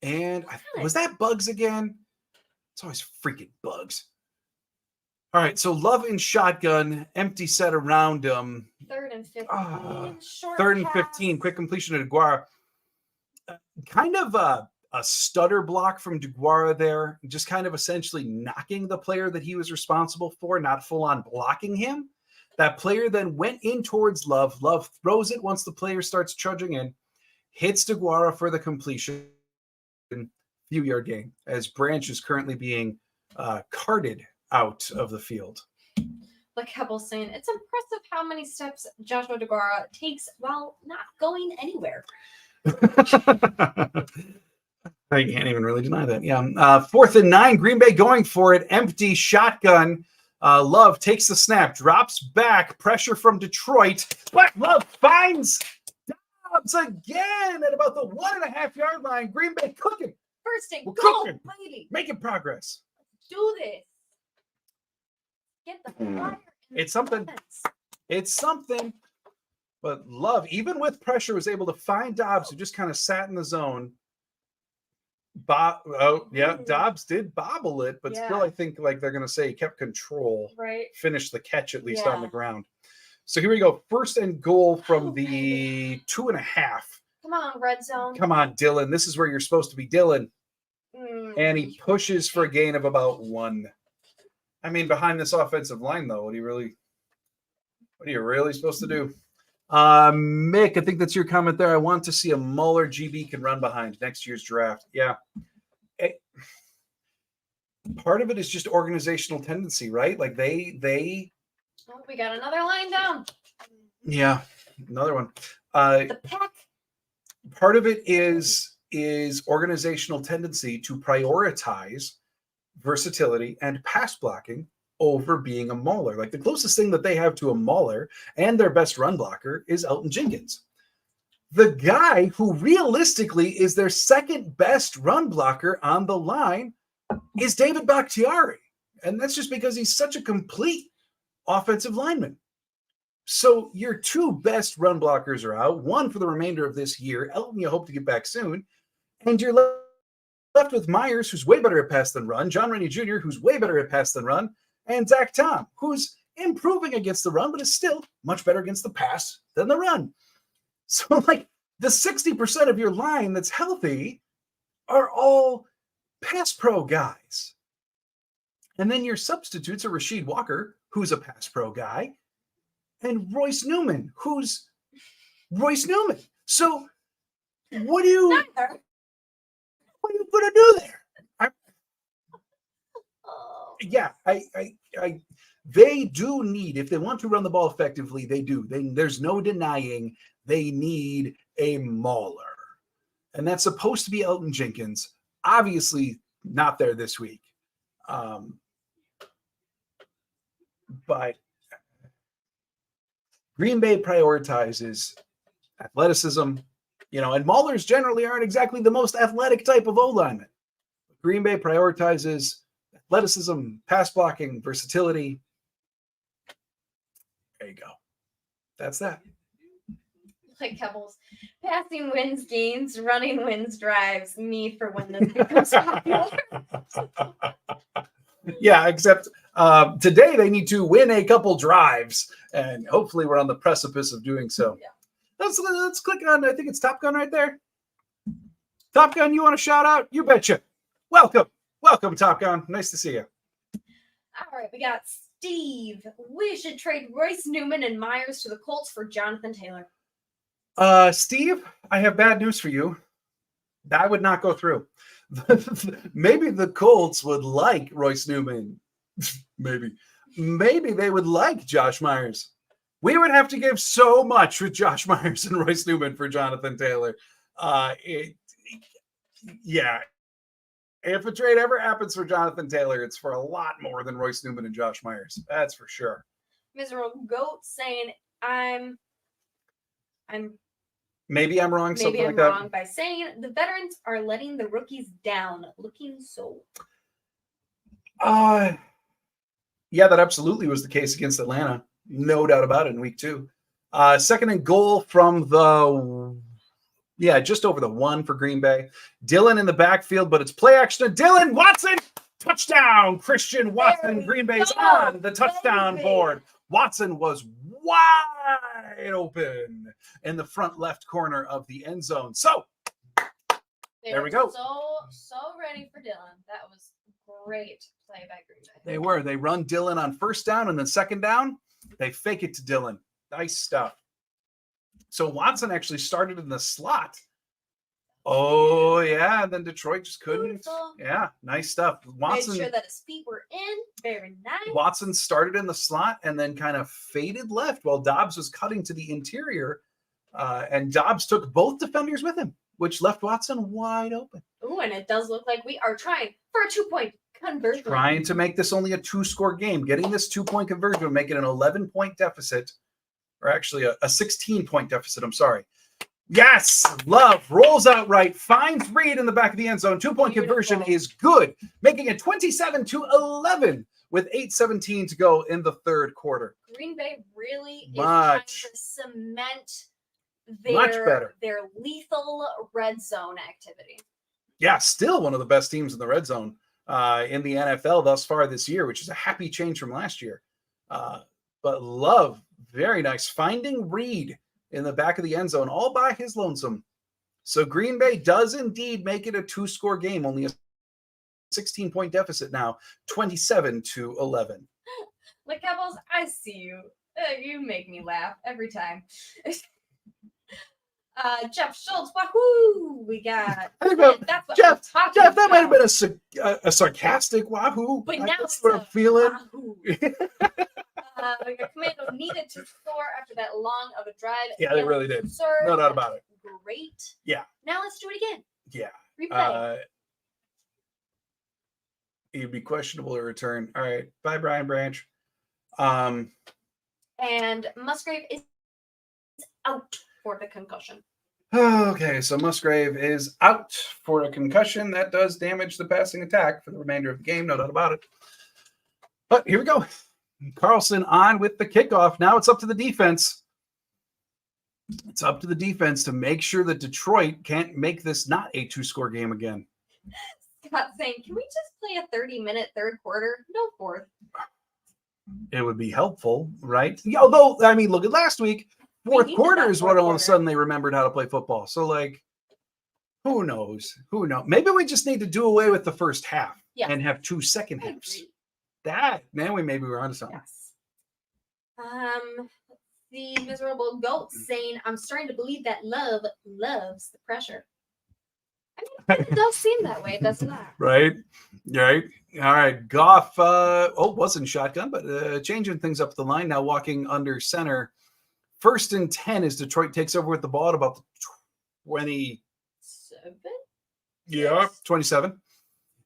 And was that Bugs again? It's always freaking Bugs. All right, so Love in shotgun, empty set around him. 3rd and 15. Short 3rd and pass. 15, quick completion to DeGuara. Kind of a stutter block from DeGuara there, just kind of essentially knocking the player that he was responsible for, not full on blocking him. That player then went in towards Love. Love throws it once the player starts trudging in, hits DeGuara for the completion. Few yard gain as Branch is currently being carted out of the field. Like Kebble's saying, it's impressive how many steps Joshua DeGuara takes while not going anywhere. I can't even really deny that. Yeah. 4th and 9, Green Bay going for it. Empty shotgun. Love takes the snap, drops back, pressure from Detroit. But Love finds Dobbs again at about the 1.5 yard line. Green Bay cooking. 1st and We're goal, cooking. baby. Making progress. Do this. Get the fire. It's something. Offense. It's something. But Love, even with pressure, was able to find Dobbs, who just kind of sat in the zone. Dobbs did bobble it, but still, I think like they're going to say he kept control. Right. Finished the catch at least on the ground. So here we go. 1st and goal from the 2.5. Come on, red zone. Come on, Dylan. This is where you're supposed to be, Dylan. And he pushes for a gain of about 1. I mean, behind this offensive line, though, what are you really supposed to do? Mick, I think that's your comment there. I want to see a Muller GB can run behind next year's draft. Yeah. Part of it is just organizational tendency, right? Like they Oh, we got another line down. Yeah, another one. The pack. Part of it is organizational tendency to prioritize versatility and pass blocking over being a mauler. Like the closest thing that they have to a mauler and their best run blocker is Elgton Jenkins. The guy who realistically is their second best run blocker on the line is David Bakhtiari. And that's just because he's such a complete offensive lineman. So your 2 best run blockers are out, 1 for the remainder of this year. Elton, you hope to get back soon. And you're left with Myers, who's way better at pass than run, John Rennie Jr., who's way better at pass than run, and Zach Tom, who's improving against the run, but is still much better against the pass than the run. So, like, the 60% of your line that's healthy are all pass pro guys. And then your substitutes are Rasheed Walker, who's a pass pro guy, and Royce Newman, who's Royce Newman. So what are you going to do there? They do need, if they want to run the ball effectively, they do. There's no denying they need a mauler. And that's supposed to be Elgton Jenkins. Obviously not there this week. But Green Bay prioritizes athleticism, and maulers generally aren't exactly the most athletic type of O-lineman. Green Bay prioritizes athleticism, pass blocking, versatility. There you go. That's that. Like Kebble's, passing wins games, running wins drives. Me for when this becomes popular. Yeah, except today they need to win a couple drives, and hopefully we're on the precipice of doing so. Yeah. Let's click on, I think it's Top Gun right there. Top Gun, you want to shout out? You betcha. Welcome, Top Gun. Nice to see you. All right, we got Steve. We should trade Royce Newman and Myers to the Colts for Jonathan Taylor. Steve, I have bad news for you. That would not go through. Maybe the Colts would like Royce Newman. Maybe they would like Josh Myers. We would have to give so much with Josh Myers and Royce Newman for Jonathan Taylor. If a trade ever happens for Jonathan Taylor, it's for a lot more than Royce Newman and Josh Myers. That's for sure. Miserable Goat saying I'm maybe I'm wrong. Maybe I'm wrong by saying the veterans are letting the rookies down. Looking so. Yeah, that absolutely was the case against Atlanta. No doubt about it in week 2. Second and goal from just over the 1 for Green Bay. Dillon in the backfield, but it's play action to Dillon. Watson, touchdown. Christian Watson, Green Bay's on the touchdown board. Watson was wide open in the front left corner of the end zone. So, there we go. So ready for Dillon. That was great play by Green Bay. They were. They run Dillon on first down, and then second down, they fake it to Dillon. Nice stuff. So Watson actually started in the slot. Oh, yeah. And then Detroit just couldn't. Beautiful. Yeah, nice stuff. Watson, made sure that his feet were in. Very nice. Watson started in the slot and then kind of faded left while Dobbs was cutting to the interior. And Dobbs took both defenders with him, which left Watson wide open. Ooh, and it does look like we are trying for a 2-point conversion. Trying to make this only a 2-score game. Getting this 2-point conversion would make it an 11-point deficit. Or actually a 16-point deficit, I'm sorry. Yes, Love rolls out right, finds Reed in the back of the end zone. 2-point conversion is good, making it 27-11 with 8:17 to go in the third quarter. Green Bay really is trying to cement their lethal red zone activity. Yeah, still one of the best teams in the red zone in the NFL thus far this year, which is a happy change from last year. But Love, very nice, finding Reed in the back of the end zone all by his lonesome. So Green Bay does indeed make it a 2-score game, only a 16-point deficit now, 27-11. Like, Cowboys, I see you. You make me laugh every time. Jeff Schultz, wahoo! We got. I think Jeff, that might have been a sarcastic wahoo. But now that's what I'm feeling. We got Commando needed to score after that long of a drive. Yeah, they really did. No doubt about it. Great. Yeah. Now let's do it again. Yeah. Replay. It'd be questionable to return. All right. Bye, Brian Branch. And Musgrave is out for the concussion. Okay, so Musgrave is out for a concussion. That does damage the passing attack for the remainder of the game, no doubt about it. But here we go. Carlson on with the kickoff. Now it's up to the defense. It's up to the defense to make sure that Detroit can't make this not a 2-score game again. Scott saying, can we just play a 30-minute third quarter? No fourth. It would be helpful, right? Yeah, although, I mean, look at last week. Fourth quarter is when all of a sudden they remembered how to play football. So, like, who knows? Who knows? Maybe we just need to do away with the first half and have 2 second halves. Now maybe we're onto something. Yes. The miserable goat saying, I'm starting to believe that Love loves the pressure. I mean, it does seem that way, doesn't it? Right. All right. Goff, wasn't shotgun, but changing things up the line now, walking under center. 1st and 10 as Detroit takes over with the ball at about the 27. Yeah, 27.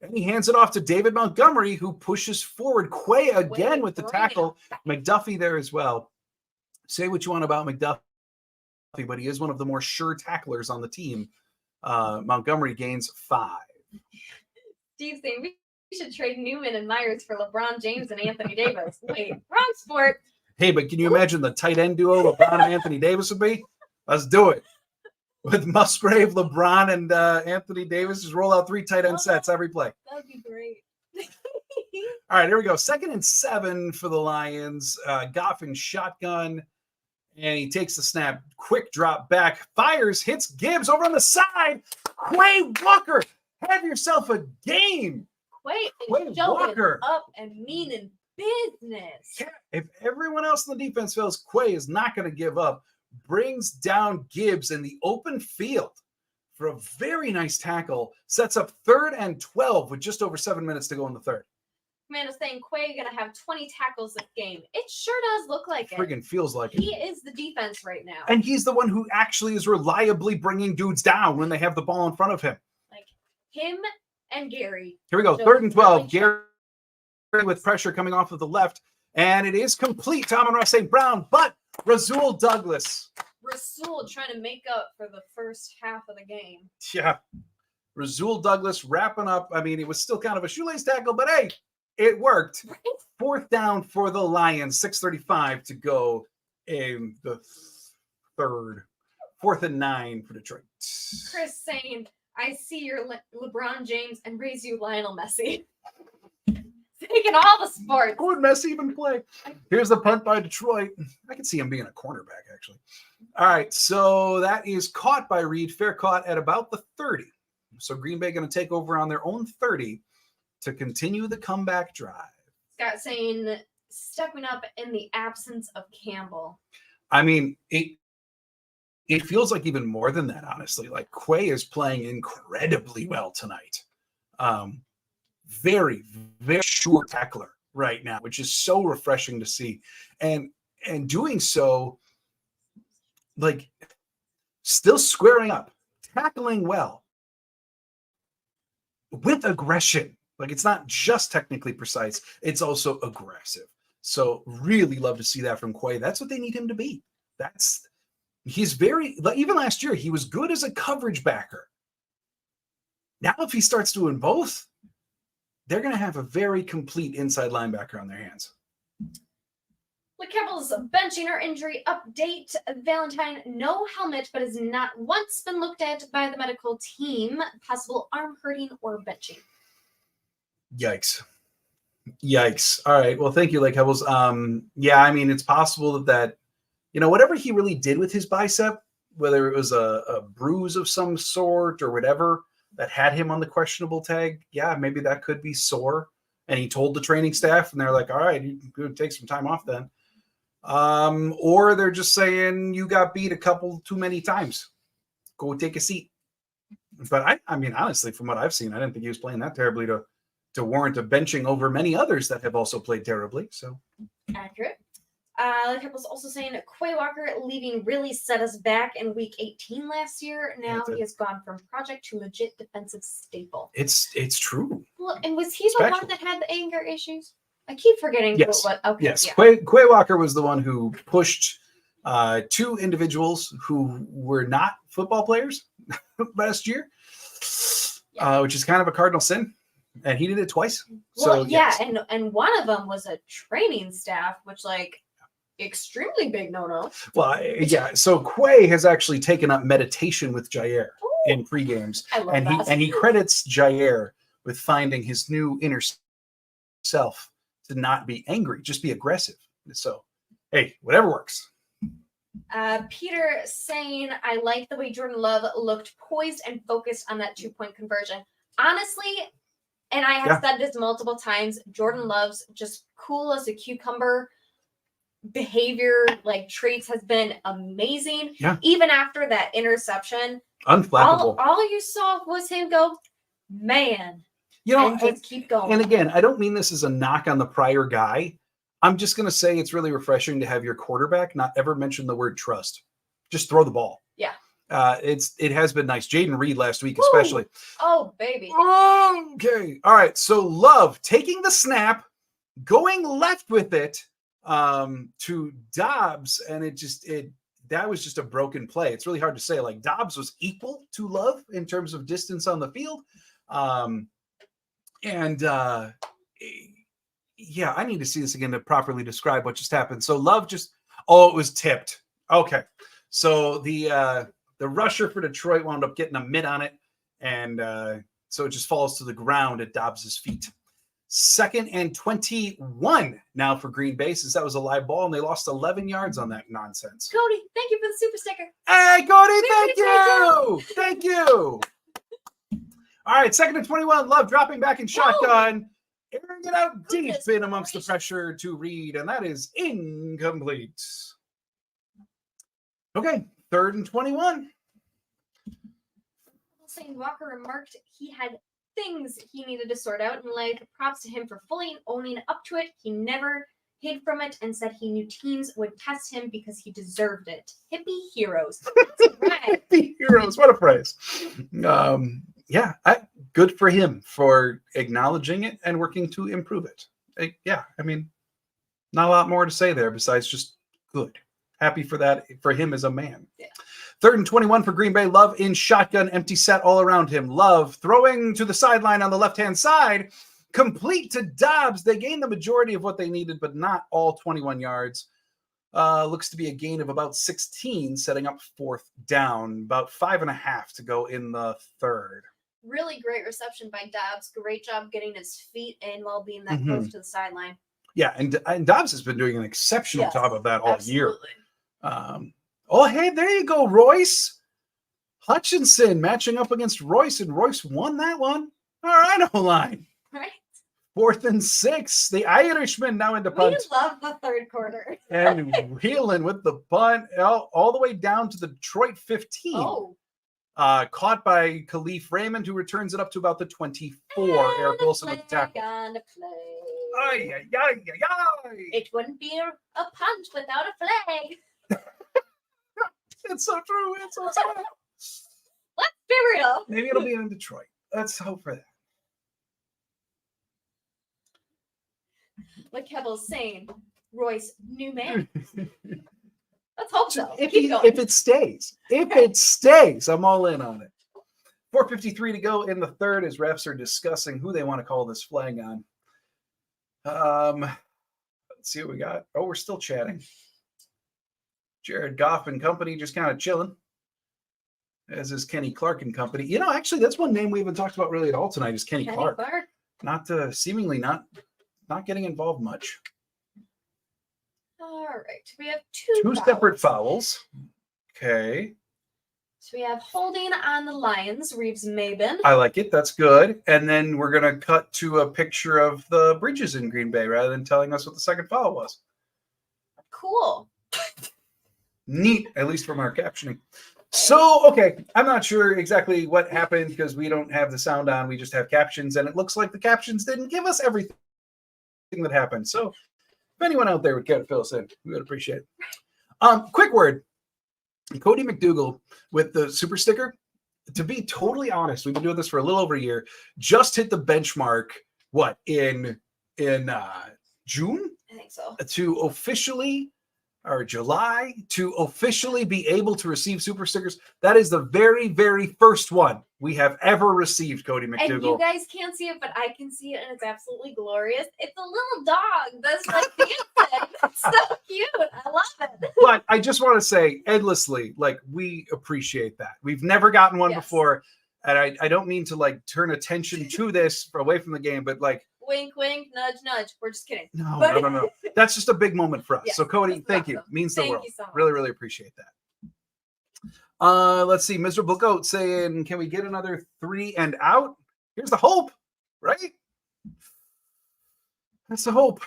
And he hands it off to David Montgomery, who pushes forward. Quay again with the tackle. McDuffie there as well. Say what you want about McDuffie, but he is one of the more sure tacklers on the team. Montgomery gains 5. Steve saying we should trade Newman and Myers for LeBron James and Anthony Davis. Wait, wrong sport. Hey, but can you imagine the tight end duo LeBron and Anthony Davis would be? Let's do it. With Musgrave, LeBron, and Anthony Davis, just roll out 3 tight end sets every play. That would be great. All right, here we go. 2nd and 7 for the Lions. Goff in shotgun, and he takes the snap. Quick drop back, fires, hits Gibbs over on the side. Quay Walker, have yourself a game. Quay is showing up and meaning business. Yeah, if everyone else in the defense feels Quay is not going to give up, brings down Gibbs in the open field for a very nice tackle, sets up 3rd and 12 with just over 7 minutes to go in the third. Amanda's saying Quay going to have 20 tackles this game. It sure does look like it. Friggin' feels like it. He is the defense right now. And he's the one who actually is reliably bringing dudes down when they have the ball in front of him. Like him and Gary. Here we go. 3rd and 12. Gary with pressure coming off of the left. And it is complete. Tom and Ross St. Brown, but Rasul Douglas. Rasul trying to make up for the first half of the game. Yeah. Rasul Douglas wrapping up. I mean, it was still kind of a shoelace tackle, but hey, It worked. 4th down for the Lions, 6:35 to go in the 3rd. 4th and 9 for Detroit. Chris saying, I see your LeBron James and raise you Lionel Messi. Taking all the sports. Would Messi even play? Here's the punt by Detroit. I can see him being a cornerback, actually. All right, so that is caught by Reed. Fair caught at about the 30. So Green Bay going to take over on their own 30 to continue the comeback drive. Scott saying, stepping up in the absence of Campbell. I mean, it feels like even more than that, honestly. Like Quay is playing incredibly well tonight. Very, very sure tackler right now, which is so refreshing to see. And doing so, like, still squaring up, tackling well with aggression. Like, it's not just technically precise, it's also aggressive. So really love to see that from Quay. That's what they need him to be. He's very, even last year, he was good as a coverage backer. Now, if he starts doing both, they're going to have a very complete inside linebacker on their hands. Campbell's benching or injury update. Valentine, no helmet, but has not once been looked at by the medical team. Possible arm hurting or benching. Yikes. All right. Well, thank you, Lake Hebbles. Yeah, I mean, it's possible that, whatever he really did with his bicep, whether it was a bruise of some sort or whatever that had him on the questionable tag, yeah, maybe that could be sore. And he told the training staff, and they're like, all right, you can take some time off then. Or they're just saying you got beat a couple too many times. Go take a seat. But I mean, honestly, from what I've seen, I didn't think he was playing that terribly to warrant a benching over many others that have also played terribly. So accurate. Couple's also saying Quay Walker leaving really set us back in week 18 last year. Now he has gone from project to legit defensive staple. It's true. Well, and was he the one that had the anger issues? I keep forgetting. Yes. Okay. Yes. Yeah. Quay Walker was the one who pushed 2 individuals who were not football players last year, which is kind of a cardinal sin. And he did it twice. Well, so, yes. and one of them was a training staff, which extremely big no-no. Well, yeah. So Quay has actually taken up meditation with Jair in pre-games. I love that. And he credits Jair with finding his new inner self to not be angry, just be aggressive. So, hey, whatever works. Peter saying, I like the way Jordan Love looked poised and focused on that 2-point conversion. Honestly, and I have said this multiple times, Jordan Love's just cool as a cucumber behavior, traits has been amazing. Yeah. Even after that interception, Unflappable. All you saw was him go, man. And just keep going. And again, I don't mean this as a knock on the prior guy. I'm just going to say it's really refreshing to have your quarterback not ever mention the word trust. Just throw the ball. Yeah. It has been nice. Jaden Reed last week, especially. Oh, baby. Okay. All right. So Love taking the snap, going left with it to Dobbs, and that was just a broken play. It's really hard to say. Dobbs was equal to Love in terms of distance on the field. Yeah, I need to see this again to properly describe what just happened. So Love it was tipped. Okay. So the rusher for Detroit wound up getting a mitt on it. And so it just falls to the ground at Dobbs's feet. 2nd and 21 now for Green Bay, since that was a live ball, and they lost 11 yards on that nonsense. Cody, thank you for the super sticker. Hey, Cody, thank you. Thank you. All right, 2nd and 21. Love dropping back in shotgun. Airing it out deep in amongst the pressure to Reed, and that is incomplete. Okay, 3rd and 21. Saying Walker remarked he had things he needed to sort out, and props to him for fully owning up to it. He never hid from it and said he knew teams would test him because he deserved it. Hippie heroes. That's right. Hippie heroes. What a phrase. Yeah, good for him for acknowledging it and working to improve it. Yeah, I mean, not a lot more to say there besides just good. Happy for that, for him as a man. Yeah. 3rd and 21 for Green Bay. Love in shotgun, empty set all around him. Love throwing to the sideline on the left-hand side complete to Dobbs. They gained the majority of what they needed, but not all 21 yards. Looks to be a gain of about 16, setting up 4th down. About 5.5 to go in the third. Really great reception by Dobbs. Great job getting his feet in while being that close to the sideline. Yeah, and Dobbs has been doing an exceptional job of that all year. Absolutely. Hey, there you go, Royce. Hutchinson matching up against Royce, and Royce won that one. All right, O-line. Right. 4th and 6. The Irishman now into punt. We love the third quarter. And reeling with the punt all the way down to the Detroit 15. Oh. Caught by Khalif Raymond, who returns it up to about the 24. Eric Wilson with the tackle. Ay, ay, ay, ay, ay. It wouldn't be a punt without a flag. It's so true. It's so true. Let's be real. Maybe it'll be in Detroit. Let's hope for that. Like Kevin's saying, Royce, new man. Let's hope so. If it stays, I'm all in on it. 4:53 to go in the third as refs are discussing who they want to call this flag on. Let's see what we got. Oh, we're still chatting. Jared Goff and company just kind of chilling, as is Kenny Clark and company. You know, actually, that's one name we haven't talked about really at all tonight is Kenny Clark. Not seemingly not getting involved much. All right. We have two fouls. Separate fouls. Okay. So we have holding on the Lions, Reeves Maben. I like it. That's good. And then we're going to cut to a picture of the bridges in Green Bay rather than telling us what the second foul was. Cool. Neat, at least from our captioning. So, okay, I'm not sure exactly what happened because we don't have the sound on. We just have captions, and it looks like the captions didn't give us everything that happened. So if anyone out there would care to fill us in, we would appreciate it. Quick word. Cody McDougal with the super sticker. To be totally honest, we've been doing this for a little over a year. Just hit the benchmark, in June? I think so. To officially, or July, to officially be able to receive super stickers. That is the very, very first one we have ever received, Cody McDougal. And you guys can't see it, but I can see it, and it's absolutely glorious. It's a little dog that's like dancing. It's so cute. I love it. But I just want to say, endlessly, we appreciate that. We've never gotten one before, and I don't mean to turn attention to this away from the game, but wink, wink, nudge, nudge. We're just kidding. No. That's just a big moment for us. Yes, so, Cody, thank you. Means the world. Thank you so much. Really, really appreciate that. Let's see. Miserable Goat saying, can we get another 3 and out? Here's the hope, right? That's the hope.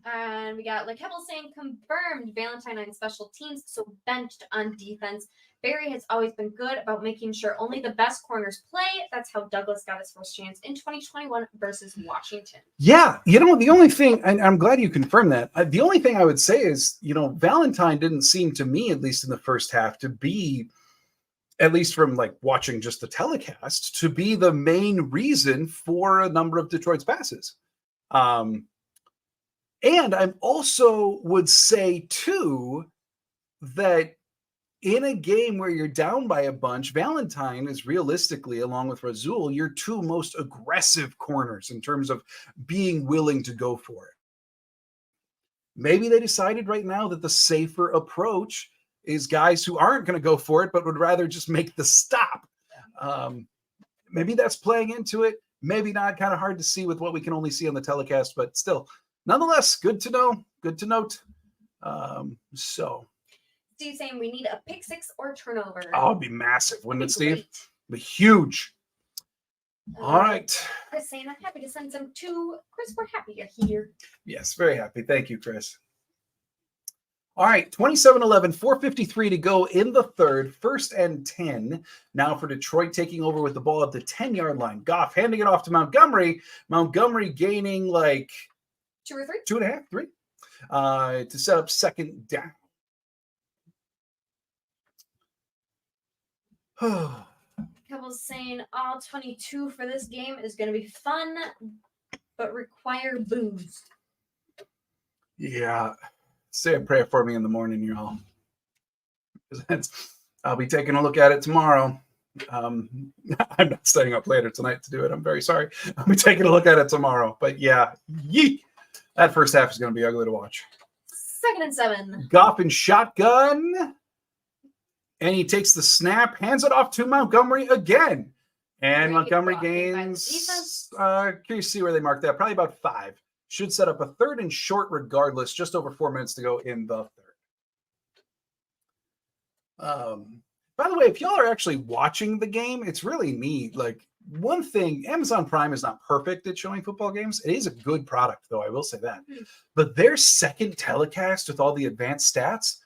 And we got Keppel saying, confirmed Valentine on special teams, so benched on defense. Barry has always been good about making sure only the best corners play. That's how Douglas got his first chance in 2021 versus Washington. Yeah. The only thing, and I'm glad you confirmed that. The only thing I would say is, Valentine didn't seem to me, at least in the first half, to be, at least from watching just the telecast, to be the main reason for a number of Detroit's passes. And I also would say, too, that in a game where you're down by a bunch, Valentine is realistically, along with Razul, your two most aggressive corners in terms of being willing to go for it. Maybe they decided right now that the safer approach is guys who aren't going to go for it, but would rather just make the stop. Maybe that's playing into it. Maybe not. Kind of hard to see with what we can only see on the telecast, but still, nonetheless, good to know. Good to note. Steve saying we need a pick 6 or turnover. Oh, it'd be massive, wouldn't it, Steve? It'd be huge. All right. Chris saying I'm happy to send some to Chris. We're happy you're here. Yes, very happy. Thank you, Chris. All right, 27-11, 4:53 to go in the third, 1st and 10. Now for Detroit taking over with the ball at the 10-yard line. Goff handing it off to Montgomery. Montgomery gaining 2 or 3? 2.5, 3 to set up second down. Kevin's saying all 22 for this game is going to be fun, but require booze. Yeah. Say a prayer for me in the morning, y'all. I'll be taking a look at it tomorrow. I'm not staying up later tonight to do it. I'm very sorry. I'll be taking a look at it tomorrow. But yeah, yeet. That first half is going to be ugly to watch. 2nd and 7. Goff in shotgun. And he takes the snap, hands it off to Montgomery again. And Great Montgomery blocking by the gains, defense. curious to see where they marked that. Probably about 5. Should set up a 3rd and short regardless. Just over 4 minutes to go in the 3rd. By the way, if y'all are actually watching the game, it's really neat. Like, one thing, Amazon Prime is not perfect at showing football games. It is a good product, though, I will say that. But their second telecast with all the advanced stats,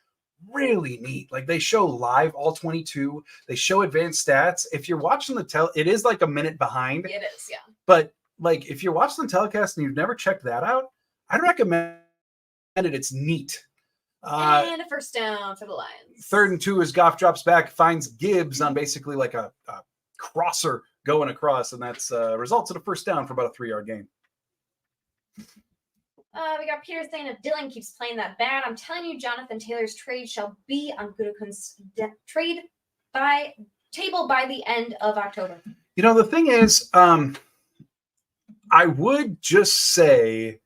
really neat. Like, they show live all 22. They show advanced stats. If you're watching it is like a minute behind. It is, yeah. But like, if you're watching the telecast and you've never checked that out, I'd recommend it. It's neat. And a first down for the Lions. 3rd and 2 as Goff drops back, finds Gibbs on basically like a crosser going across, and that's results in a first down for about a 3-yard gain. We got Peter saying, if Dylan keeps playing that bad, I'm telling you, Jonathan Taylor's trade shall be on Gutekunst's trade table by the end of October. You know, the thing is, I would just say,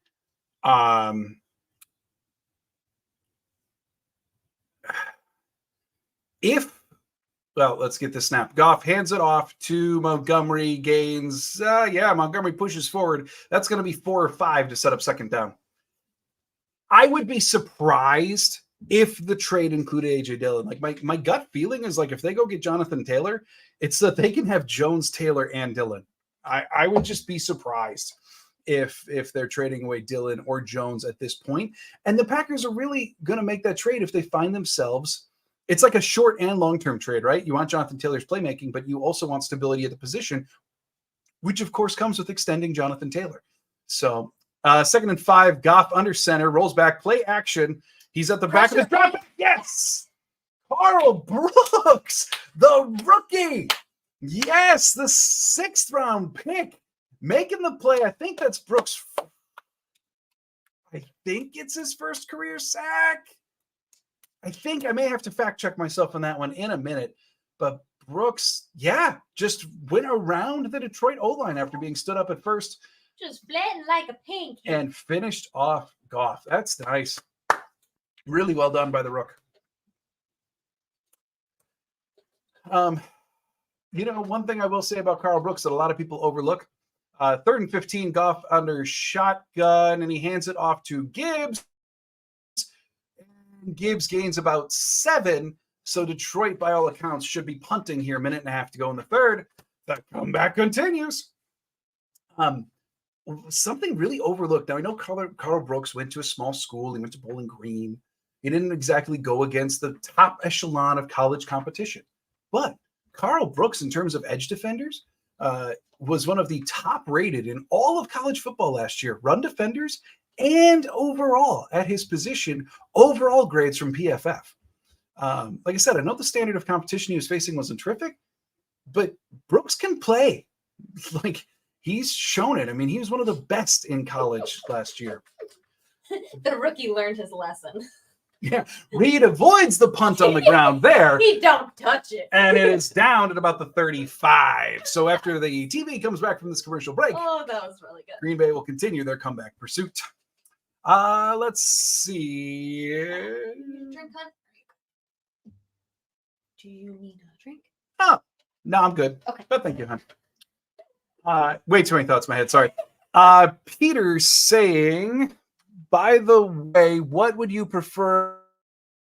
let's get the snap. Goff hands it off to Montgomery, gains. Montgomery pushes forward. That's going to be 4 or 5 to set up 2nd down. I would be surprised if the trade included A.J. Dillon. Like, my gut feeling is, like, if they go get Jonathan Taylor, it's that they can have Jones, Taylor, and Dillon. I would just be surprised if they're trading away Dillon or Jones at this point. And the Packers are really going to make that trade if they find themselves. It's like a short and long-term trade, right? You want Jonathan Taylor's playmaking, but you also want stability at the position, which of course comes with extending Jonathan Taylor. So 2nd and 5, Goff under center, rolls back, play action. He's at the back of the drop. Yes! Carl Brooks, the rookie. Yes, the 6th round pick, making the play. I think that's Brooks. I think it's his first career sack. I think I may have to fact check myself on that one in a minute. But Brooks, just went around the Detroit O-line after being stood up at first. Just flattened like a pancake. And finished off Goff. That's nice. Really well done by the Rook. One thing I will say about Carl Brooks that a lot of people overlook, 3rd and 15, Goff under shotgun, and he hands it off to Gibbs. And Gibbs gains about 7, so Detroit, by all accounts, should be punting here. 1.5 minutes to go in the 3rd. The comeback continues. Something really overlooked. Now, I know Carl Brooks went to a small school. He went to Bowling Green. He didn't exactly go against the top echelon of college competition. But Carl Brooks, in terms of edge defenders, was one of the top rated in all of college football last year. Run defenders and overall at his position, overall grades from PFF. Like I said, I know the standard of competition he was facing wasn't terrific, but Brooks can play. Like, he's shown it. I mean, he was one of the best in college last year. The rookie learned his lesson. Yeah, Reed avoids the punt on the ground there. He don't touch it. And it is down at about the 35. So after the TV comes back from this commercial break, that was really good. Green Bay will continue their comeback pursuit. Let's see. Drink, Hunt? Do you need a drink? Oh, no, I'm good. Okay. But thank you, hon. Way too many thoughts in my head. Sorry. Peter saying, by the way, what would you prefer,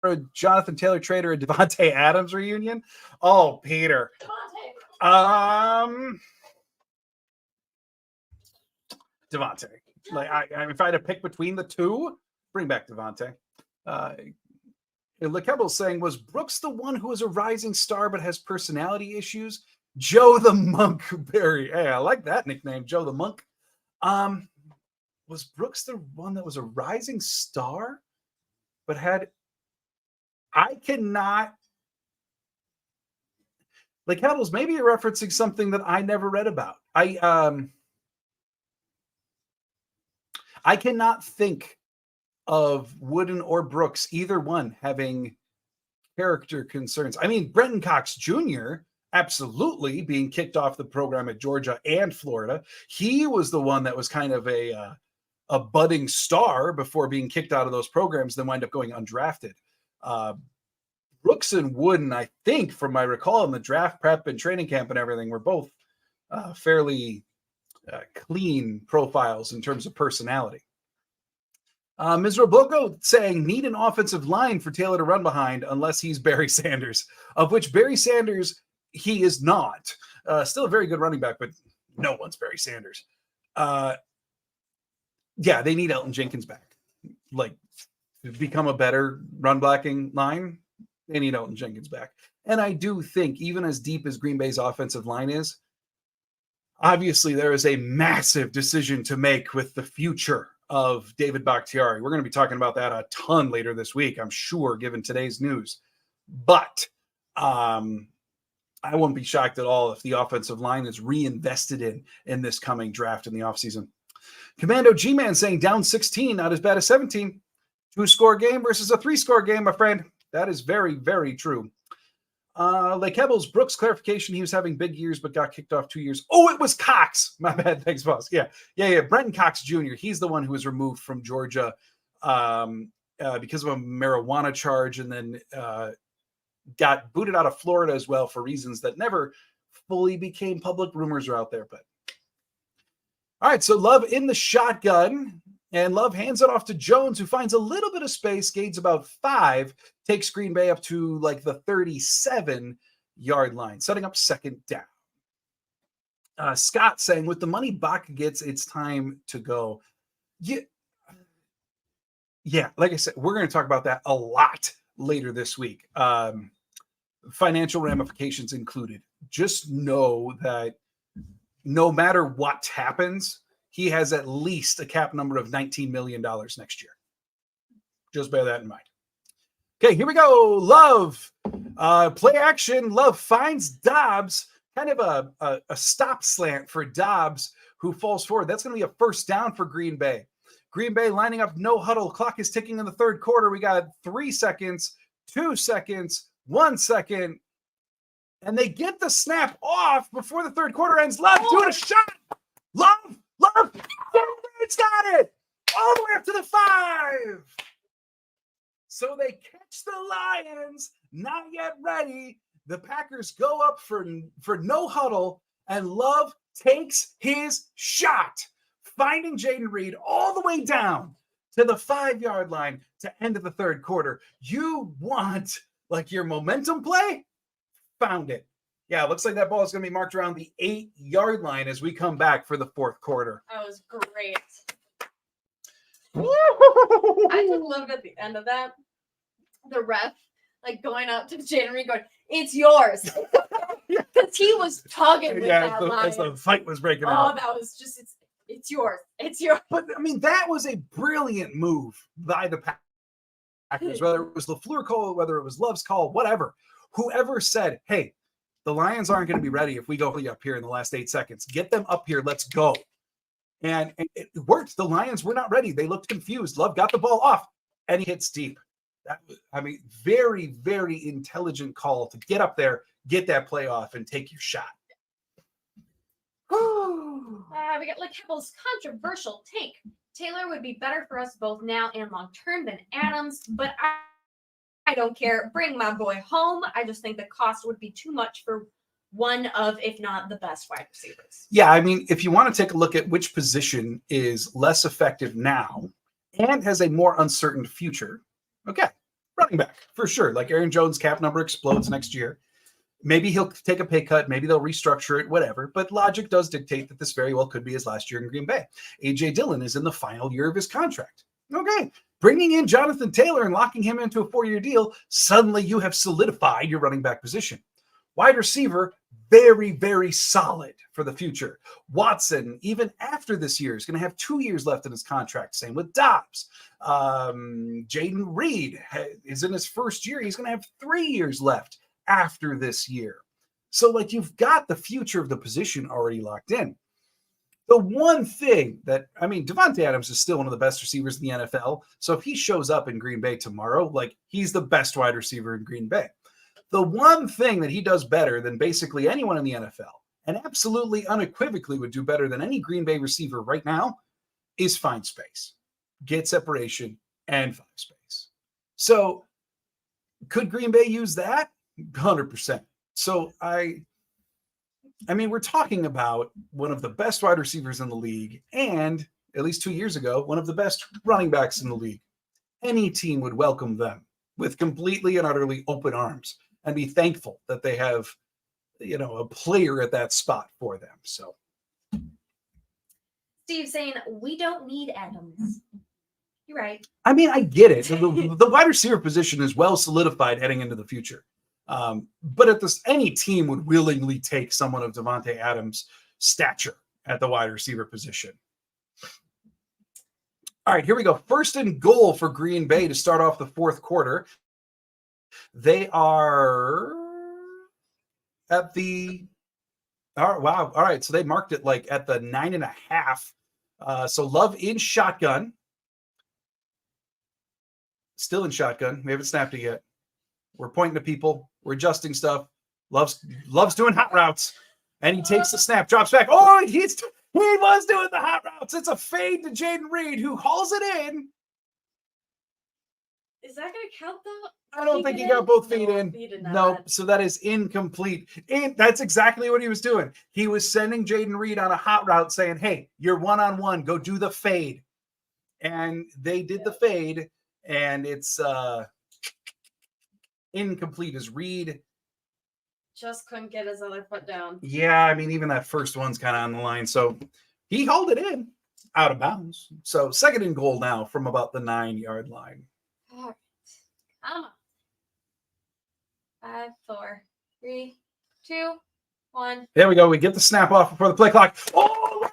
a Jonathan Taylor trade or a Devontae Adams reunion? Oh, Peter. Devontae. Devontae. Like, if I had to pick between the two, bring back Devontae. LeKebel's saying, was Brooks the one who is a rising star but has personality issues? Joe the Monk Berry. Hey, I like that nickname, Joe the Monk. Was Brooks the one that was a rising star but had... I cannot... LeKebel's, maybe you're referencing something that I never read about. I cannot think of Wooden or Brooks, either one, having character concerns. I mean, Brenton Cox Jr., absolutely being kicked off the program at Georgia and Florida. He was the one that was kind of a budding star before being kicked out of those programs, then wind up going undrafted. Brooks and Wooden, I think, from my recall in the draft prep and training camp and everything, were both fairly clean profiles in terms of personality. Ms. Roboco saying, need an offensive line for Taylor to run behind unless he's Barry Sanders, of which Barry Sanders, he is not. Still a very good running back, but no one's Barry Sanders. Yeah, they need Elton Jenkins back. Like, to become a better run blocking line, they need Elton Jenkins back. And I do think, even as deep as Green Bay's offensive line is, obviously there is a massive decision to make with the future of David Bakhtiari. We're going to be talking about that a ton later this week, I'm sure, given today's news. But I won't be shocked at all if the offensive line is reinvested in this coming draft in the offseason. Commando G-Man saying down 16, not as bad as 17. 2-score game versus a 3-score game, my friend. That is very, very true. Like Hebbles, Brooks clarification, he was having big years but got kicked off 2 years. Oh, it was Cox. My bad. Thanks, boss. Yeah. Brenton Cox Jr. He's the one who was removed from Georgia because of a marijuana charge, and then got booted out of Florida as well for reasons that never fully became public. Rumors are out there, but all right. So Love in the shotgun, and Love hands it off to Jones, who finds a little bit of space, gains about 5, takes Green Bay up to like the 37-yard line, setting up second down. Scott saying, with the money Bach gets, it's time to go. Yeah, like I said, we're going to talk about that a lot later this week. Financial ramifications included. Just know that no matter what happens, he has at least a cap number of $19 million next year. Just bear that in mind. Okay, here we go. Love. Play action. Love finds Dobbs. Kind of a stop slant for Dobbs, who falls forward. That's going to be a first down for Green Bay. Green Bay lining up no huddle. Clock is ticking in the third quarter. We got 3 seconds, 2 seconds, 1 second. And they get the snap off before the third quarter ends. Love doing a shot. Love. It's got it. All the way up to the 5. So they catch the Lions, not yet ready. The Packers go up for no huddle, and Love takes his shot, finding Jaden Reed all the way down to the 5-yard line to end of the third quarter. You want like your momentum play? Found it. Yeah, it looks like that ball is going to be marked around the 8-yard line as we come back for the fourth quarter. That was great. I just loved at the end of that, the ref like going up to Jaden Reed going, "It's yours," because he was tugging with that line as the fight was breaking out. Oh, that was just it's yours. It's yours. But I mean, that was a brilliant move by the Packers. Whether it was LaFleur call, whether it was Love's call, whatever. Whoever said, "Hey, the Lions aren't going to be ready if we go up here in the last 8 seconds. Get them up here. Let's go." And it worked. The Lions were not ready. They looked confused. Love got the ball off, and he hits deep. That was, I mean, very, very intelligent call to get up there, get that play off, and take your shot. We got like Heppel's controversial take. Taylor would be better for us both now and long term than Adams, but I don't care. Bring my boy home. I just think the cost would be too much for one of, if not the best wide receivers. Yeah, I mean, if you want to take a look at which position is less effective now and has a more uncertain future, okay, running back for sure. Like Aaron Jones' cap number explodes next year. Maybe he'll take a pay cut. Maybe they'll restructure it, whatever. But logic does dictate that this very well could be his last year in Green Bay. A.J. Dillon is in the final year of his contract. Okay, bringing in Jonathan Taylor and locking him into a 4-year deal, suddenly you have solidified your running back position. Wide receiver, very, very solid for the future. Watson, even after this year, is going to have 2 years left in his contract. Same with Dobbs. Jaden Reed is in his first year. He's going to have 3 years left after this year. So, like, you've got the future of the position already locked in. The one thing that, I mean, Devontae Adams is still one of the best receivers in the NFL. So if he shows up in Green Bay tomorrow, like, he's the best wide receiver in Green Bay. The one thing that he does better than basically anyone in the NFL, and absolutely unequivocally would do better than any Green Bay receiver right now, is find space, get separation, and find space. So could Green Bay use that? 100%. So I mean, we're talking about one of the best wide receivers in the league, and at least 2 years ago, one of the best running backs in the league. Any team would welcome them with completely and utterly open arms and be thankful that they have, a player at that spot for them. So Steve saying, we don't need Adams. You're right. I mean, I get it. The wide receiver position is well solidified heading into the future. But any team would willingly take someone of Davante Adams' stature at the wide receiver position. All right, here we go. First and goal for Green Bay to start off the fourth quarter. They are at the wow. All right, so they marked it like at the 9.5. So Love in shotgun. Still in shotgun. We haven't snapped it yet. We're pointing to people. We're adjusting stuff. Love's doing hot routes. And he takes the snap, drops back. Oh, he was doing the hot routes. It's a fade to Jaden Reed, who hauls it in. Is that going to count, though? I don't think he got both feet in. Nope. So that is incomplete. And that's exactly what he was doing. He was sending Jaden Reed on a hot route saying, hey, you're one-on-one. Go do the fade. And they did the fade. And it's incomplete as Reed just couldn't get his other foot down. Yeah, I mean, even that first one's kind of on the line. So he hauled it in out of bounds. So second and goal now from about the 9-yard line. All right. Come on. 5, 4, 3, 2, 1. There we go. We get the snap off before the play clock. Oh,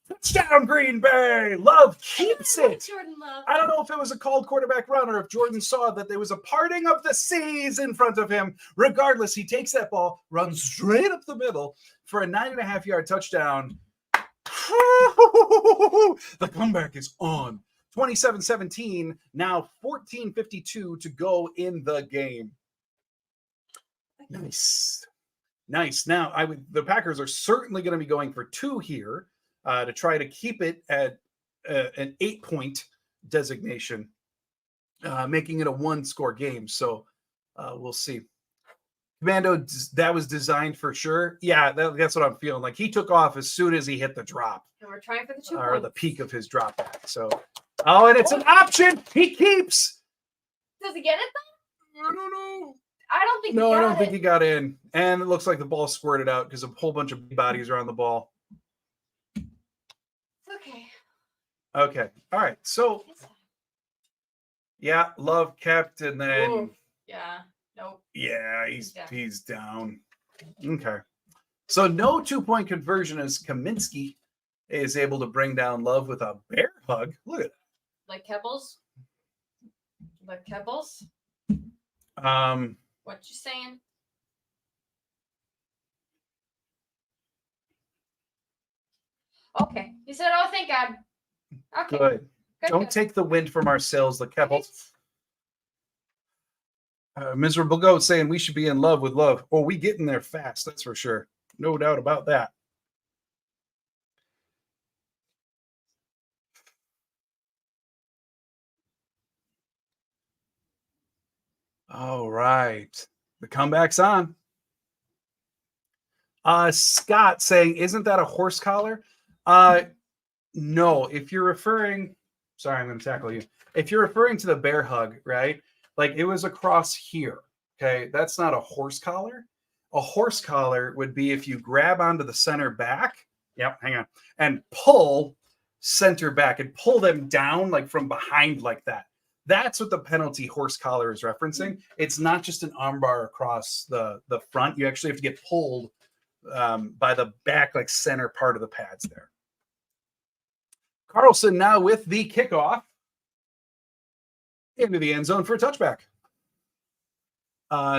touchdown, Green Bay. Love keeps it. Jordan Love. I don't know if it was a called quarterback run or if Jordan saw that there was a parting of the seas in front of him. Regardless, he takes that ball, runs straight up the middle for a 9.5-yard touchdown. The comeback is on. 27-17, now 14:52 to go in the game. Nice. Now, the Packers are certainly going to be going for 2 here to try to keep it at an 8-point designation, making it a 1-score game. So we'll see. Commando, that was designed for sure. Yeah, that's what I'm feeling. Like he took off as soon as he hit the drop. And we're trying for the 2 or points. the peak of his drop back. So, and it's an option. He keeps. Does he get it though? I don't know. I don't think. No, I don't think he got in. And it looks like the ball squirted out because a whole bunch of bodies are on the ball. Okay. Okay. All right. So, yeah, Love kept, and then. Ooh. Yeah. Nope. Yeah, he's down. Okay. So no 2-point conversion as Kaminsky is able to bring down Love with a bear hug. Look at that. Like Kebbles? Like Kebbles? What you saying? Okay. You said, oh, thank God. Okay. Good. Don't take the wind from our sails, the Kebbles. Miserable Goat saying we should be in love with Love. Oh, we get in there fast, that's for sure. No doubt about that. All right. The comeback's on. Scott saying, isn't that a horse collar? No. If you're referring, sorry, I'm going to tackle you. If you're referring to the bear hug, right? Like it was across here. Okay. That's not a horse collar. A horse collar would be if you grab onto the center back. Yep. Hang on. And pull center back and pull them down like from behind like that. That's what the penalty horse collar is referencing. It's not just an armbar across the front. You actually have to get pulled by the back, like center part of the pads there. Carlson now with the kickoff into the end zone for a touchback.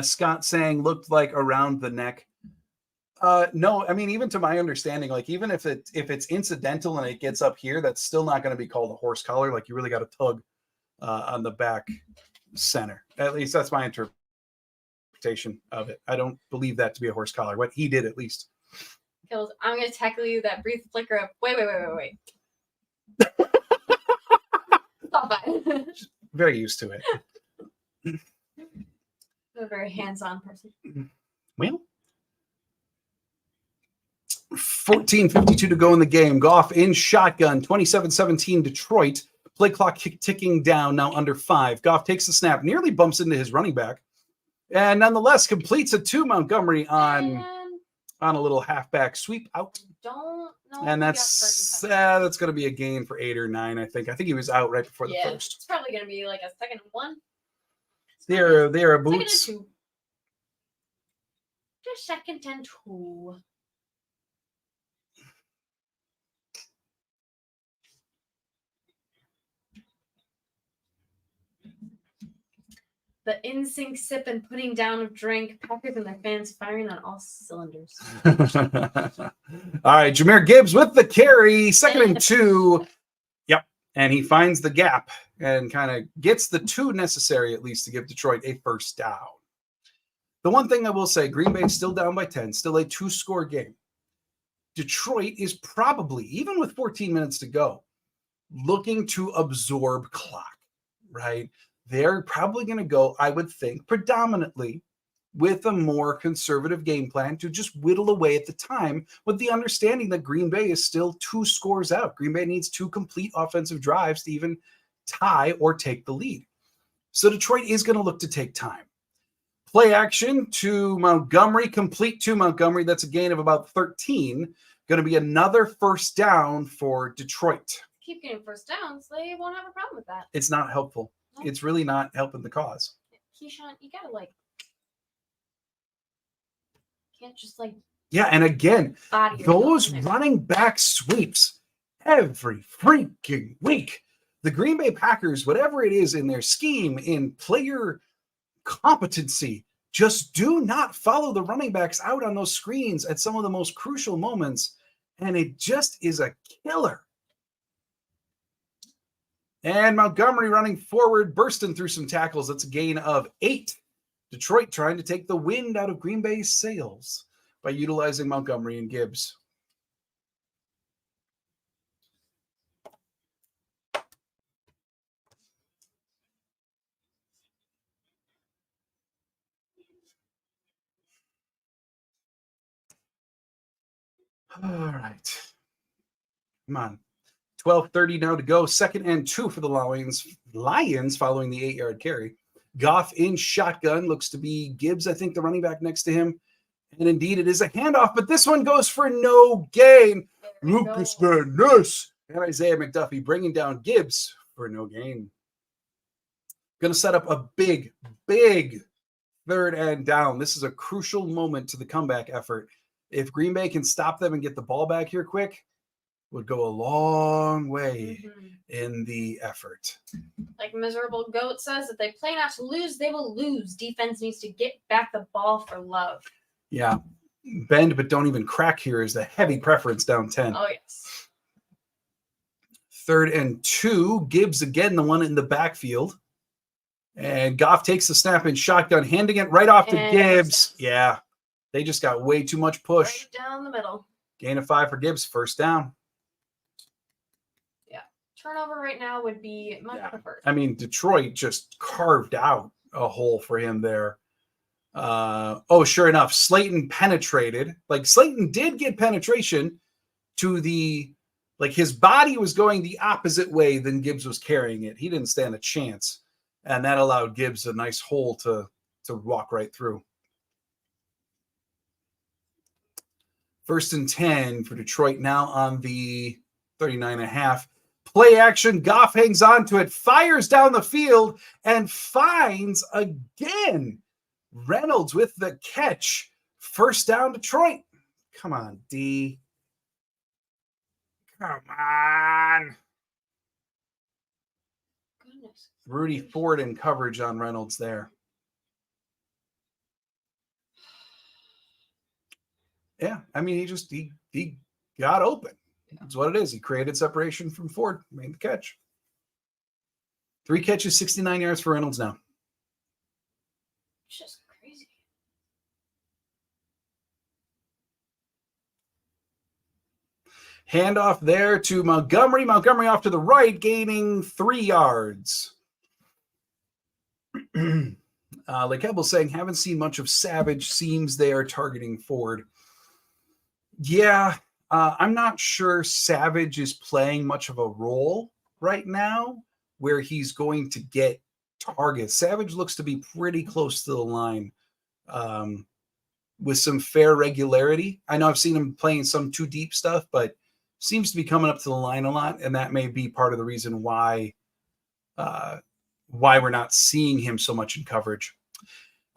Scott saying looked like around the neck. No, I mean, even to my understanding, like even if it's incidental and it gets up here, that's still not going to be called a horse collar. Like you really got to tug on the back center. At least that's my interpretation of it. I don't believe that to be a horse collar. What he did, at least. Kills. I'm gonna tackle you that brief flicker of wait. Stop that. Very used to it. I'm a very hands-on person. Well, 14:52 to go in the game. Goff in shotgun, 27-17 Detroit. Play clock ticking down, now under 5. Goff takes the snap, nearly bumps into his running back, and nonetheless completes it to Montgomery on a little halfback sweep out. Don't know. And that's going to be a gain for 8 or 9, I think. I think he was out right before the first. It's probably going to be like a 2nd and 1. They're a boots. 2nd and 2. Just 2nd and 2. The in-sync sip and putting down of drink, Packers and their fans firing on all cylinders. All right, Jahmyr Gibbs with the carry, 2nd and 2. Yep, and he finds the gap and kind of gets the 2 necessary, at least, to give Detroit a first down. The one thing I will say, Green Bay is still down by 10, still a 2-score game. Detroit is probably, even with 14 minutes to go, looking to absorb clock, right? They're probably going to go, I would think, predominantly with a more conservative game plan to just whittle away at the time, with the understanding that Green Bay is still 2 scores out. Green Bay needs 2 complete offensive drives to even tie or take the lead. So Detroit is going to look to take time. Play action to Montgomery, complete to Montgomery. That's a gain of about 13. Going to be another first down for Detroit. Keep getting first downs. They won't have a problem with that. It's not helpful. It's really not helping the cause. Keyshawn, you gotta can't just yeah, and again, those running back sweeps every freaking week. The Green Bay Packers, whatever it is in their scheme, in player competency, just do not follow the running backs out on those screens at some of the most crucial moments, and it just is a killer. And Montgomery running forward, bursting through some tackles. That's a gain of 8. Detroit trying to take the wind out of Green Bay's sails by utilizing Montgomery and Gibbs. All right. Come on. 12:30 now to go. 2nd and 2 for the Lions following the 8-yard carry. Goff in shotgun. Looks to be Gibbs, I think, the running back next to him. And indeed, it is a handoff, but this one goes for no gain. Lucas Van Ness and Isaiah McDuffie bringing down Gibbs for no gain. Going to set up a big 3rd and down. This is a crucial moment to the comeback effort. If Green Bay can stop them and get the ball back here quick, would go a long way in the effort. Like Miserable Goat says, if they play not to lose, they will lose. Defense needs to get back the ball for love. Yeah. Bend but don't even crack here is the heavy preference down 10. Oh, yes. 3rd and 2. Gibbs again, the one in the backfield. And Goff takes the snap in shotgun, handing it right off to Gibbs. Yeah. They just got way too much push. Right down the middle. Gain of 5 for Gibbs. First down. Yeah. Turnover right now would be much preferred. I mean, Detroit just carved out a hole for him there. Sure enough, Slayton penetrated. Like, Slayton did get penetration to the, like, his body was going the opposite way than Gibbs was carrying it. He didn't stand a chance. And that allowed Gibbs a nice hole to walk right through. 1st and 10 for Detroit now on the 39.5. Play action. Goff hangs on to it, fires down the field, and finds again Reynolds with the catch. First down, Detroit. Come on, D. Come on. Goodness. Rudy Ford in coverage on Reynolds there. Yeah, I mean, he got open. That's what it is. He created separation from Ford, made the catch. 3 catches, 69 yards for Reynolds now. Just crazy. Handoff there to Montgomery. Montgomery off to the right, gaining 3 yards. Like Ebel saying, haven't seen much of Savage. Seems they are targeting Ford. Yeah, I'm not sure Savage is playing much of a role right now where he's going to get targets. Savage looks to be pretty close to the line with some fair regularity. I know I've seen him playing some too deep stuff, but seems to be coming up to the line a lot, and that may be part of the reason why we're not seeing him so much in coverage.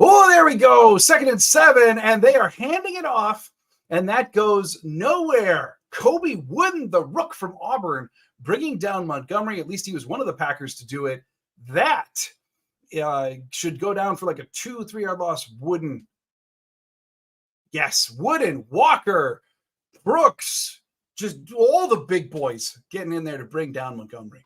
Oh, there we go. 2nd and 7, and they are handing it off, and that goes nowhere. Kobe Wooden, the rook from Auburn, bringing down Montgomery. At least he was one of the Packers to do it. That should go down for like a 2-3 yard loss. Wooden. Yes, Wooden, Walker, Brooks, just all the big boys getting in there to bring down Montgomery.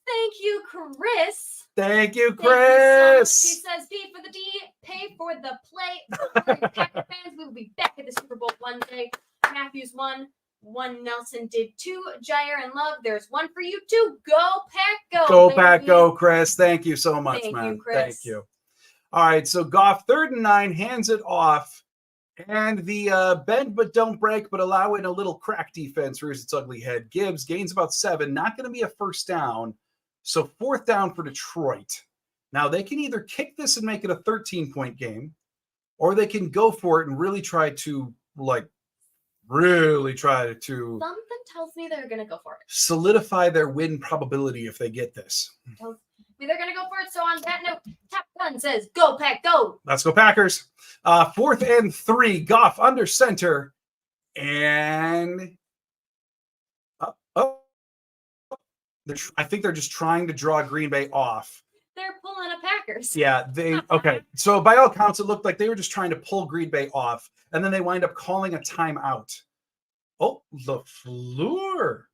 Thank you, Chris. Thank you, Thank you so Chris. much. He says, D for the D, pay for the play. Don't worry, Packer fans, we will be back at the Super Bowl one day. Matthews won. 1 Nelson did 2. Jair and Love, there's 1 for you too. Go Pack, go. Go baby. Pack, go, Chris. Thank you so much, Thank man. you, Chris. Thank you. All right, so Goff, 3rd and 9, hands it off. And the bend but don't break, but allow in a little crack defense rears its ugly head. Gibbs gains about 7, not going to be a first down. So 4th down for Detroit. Now they can either kick this and make it a 13-point game, or they can go for it and really try to Something tells me they're going to go for it. solidify their win probability if they get this. Tells me they're going to go for it. So on that note, Top Gun says, go Pack, go. Let's go Packers. 4th and 3, Goff under center. And I think they're just trying to draw Green Bay off. They're pulling a Packers. Yeah, okay. So by all accounts, it looked like they were just trying to pull Green Bay off, and then they wind up calling a timeout. Oh, LaFleur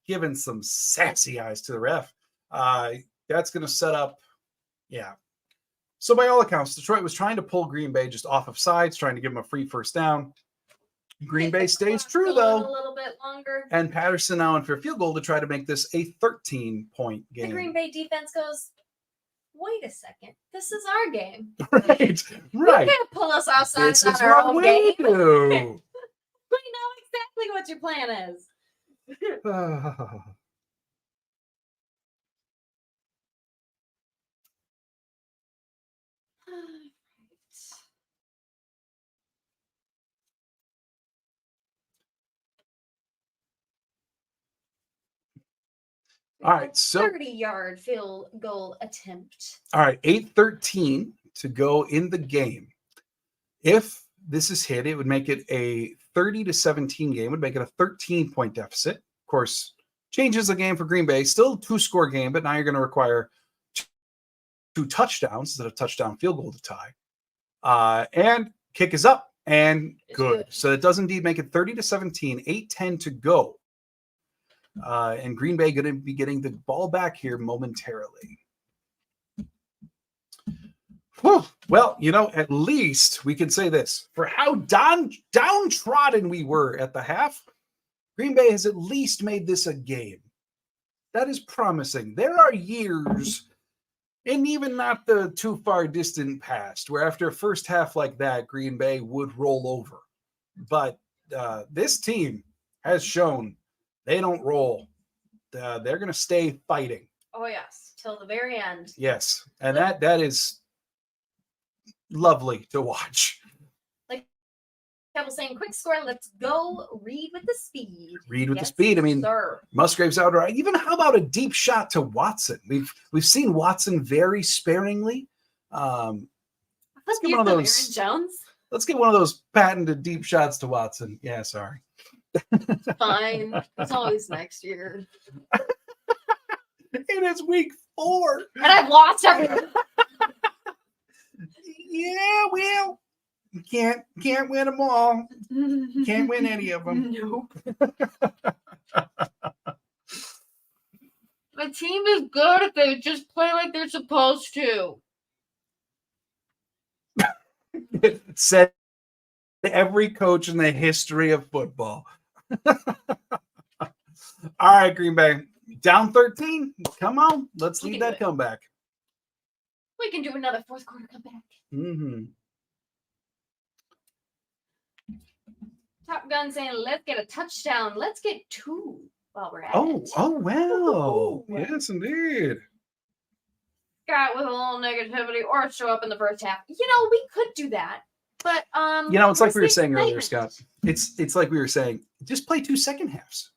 giving some sassy eyes to the ref. That's going to set up, yeah. So by all accounts, Detroit was trying to pull Green Bay just off of sides, trying to give them a free first down. Green Bay stays true, though. A little bit longer. And Patterson now in for a field goal to try to make this a 13-point game. The Green Bay defense goes, wait a second. This is our game. Right. You can't pull us outside This on is our what own we game. do. We know exactly what your plan is. All right, so 30-yard field goal attempt. all right, 8:13 to go in the game. If this is hit, it would make it a 30-17 game, would make it a 13-point deficit. Of course, changes the game for Green Bay. Still 2-score game, but now you're going to require 2 touchdowns instead of touchdown field goal to tie. And kick is up and good. So it does indeed make it 30-17, 8:10 to go. And Green Bay going to be getting the ball back here momentarily. Whew. Well, at least we can say this. For how downtrodden we were at the half, Green Bay has at least made this a game. That is promising. There are years, and even not the too far distant past, where after a first half like that, Green Bay would roll over. But this team has shown they don't roll. They're going to stay fighting. Oh, yes. Till the very end. Yes. And that is lovely to watch. Like I was saying, quick score. Let's go. Read with the speed. Read with the speed. I mean, sir. Musgrave's out. Right. Even how about a deep shot to Watson? We've seen Watson very sparingly. Let's get one of those. Aaron Jones. Let's get one of those patented deep shots to Watson. Yeah, sorry. Fine. It's always next year. It is week 4. And I've lost everything. Yeah, well, you can't win them all. Can't win any of them. Nope. My team is good if they just play like they're supposed to. Said every coach in the history of football. All right, Green Bay. Down 13. Come on. Let's lead that comeback. We can do another fourth quarter comeback. Mm-hmm. Top Gun saying, let's get a touchdown. Let's get 2 while we're at it. Oh, well. Ooh. Yes, indeed. Got with a little negativity or show up in the first half. We could do that. But it's like we were saying earlier, Scott. It's like we were saying, just play 2 second halves.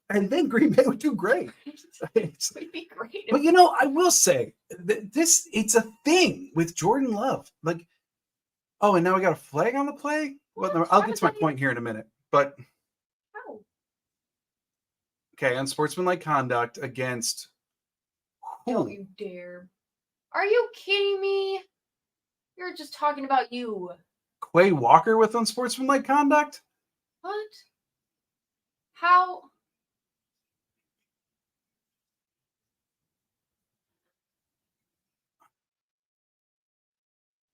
And then Green Bay would do great. It would be great. But I will say it's a thing with Jordan Love. Like, oh, and now we got a flag on the play? Well, I'll get to my point here in a minute. But how? Okay, unsportsmanlike conduct against who? Don't you dare. Are you kidding me? You're just talking about you. Quay Walker with unsportsmanlike conduct? What? How?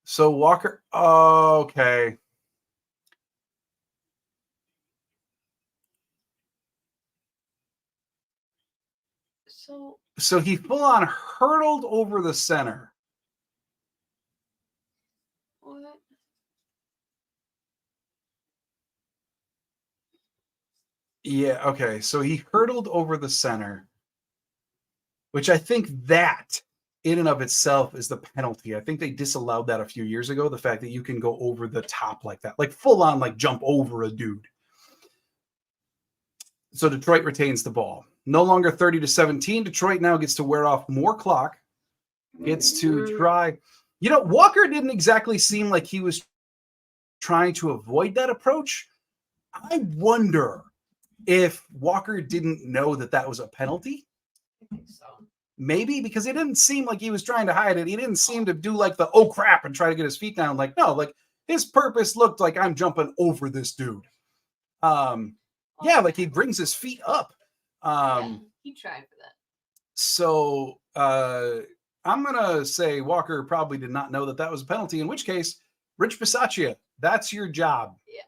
So Walker, okay. So he full on hurtled over the center. What? Yeah, okay. So he hurtled over the center, which I think that in and of itself is the penalty. I think they disallowed that a few years ago, the fact that you can go over the top like that, like full on, like jump over a dude. So Detroit retains the ball. No longer 30-17. Detroit now gets to wear off more clock. Gets to try. Walker didn't exactly seem like he was trying to avoid that approach. I wonder if Walker didn't know that was a penalty. I think so. Maybe because it didn't seem like he was trying to hide it. He didn't seem to do like the, oh crap, and try to get his feet down. Like, no, like his purpose looked like I'm jumping over this dude. Yeah, like he brings his feet up. He tried for that. So I'm going to say Walker probably did not know that was a penalty, in which case, Rich Bisaccia, that's your job. Yeah.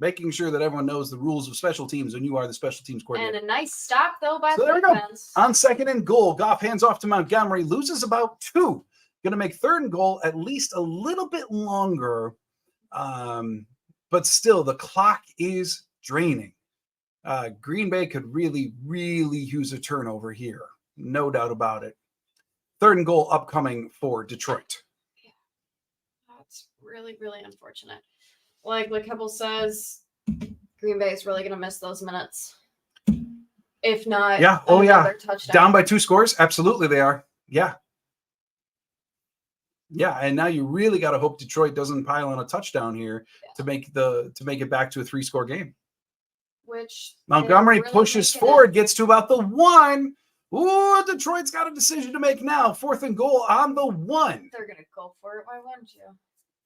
Making sure that everyone knows the rules of special teams when you are the special teams coordinator. And a nice stop, though, by the defense. On 2nd and goal, Goff hands off to Montgomery, loses about 2. Going to make 3rd and goal at least a little bit longer. But still, the clock is draining. Green Bay could really, really use a turnover here. No doubt about it. 3rd and goal upcoming for Detroit. Yeah. That's really, really unfortunate. Like Kibble says, Green Bay is really going to miss those minutes. If not, touchdown. Down by 2 scores? Absolutely they are. Yeah. Yeah, and now you really got to hope Detroit doesn't pile on a touchdown here to make it back to a 3-score game. Which Montgomery pushes forward, gets to about the 1. Ooh, Detroit's got a decision to make now. 4th and goal on the 1. They're going to go for it. Why wouldn't you?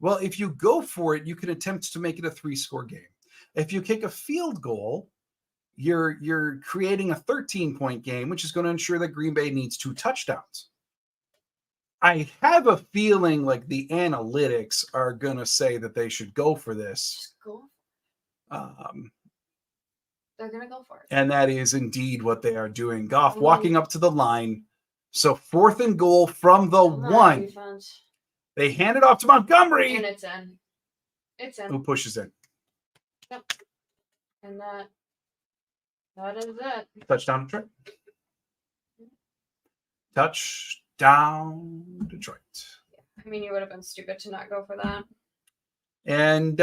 Well, if you go for it, you can attempt to make it a 3-score game. If you kick a field goal, you're creating a 13-point game, which is going to ensure that Green Bay needs 2 touchdowns. I have a feeling like the analytics are going to say that they should go for this. Just go. They're going to go for it. And that is indeed what they are doing. Goff walking up to the line. So 4th and goal from the 1. Defense. They hand it off to Montgomery. And it's in. It's in. Who pushes in? Yep. And that is it. Touchdown Detroit. Touchdown Detroit. I mean, you would have been stupid to not go for that. And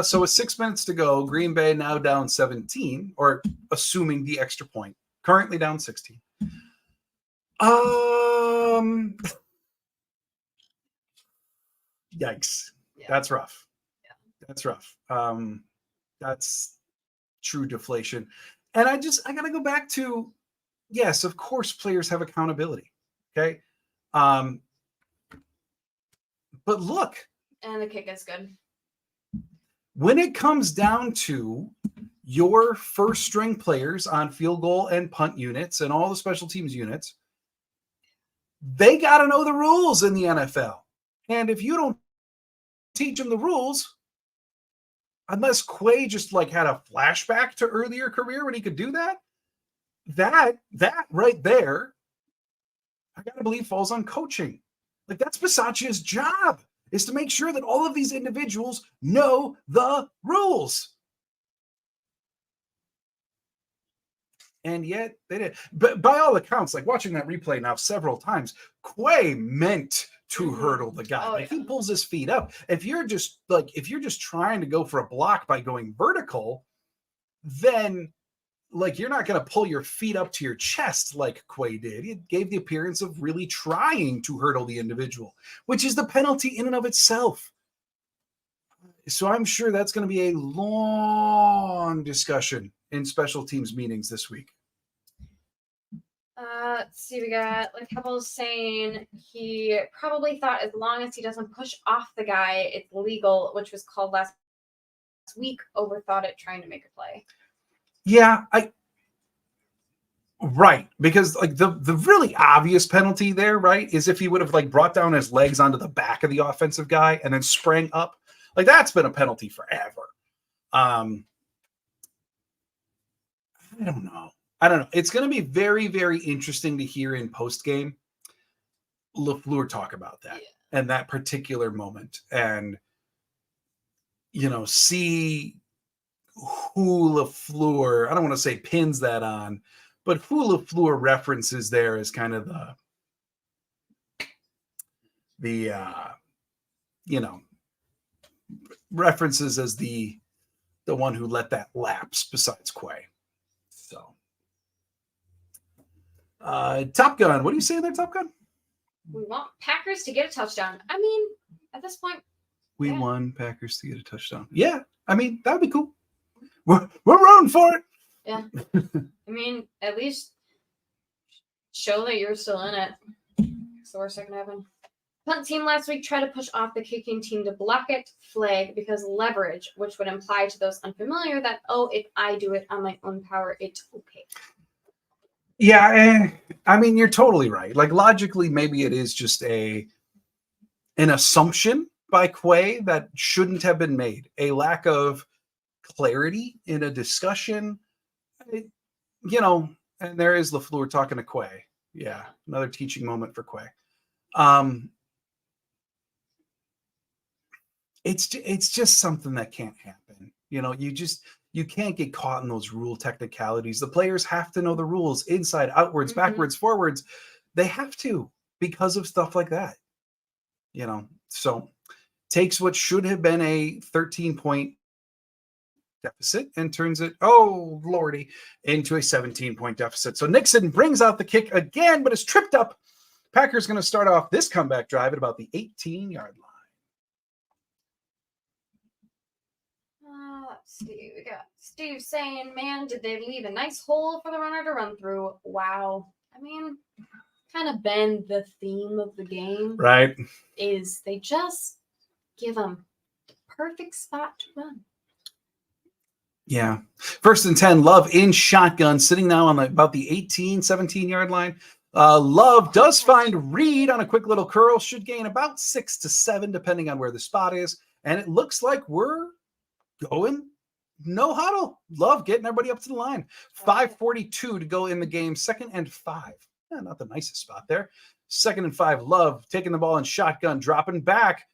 so with 6 minutes to go, Green Bay now down 17, or assuming the extra point, currently down 16. Yikes. Yeah. That's rough. Yeah. That's rough. That's true deflation. And I got to go back to, yes, of course, players have accountability. Okay. But look. And the kick is good. When it comes down to your first string players on field goal and punt units and all the special teams units, they got to know the rules in the NFL. And if you don't teach them the rules, unless Quay just like had a flashback to earlier career when he could do that, that right there, I gotta believe falls on coaching. Like that's Bisaccia's job, is to make sure that all of these individuals know the rules. And yet they did. But by all accounts, like watching that replay now several times, Quay meant to hurdle the guy. Like he pulls his feet up. If you're just trying to go for a block by going vertical, then like you're not going to pull your feet up to your chest like Quay did. It gave the appearance of really trying to hurdle the individual, which is the penalty in and of itself. So I'm sure that's going to be a long discussion in special teams meetings this week. Let's see, we got a couple saying he probably thought as long as he doesn't push off the guy, it's legal, which was called last week. Overthought it trying to make a play. Yeah, right, because like the really obvious penalty there, right, is if he would have like brought down his legs onto the back of the offensive guy and then sprang up. Like that's been a penalty forever. I don't know. It's going to be very, very interesting to hear in post game LaFleur talk about that and that particular moment, and see who LaFleur, I don't want to say pins that on, but who LaFleur references there as kind of the references as the one who let that lapse besides Quay. So Top Gun, what are you saying there, Top Gun? We want Packers to get a touchdown. I mean, at this point, we won Packers to get a touchdown. Yeah, I mean, that would be cool. We're rooting for it. Yeah. I mean, at least show that you're still in it. It's the worst that can happen. Punt team last week tried to push off the kicking team to block it, flag, because leverage, which would imply to those unfamiliar that, if I do it on my own power, it's okay. Yeah, I mean, you're totally right. Like logically, maybe it is just an assumption by Quay that shouldn't have been made. A lack of clarity in a discussion, and there is LaFleur talking to Quay. Yeah, another teaching moment for Quay. It's just something that can't happen. You can't get caught in those rule technicalities. The players have to know the rules inside, outwards, backwards, forwards. They have to, because of stuff like that. So takes what should have been a 13-point deficit and turns it, oh Lordy, into a 17-point deficit. So Nixon brings out the kick again, but is tripped up. Packers going to start off this comeback drive at about the 18-yard line. Let's see. We got Steve saying, man, did they leave a nice hole for the runner to run through? Wow. I mean, kind of been the theme of the game. Right. Is they just give them the perfect spot to run. Yeah. 1st and 10, Love in shotgun, sitting now on about the 17-yard line. Love does find Reed on a quick little curl, should gain about 6 to 7, depending on where the spot is. And it looks like we're going no huddle. Love getting everybody up to the line. 5:42 to go in the game. 2nd and 5. Not the nicest spot there. 2nd and 5. Love taking the ball in shotgun, dropping back,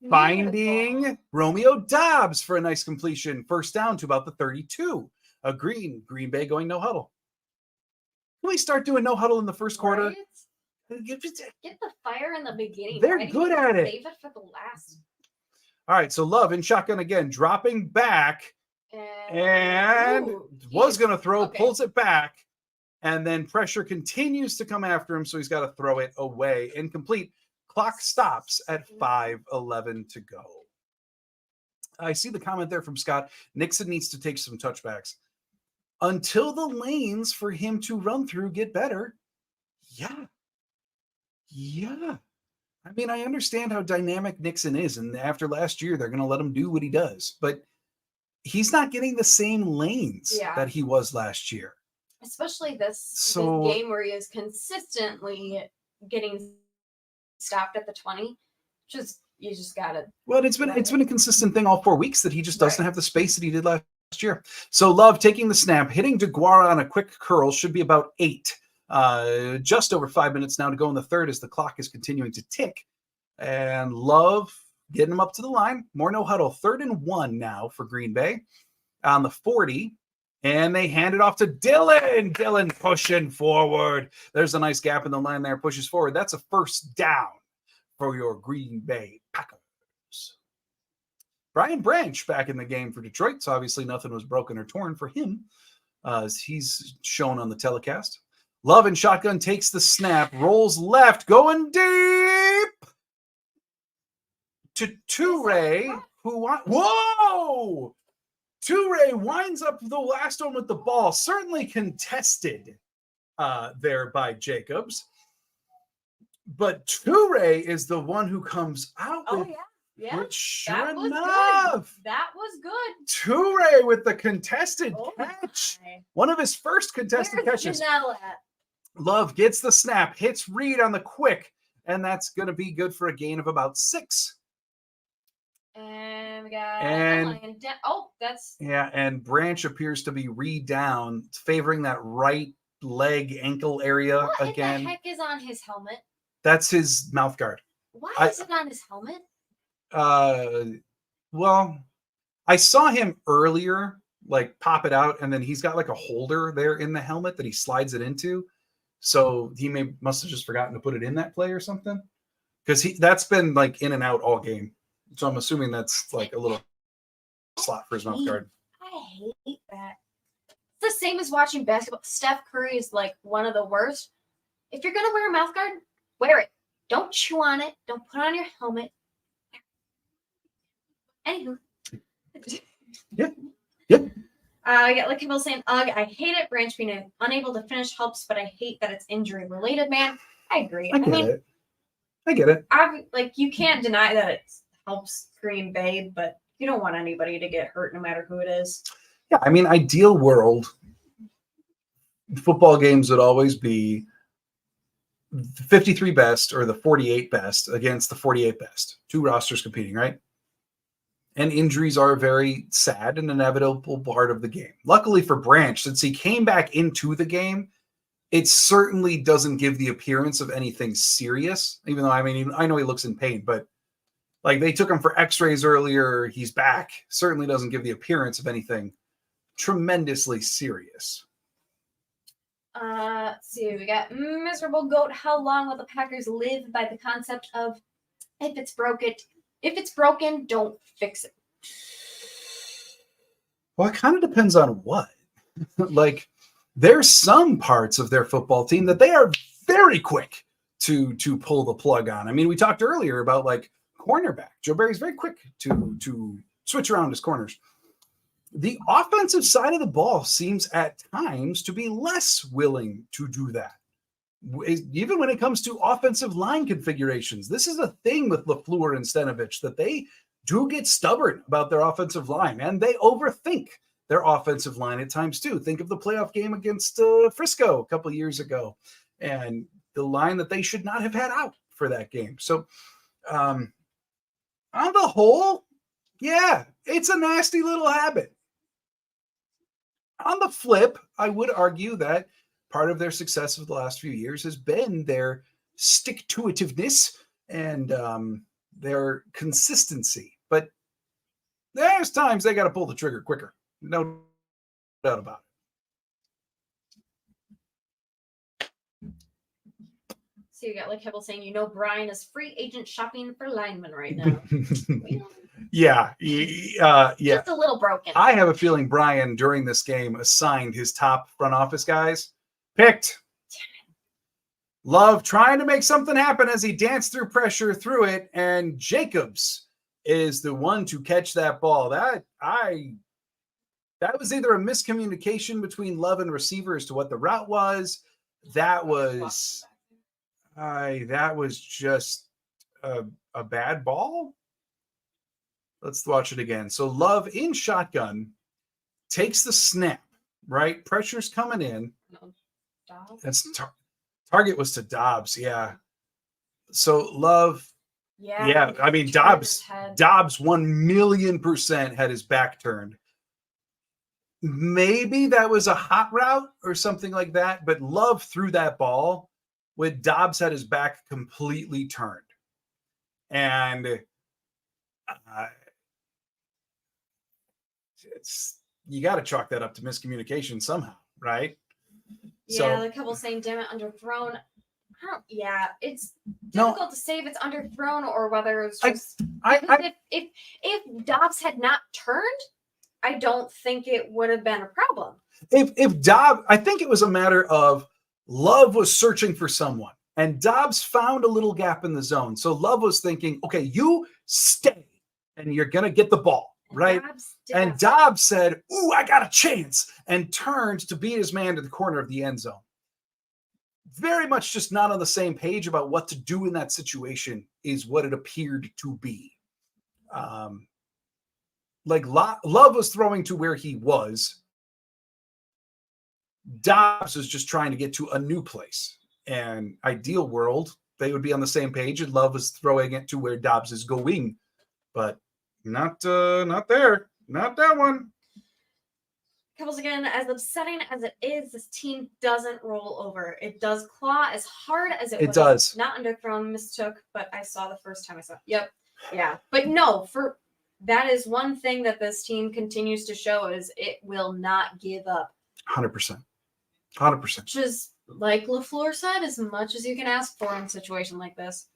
finding Romeo Dobbs for a nice completion. 1st down to about the 32. Green Bay going no huddle. Can we start doing no huddle in the first quarter? Right? Get the fire in the beginning. They're good at it. Save it for the last. All right, so Love in shotgun again, dropping back, and was going to throw, pulls it back, and then pressure continues to come after him, so he's got to throw it away. Incomplete. Clock stops at 5:11 to go. I see the comment there from Scott. Nixon needs to take some touchbacks. Until the lanes for him to run through get better, yeah. I mean, I understand how dynamic Nixon is, and after last year, they're going to let him do what he does. But he's not getting the same lanes that he was last year. Especially this game where he is consistently getting stopped at the 20, which is you just gotta. Well, it's been a consistent thing all 4 weeks that he just doesn't have the space that he did last year. So Love taking the snap, hitting DeGuara on a quick curl, should be about 8. Just over 5 minutes now to go in the third as the clock is continuing to tick. And Love getting him up to the line. More no huddle. 3rd and 1 now for Green Bay on the 40. And they hand it off to Dylan. Dylan pushing forward. There's a nice gap in the line there. Pushes forward. That's a first down for your Green Bay Packers. Brian Branch back in the game for Detroit. So obviously nothing was broken or torn for him, as he's shown on the telecast. Love and shotgun takes the snap, rolls left, going deep to Toure, whoa! Toure winds up the last one with the ball, certainly contested there by Jacobs. But Toure is the one who comes out with which, sure enough, that was good. Toure with the contested catch. One of his first contested catches. Love gets the snap, hits Reed on the quick, and that's going to be good for a gain of about 6. And we got and Branch appears to be down, favoring that right leg ankle area what again. What the heck is on his helmet? That's his mouth guard. Why is it on his helmet? Well, I saw him earlier, like pop it out, and then he's got like a holder there in the helmet that he slides it into. So he must have just forgotten to put it in that play or something, because that's been like in and out all game. So I'm assuming that's like a little slot for his mouth guard. I hate that. It's the same as watching basketball. Steph Curry is like one of the worst. If you're gonna wear a mouth guard, wear it. Don't chew on it. Don't put on your helmet. Anywho. Yep. I get like people saying, "Ugh, I hate it." Branch being unable to finish helps, but I hate that it's injury related. Man, I agree. I get it. You can't deny that it helps Green Bay, but you don't want anybody to get hurt, no matter who it is. Yeah, I mean, ideal world, football games would always be the 53 best or the 48 best against the 48 best. 2 rosters competing, right? And injuries are a very sad and inevitable part of the game. Luckily for Branch, since he came back into the game, it certainly doesn't give the appearance of anything serious, even though, I mean, I know he looks in pain, but like they took him for x-rays earlier. He's back. Certainly doesn't give the appearance of anything tremendously serious. Let's see. We got miserable goat. How long will the Packers live by the concept of if it's broken, don't fix it? Well, it kind of depends on what. Like, there's some parts of their football team that they are very quick to pull the plug on. I mean, we talked earlier about like cornerback. Joe Barry's very quick to switch around his corners. The offensive side of the ball seems at times to be less willing to do that. Even when it comes to offensive line configurations, this is a thing with LaFleur and Stenovich, that they do get stubborn about their offensive line, and they overthink their offensive line at times too. Think of the playoff game against Frisco a couple of years ago, and the line that they should not have had out for that game. So on the whole, yeah, it's a nasty little habit. On the flip, I would argue that part of their success of the last few years has been their stick-to-itiveness and their consistency. But there's times they got to pull the trigger quicker. No doubt about it. So you got like people saying, Brian is free agent shopping for linemen right now. Yeah. Just a little broken. I have a feeling Brian, during this game, assigned his top front office guys. Picked. Love trying to make something happen as he danced through pressure through it, and Jacobs is the one to catch that ball. That was either a miscommunication between Love and receiver as to what the route was. That was just a bad ball. Let's watch it again. So Love in shotgun takes the snap, right? Pressure's coming in. That's target was to Dobbs. Yeah. So Love Yeah, I mean, Dobbs 1,000,000% had his back turned. Maybe that was a hot route or something like that, but Love threw that ball with Dobbs had his back completely turned. And you got to chalk that up to miscommunication somehow, right? Yeah, a couple saying, damn it, underthrown. It's difficult to say if it's underthrown or whether it's just if Dobbs had not turned, I don't think it would have been a problem. If Dobbs, I think it was a matter of Love was searching for someone and Dobbs found a little gap in the zone. So Love was thinking, okay, you stay and you're going to get the ball, right? And Dobbs said, ooh, I got a chance, and turned to beat his man to the corner of the end zone. Very much just not on the same page about what to do in that situation is what it appeared to be. Like Love was throwing to where he was. Dobbs was just trying to get to a new place. And ideal world, they would be on the same page, and Love was throwing it to where Dobbs is going. But not there. Not that one. Couples, again, as upsetting as it is, this team doesn't roll over. It does claw as hard as it was. It does. Not underthrown, mistook, but I saw the first time I saw it. Yep. Yeah. But no, that is one thing that this team continues to show is it will not give up. 100%. 100%. Which is, like LaFleur said, as much as you can ask for in a situation like this.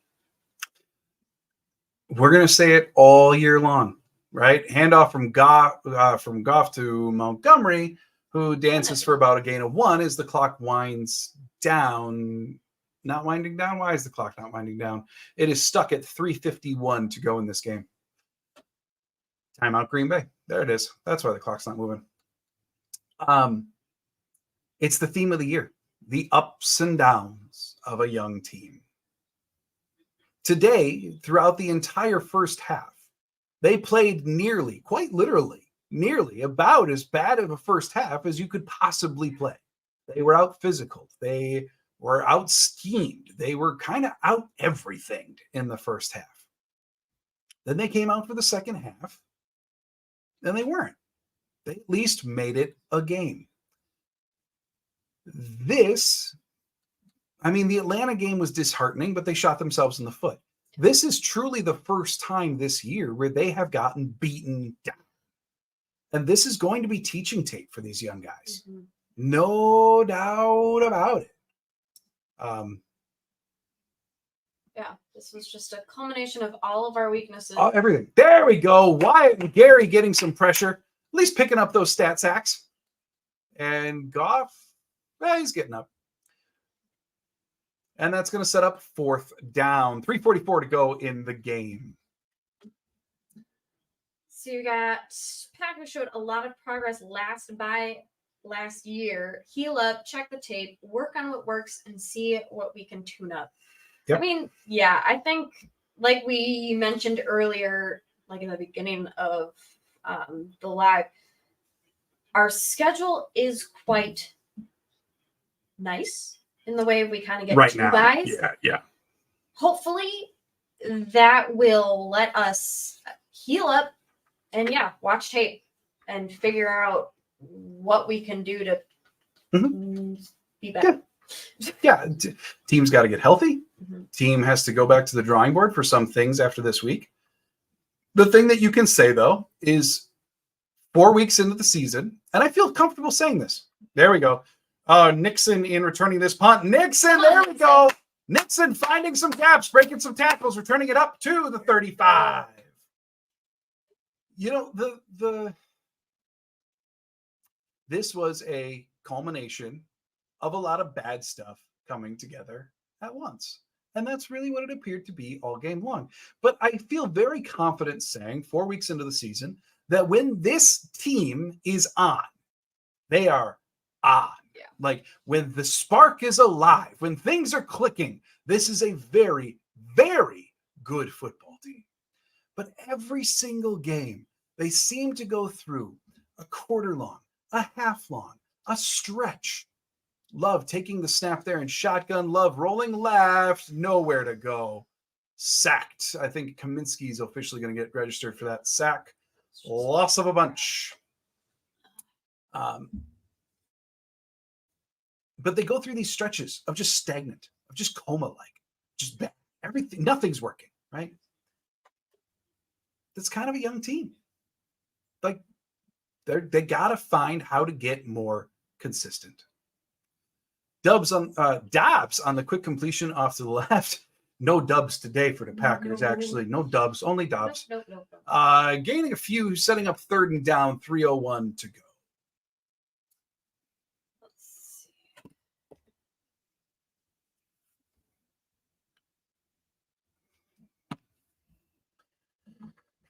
We're going to say it all year long, right? Handoff from Goff to Montgomery, who dances for about a gain of 1 as the clock winds down. Not winding down? Why is the clock not winding down? It is stuck at 3:51 to go in this game. Timeout Green Bay. There it is. That's why the clock's not moving. It's the theme of the year, the ups and downs of a young team. Today, throughout the entire first half, they played quite literally, about as bad of a first half as you could possibly play. They were out physical. They were out schemed. They were kind of out everything in the first half. Then they came out for the second half, and they weren't. They at least made it a game. The Atlanta game was disheartening, but they shot themselves in the foot. This is truly the first time this year where they have gotten beaten down. And this is going to be teaching tape for these young guys. Mm-hmm. No doubt about it. This was just a culmination of all of our weaknesses. Everything. There we go. Wyatt and Gary getting some pressure, at least picking up those stat sacks. And Goff, he's getting up. And that's going to set up 4th down. 3:44 to go in the game. So you got Packers showed a lot of progress last year. Heal up, check the tape, work on what works, and see what we can tune up. Yep. I think like we mentioned earlier, like in the beginning of the live, our schedule is quite nice in the way we kind of get right 2 now. buys. Yeah. Hopefully that will let us heal up and watch tape and figure out what we can do to be better. Yeah. Team's got to get healthy. Mm-hmm. Team has to go back to the drawing board for some things after this week. The thing that you can say, though, is 4 weeks into the season, and I feel comfortable saying this. There we go. Nixon in returning this punt. Nixon, there we go. Nixon finding some gaps, breaking some tackles, returning it up to the 35. This was a culmination of a lot of bad stuff coming together at once. And that's really what it appeared to be all game long. But I feel very confident saying 4 weeks into the season that when this team is on, they are on. Yeah. Like when the spark is alive, when things are clicking, this is a very, very good football team. But every single game, they seem to go through a quarter long, a half long, a stretch. Love taking the snap there in shotgun. Love rolling left, nowhere to go. sacked. I think Kaminsky's officially going to get registered for that sack. Loss of a bunch. But they go through these stretches of just stagnant, of just coma-like, just bad. Everything, nothing's working, right? That's kind of a young team. Like, they got to find how to get more consistent. Dobbs on the quick completion off to the left. No dubs today for the Packers, actually. No dubs, only Dobbs. Nope. Gaining a few, setting up 3rd and down, 3:01 to go. Let's see.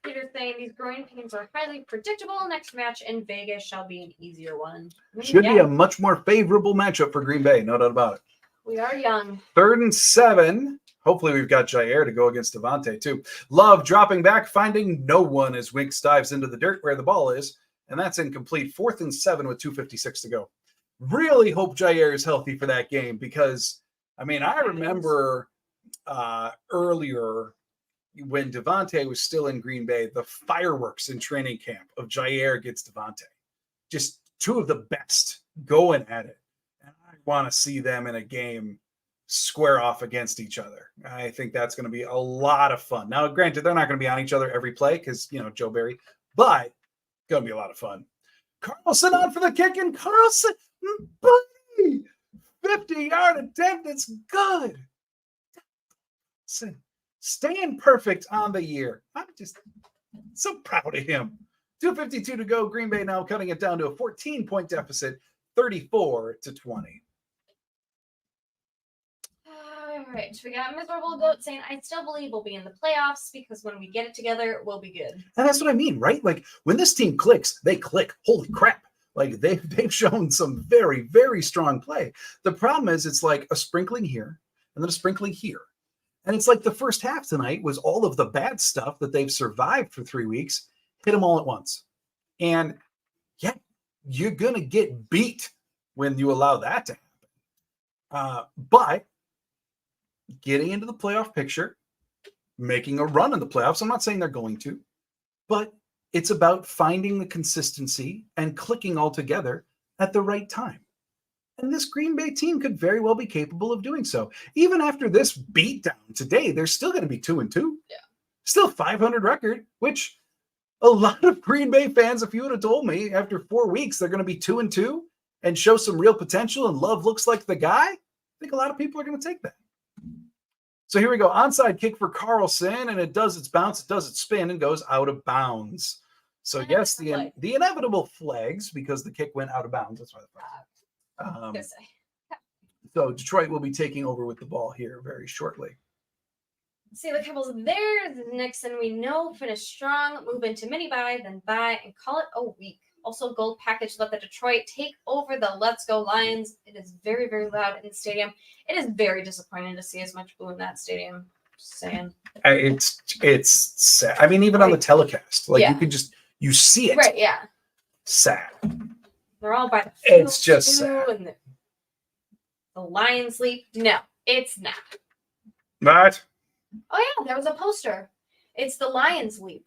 Peter saying these growing pains are highly predictable. Next match in Vegas shall be an easier one. Should be a much more favorable matchup for Green Bay, no doubt about it. We are young. 3rd and 7. Hopefully we've got Jair to go against Devontae too. Love dropping back, finding no one as Winks dives into the dirt where the ball is, and that's incomplete. 4th and 7 with 2:56 to go. Really hope Jair is healthy for that game because, I mean, I remember earlier when Devontae was still in Green Bay, the fireworks in training camp of Jair against Devontae. Just two of the best going at it. And I want to see them in a game square off against each other. I think that's going to be a lot of fun. Now, granted, they're not going to be on each other every play because, Joe Barry, but going to be a lot of fun. Carlson on for the kick, and Carlson, buddy, 50-yard attempt. It's good. Staying perfect on the year. I'm just so proud of him. 2:52 to go. Green Bay now cutting it down to a 14-point deficit, 34-20. All right. We got Miserable Goat saying, I still believe we'll be in the playoffs because when we get it together, we'll be good. And that's what I mean, right? Like when this team clicks, they click. Holy crap. Like they've shown some very, very strong play. The problem is it's like a sprinkling here and then a sprinkling here. And it's like the first half tonight was all of the bad stuff that they've survived for 3 weeks, hit them all at once. And yeah, you're going to get beat when you allow that to happen. But getting into the playoff picture, making a run in the playoffs, I'm not saying they're going to, but it's about finding the consistency and clicking all together at the right time. And this Green Bay team could very well be capable of doing so. Even after this beatdown today, they're still going to be 2-2. Yeah. Still 500 record, which a lot of Green Bay fans, if you would have told me after 4 weeks, they're going to be 2-2 and show some real potential and Love looks like the guy, I think a lot of people are going to take that. So here we go. Onside kick for Carlson, and it does its bounce, it does its spin, and goes out of bounds. So yes, the inevitable flags because the kick went out of bounds. That's why the flag. So Detroit will be taking over with the ball here very shortly. See the couples there. Nixon, we know, finish strong, move into mini buy, then buy, and call it a week. Also, gold package let the Detroit take over the Let's Go Lions. It is very, very loud in the stadium. It is very disappointing to see as much boo in that stadium. Just saying. It's sad. I mean, even on the telecast, like you see it. Right, yeah. Sad. They're all by the field. It's just sad. And the Lions leap. No, it's not. What? Oh, yeah, there was a poster. It's the Lions leap.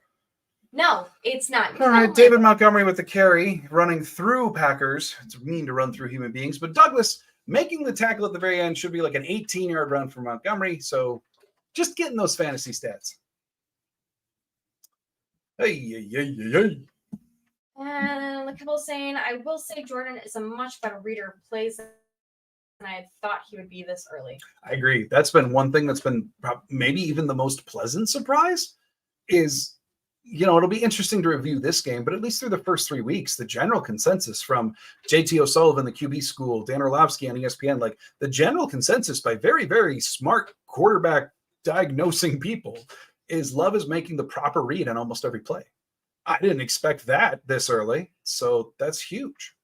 No, it's not. All right, David Montgomery with the carry, running through Packers. It's mean to run through human beings, but Douglas making the tackle at the very end should be like an 18-yard run for Montgomery. So just getting those fantasy stats. Hey. And the couple saying, I will say Jordan is a much better reader of plays than I had thought he would be this early. I agree. That's been one thing that's been maybe even the most pleasant surprise is, it'll be interesting to review this game, but at least through the first 3 weeks, the general consensus from JT O'Sullivan, the QB school, Dan Orlovsky on ESPN, like the general consensus by very, very smart quarterback diagnosing people is Love is making the proper read on almost every play. I didn't expect that this early, so that's huge.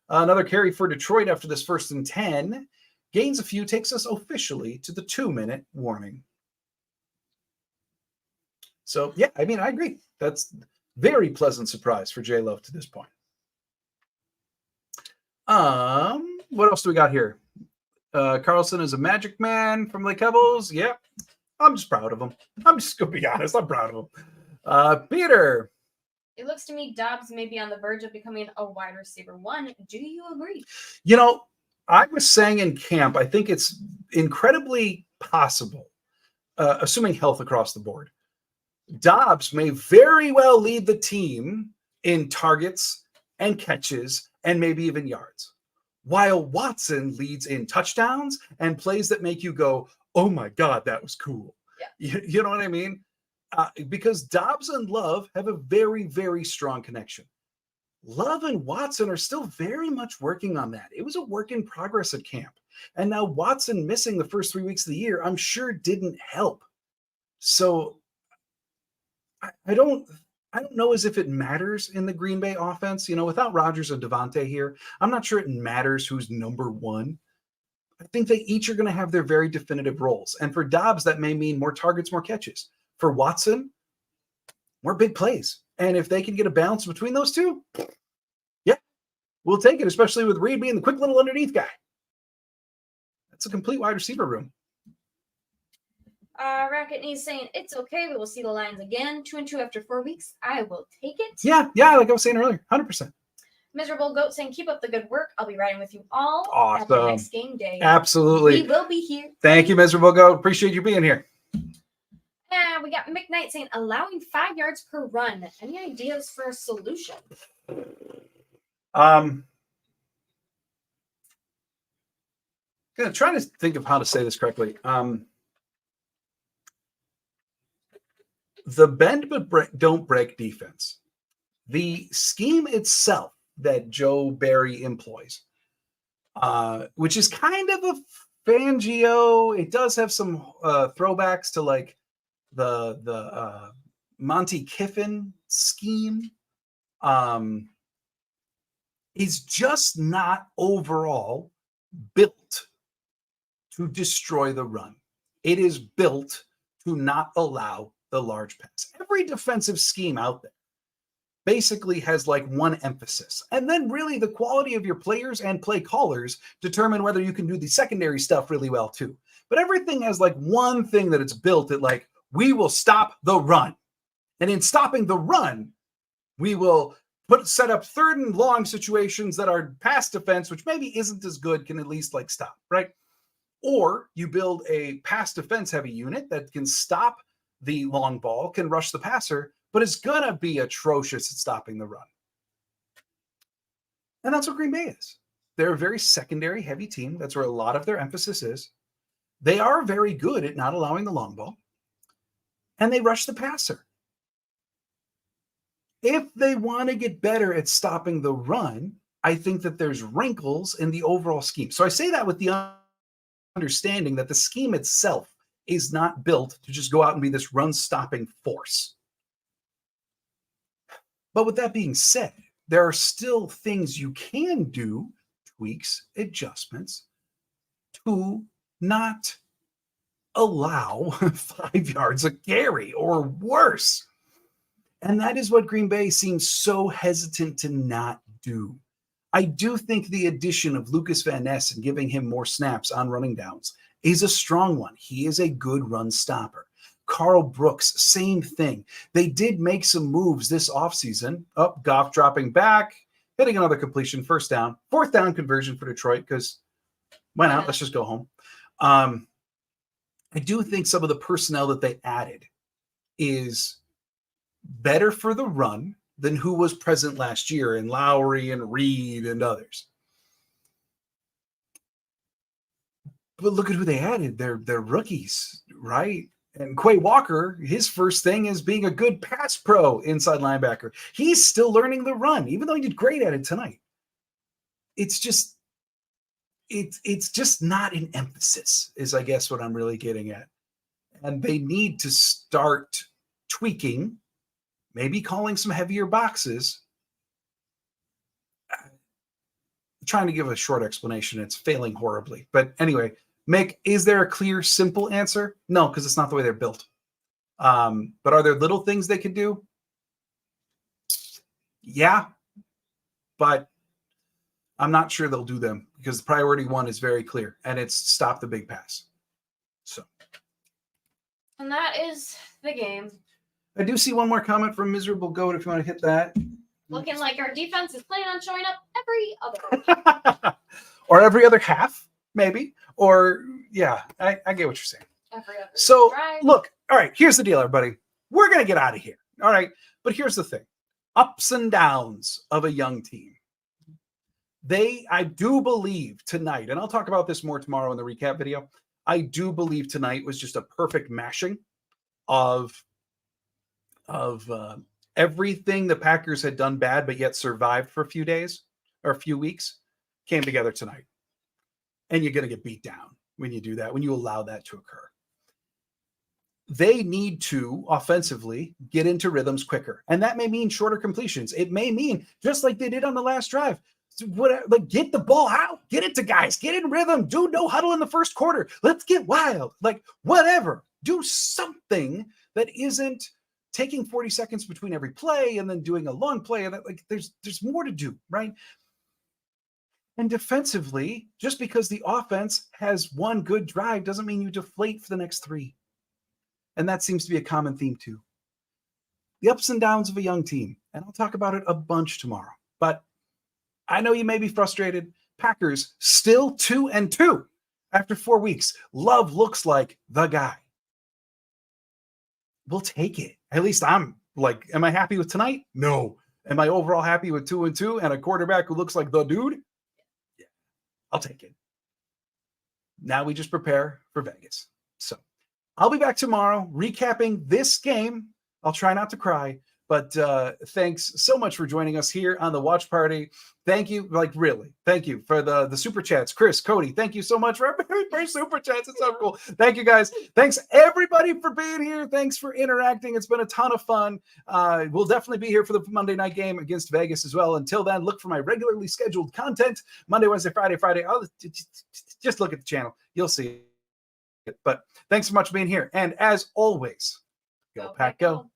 Another carry for Detroit after this 1st and 10. Gains a few, takes us officially to the 2-minute warning. So, yeah, I mean, I agree. That's very pleasant surprise for J Love to this point. What else do we got here? Carlson is a magic man from Lake Pebbles. Yep. I'm just proud of them. I'm just going to be honest. I'm proud of them. Peter. It looks to me Dobbs may be on the verge of becoming a wide receiver 1. Do you agree? You know, I was saying in camp, I think it's incredibly possible, assuming health across the board, Dobbs may very well lead the team in targets and catches and maybe even yards, while Watson leads in touchdowns and plays that make you go, oh my God, that was cool. Yeah. You know what I mean? Because Dobbs and Love have a very, very strong connection. Love and Watson are still very much working on that. It was a work in progress at camp. And now Watson missing the first 3 weeks of the year, I'm sure didn't help. So I don't know as if it matters in the Green Bay offense. You know, without Rodgers and Devontae here, I'm not sure it matters who's number one. I think they each are going to have their very definitive roles. And for Dobbs, that may mean more targets, more catches. For Watson, more big plays. And if they can get a balance between those two, yeah, we'll take it, especially with Reed being the quick little underneath guy. That's a complete wide receiver room. Racket Knees saying, it's okay. We will see the Lions again. 2-2 after 4 weeks. I will take it. Yeah, like I was saying earlier, 100%. Miserable Goat saying, keep up the good work. I'll be riding with you all Awesome. at the next game day. Absolutely. We will be here. Thank you, Miserable Goat. Appreciate you being here. And we got McKnight saying, allowing 5 yards per run. Any ideas for a solution? Trying to think of how to say this correctly. The bend but don't break defense. The scheme itself that Joe Barry employs, which is kind of a Fangio. It does have some throwbacks to like the Monty Kiffin scheme. Is just not overall built to destroy the run. It is built to not allow the large pass. Every defensive scheme out there basically has like one emphasis. And then really the quality of your players and play callers determine whether you can do the secondary stuff really well too. But everything has like one thing that it's built at, like, we will stop the run. And in stopping the run, we will set up 3rd and long situations that are pass defense, which maybe isn't as good, can at least like stop, right? Or you build a pass defense heavy unit that can stop the long ball, can rush the passer, but it's going to be atrocious at stopping the run. And that's what Green Bay is. They're a very secondary heavy team. That's where a lot of their emphasis is. They are very good at not allowing the long ball, and they rush the passer. If they want to get better at stopping the run, I think that there's wrinkles in the overall scheme. So I say that with the understanding that the scheme itself is not built to just go out and be this run-stopping force. But with that being said, there are still things you can do, tweaks, adjustments, to not allow 5 yards a carry or worse. And that is what Green Bay seems so hesitant to not do. I do think the addition of Lucas Van Ness and giving him more snaps on running downs is a strong one. He is a good run stopper. Carl Brooks, same thing. They did make some moves this offseason. Goff dropping back, hitting another completion, 1st down, 4th down conversion for Detroit, because why not? Let's just go home. I do think some of the personnel that they added is better for the run than who was present last year in Lowry and Reed and others. But look at who they added. They're rookies, right? And Quay Walker, his first thing is being a good pass pro inside linebacker. He's still learning the run, even though he did great at it tonight. It's just not an emphasis, is I guess what I'm really getting at. And they need to start tweaking, maybe calling some heavier boxes. I'm trying to give a short explanation. It's failing horribly. But anyway, Mick, is there a clear, simple answer? No, because it's not the way they're built. But are there little things they could do? Yeah, but I'm not sure they'll do them, because the priority one is very clear, and it's stop the big pass. So And that is the game. I do see one more comment from Miserable Goat if you want to hit that. Looking like our defense is planning on showing up every other week. Or every other half, maybe. Or, yeah, I get what you're saying. Every other So, drive. look, all right, here's the deal, everybody. We're going to get out of here, all right? But here's the thing. Ups and downs of a young team. I do believe tonight, and I'll talk about this more tomorrow in the recap video, I do believe tonight was just a perfect mashing of everything the Packers had done bad but yet survived for a few days or a few weeks came together tonight. And you're going to get beat down when you do that, when you allow that to occur. They need to offensively get into rhythms quicker. And that may mean shorter completions. It may mean just like they did on the last drive. Like, get the ball out, get it to guys, get in rhythm, do no huddle in the first quarter. Let's get wild. Like, whatever. Do something that isn't taking 40 seconds between every play and then doing a long play. And like, there's more to do, right? And defensively, just because the offense has one good drive doesn't mean you deflate for the next three. And that seems to be a common theme too. The ups and downs of a young team. And I'll talk about it a bunch tomorrow. But I know you may be frustrated. Packers still 2-2 after 4 weeks. Love looks like the guy. We'll take it. At least I'm like, am I happy with tonight? No. Am I overall happy with 2-2 and a quarterback who looks like the dude? Yeah, I'll take it. Now we just prepare for Vegas. So I'll be back tomorrow recapping this game. I'll try not to cry. But thanks so much for joining us here on the watch party. Thank you, like really, thank you for the super chats. Chris, Cody, thank you so much for super chats. It's so cool. Thank you guys. Thanks everybody for being here. Thanks for interacting. It's been a ton of fun. We'll definitely be here for the Monday night game against Vegas as well. Until then, look for my regularly scheduled content Monday, Wednesday, Friday. I'll just look at the channel. You'll see it. But thanks so much for being here. And as always, go Pack, go.